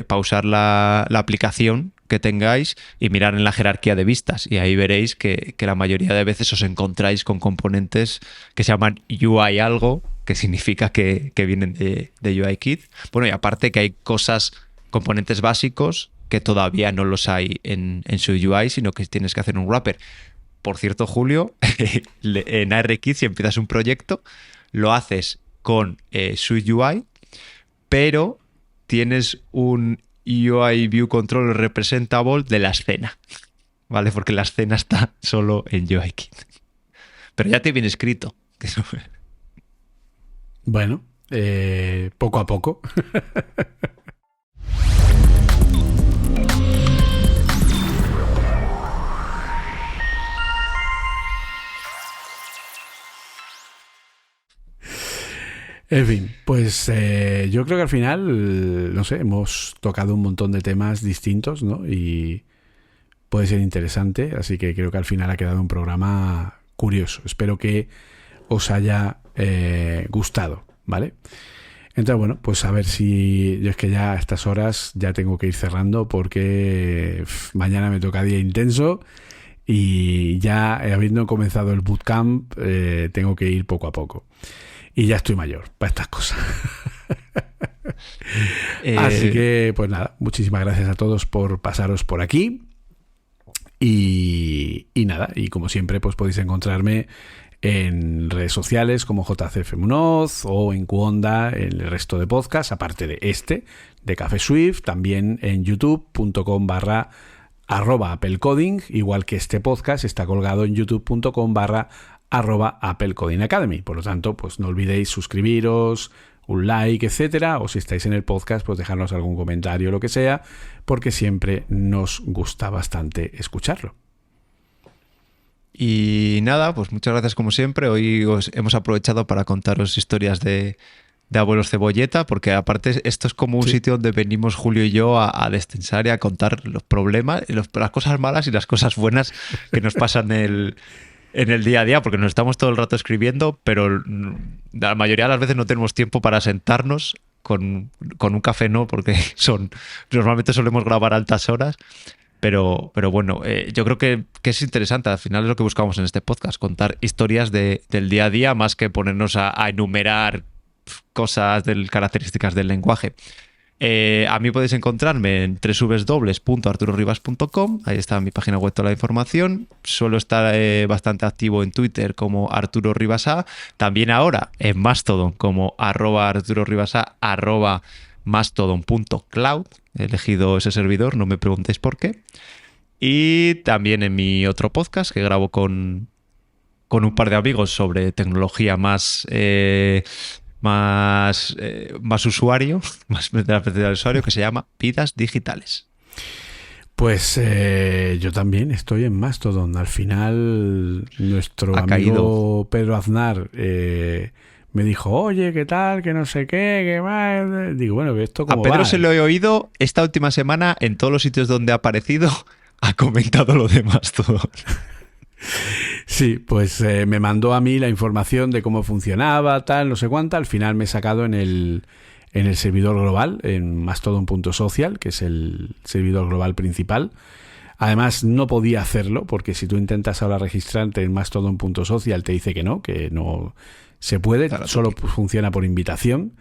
A: pausar la aplicación que tengáis y mirar en la jerarquía de vistas. Y ahí veréis que la mayoría de veces os encontráis con componentes que se llaman UI algo, que significa que vienen de UIKit. Bueno, y aparte que hay componentes básicos que todavía no los hay en su UI, sino que tienes que hacer un wrapper. Por cierto, Julio, en ARKit, si empiezas un proyecto, lo haces con SwiftUI, pero tienes un UI View Controller Representable de la escena, ¿vale? Porque la escena está solo en UIKit. Pero ya te viene escrito.
B: Bueno, poco a poco. En fin, pues yo creo que al final, no sé, hemos tocado un montón de temas distintos, ¿no? Y puede ser interesante, así que creo que al final ha quedado un programa curioso. Espero que os haya gustado, ¿vale? Entonces, bueno, pues a ver si... Yo es que ya a estas horas ya tengo que ir cerrando porque mañana me toca día intenso y ya habiendo comenzado el bootcamp tengo que ir poco a poco. Y ya estoy mayor para estas cosas. Así que, pues nada, muchísimas gracias a todos por pasaros por aquí. Y nada, y como siempre, pues podéis encontrarme en redes sociales como JCF Munoz o en Cuonda, en el resto de podcasts, aparte de de Café Swift, también en youtube.com/@AppleCoding, igual que este podcast está colgado en youtube.com/@AppleCoding Academy. Por lo tanto, pues no olvidéis suscribiros, un like, etcétera, o si estáis en el podcast, pues dejarnos algún comentario o lo que sea, porque siempre nos gusta bastante escucharlo.
A: Y nada, pues muchas gracias como siempre. Hoy hemos aprovechado para contaros historias de Abuelos Cebolleta, porque aparte esto es como un sitio donde venimos Julio y yo a destensar y a contar los problemas, las cosas malas y las cosas buenas que nos pasan en el día a día, porque nos estamos todo el rato escribiendo, pero la mayoría de las veces no tenemos tiempo para sentarnos con un café, no, porque normalmente solemos grabar a altas horas. Pero bueno, yo creo que es interesante. Al final es lo que buscamos en este podcast, contar historias del día a día más que ponernos a enumerar cosas, características del lenguaje. A mí podéis encontrarme en www.arturoribas.com. Ahí está mi página web, toda la información. Suelo estar bastante activo en Twitter como Arturo Ribasa. También ahora en Mastodon como @ArturoRibasa, @mastodon.cloud. He elegido ese servidor, no me preguntéis por qué. Y también en mi otro podcast que grabo con un par de amigos sobre tecnología más usuario, más de la perspectiva del usuario, que se llama Vidas Digitales.
B: Pues yo también estoy en Mastodon. Al final nuestro amigo Pedro Aznar me dijo, oye, ¿qué tal? Que no sé qué más. Digo, bueno, esto como
A: a Pedro se lo he oído esta última semana en todos los sitios donde ha aparecido, ha comentado lo de Mastodon.
B: Sí, pues me mandó a mí la información de cómo funcionaba, tal, no sé cuánta. Al final me he sacado en el servidor global, en mastodon.social, que es el servidor global principal. Además, no podía hacerlo, porque si tú intentas ahora registrarte en mastodon.social, te dice que no se puede, claro, solo funciona por invitación,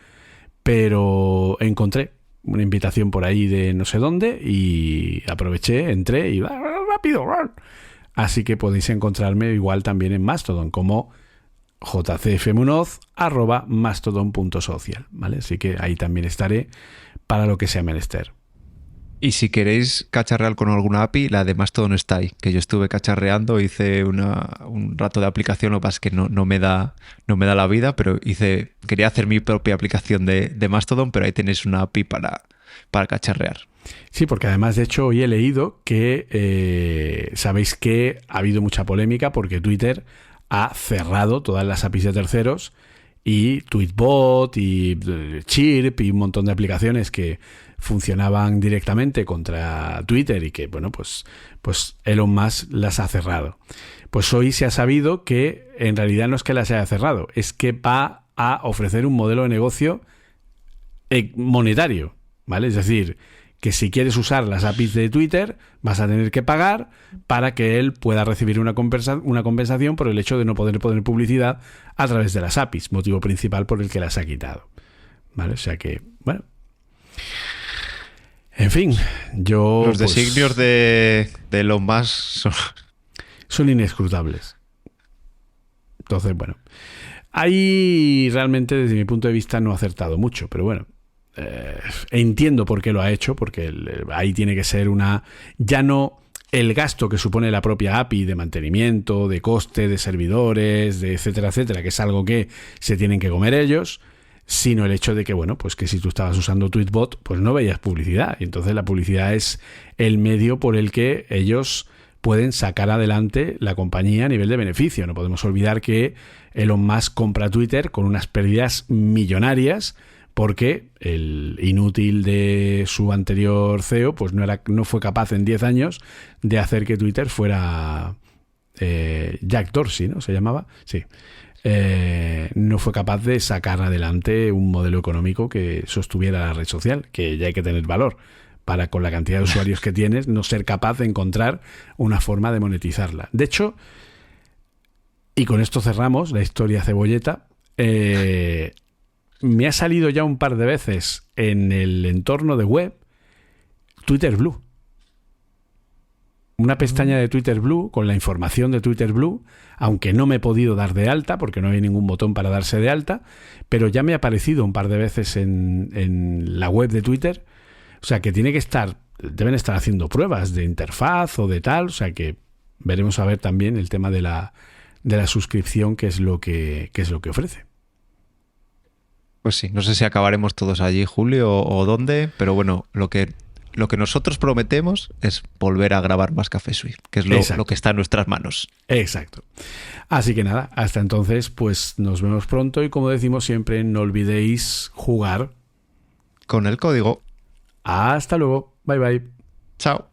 B: pero encontré una invitación por ahí de no sé dónde y aproveché, entré y rápido. Así que podéis encontrarme igual también en Mastodon como jcfmunoz@mastodon.social, ¿vale? Así que ahí también estaré para lo que sea menester.
A: Y si queréis cacharrear con alguna API, la de Mastodon está ahí, que yo estuve cacharreando, hice un rato de aplicación, lo que pasa es que no me da la vida, pero quería hacer mi propia aplicación de Mastodon, pero ahí tenéis una API para cacharrear.
B: Sí, porque además, de hecho, hoy he leído que sabéis que ha habido mucha polémica porque Twitter ha cerrado todas las APIs de terceros y Tweetbot y Chirp y un montón de aplicaciones que funcionaban directamente contra Twitter y que, bueno, pues Elon Musk las ha cerrado. Pues hoy se ha sabido que en realidad no es que las haya cerrado, es que va a ofrecer un modelo de negocio monetario, ¿vale? Es decir, que si quieres usar las APIs de Twitter vas a tener que pagar para que él pueda recibir una compensación por el hecho de no poder poner publicidad a través de las APIs, motivo principal por el que las ha quitado, ¿vale? O sea que, bueno, en fin,
A: los designios de Elon Musk
B: son inescrutables. Entonces, bueno, ahí realmente desde mi punto de vista no ha acertado mucho, pero bueno, entiendo por qué lo ha hecho, porque ahí tiene que ser ya no el gasto que supone la propia API de mantenimiento, de coste, de servidores, de etcétera, etcétera, que es algo que se tienen que comer ellos, sino el hecho de que, bueno, pues que si tú estabas usando Tweetbot, pues no veías publicidad. Y entonces la publicidad es el medio por el que ellos pueden sacar adelante la compañía a nivel de beneficio. No podemos olvidar que Elon Musk compra Twitter con unas pérdidas millonarias porque el inútil de su anterior CEO pues no fue capaz en 10 años de hacer que Twitter fuera Jack Dorsey, ¿no? ¿Se llamaba? Sí. no fue capaz de sacar adelante un modelo económico que sostuviera la red social, que ya hay que tener valor para, con la cantidad de usuarios que tienes, no ser capaz de encontrar una forma de monetizarla. De hecho, y con esto cerramos la historia cebolleta, me ha salido ya un par de veces en el entorno de web Twitter Blue. Una pestaña de Twitter Blue con la información de Twitter Blue, aunque no me he podido dar de alta porque no hay ningún botón para darse de alta, pero ya me ha aparecido un par de veces en la web de Twitter. O sea que deben estar haciendo pruebas de interfaz o de tal, o sea que veremos a ver también el tema de la suscripción, qué es lo que ofrece.
A: Pues sí, no sé si acabaremos todos allí, Julio, o dónde, pero bueno, lo que nosotros prometemos es volver a grabar más Café Suite, que es lo que está en nuestras manos.
B: Exacto. Así que nada, hasta entonces, pues nos vemos pronto y como decimos siempre, no olvidéis jugar
A: con el código.
B: Hasta luego. Bye bye.
A: Chao.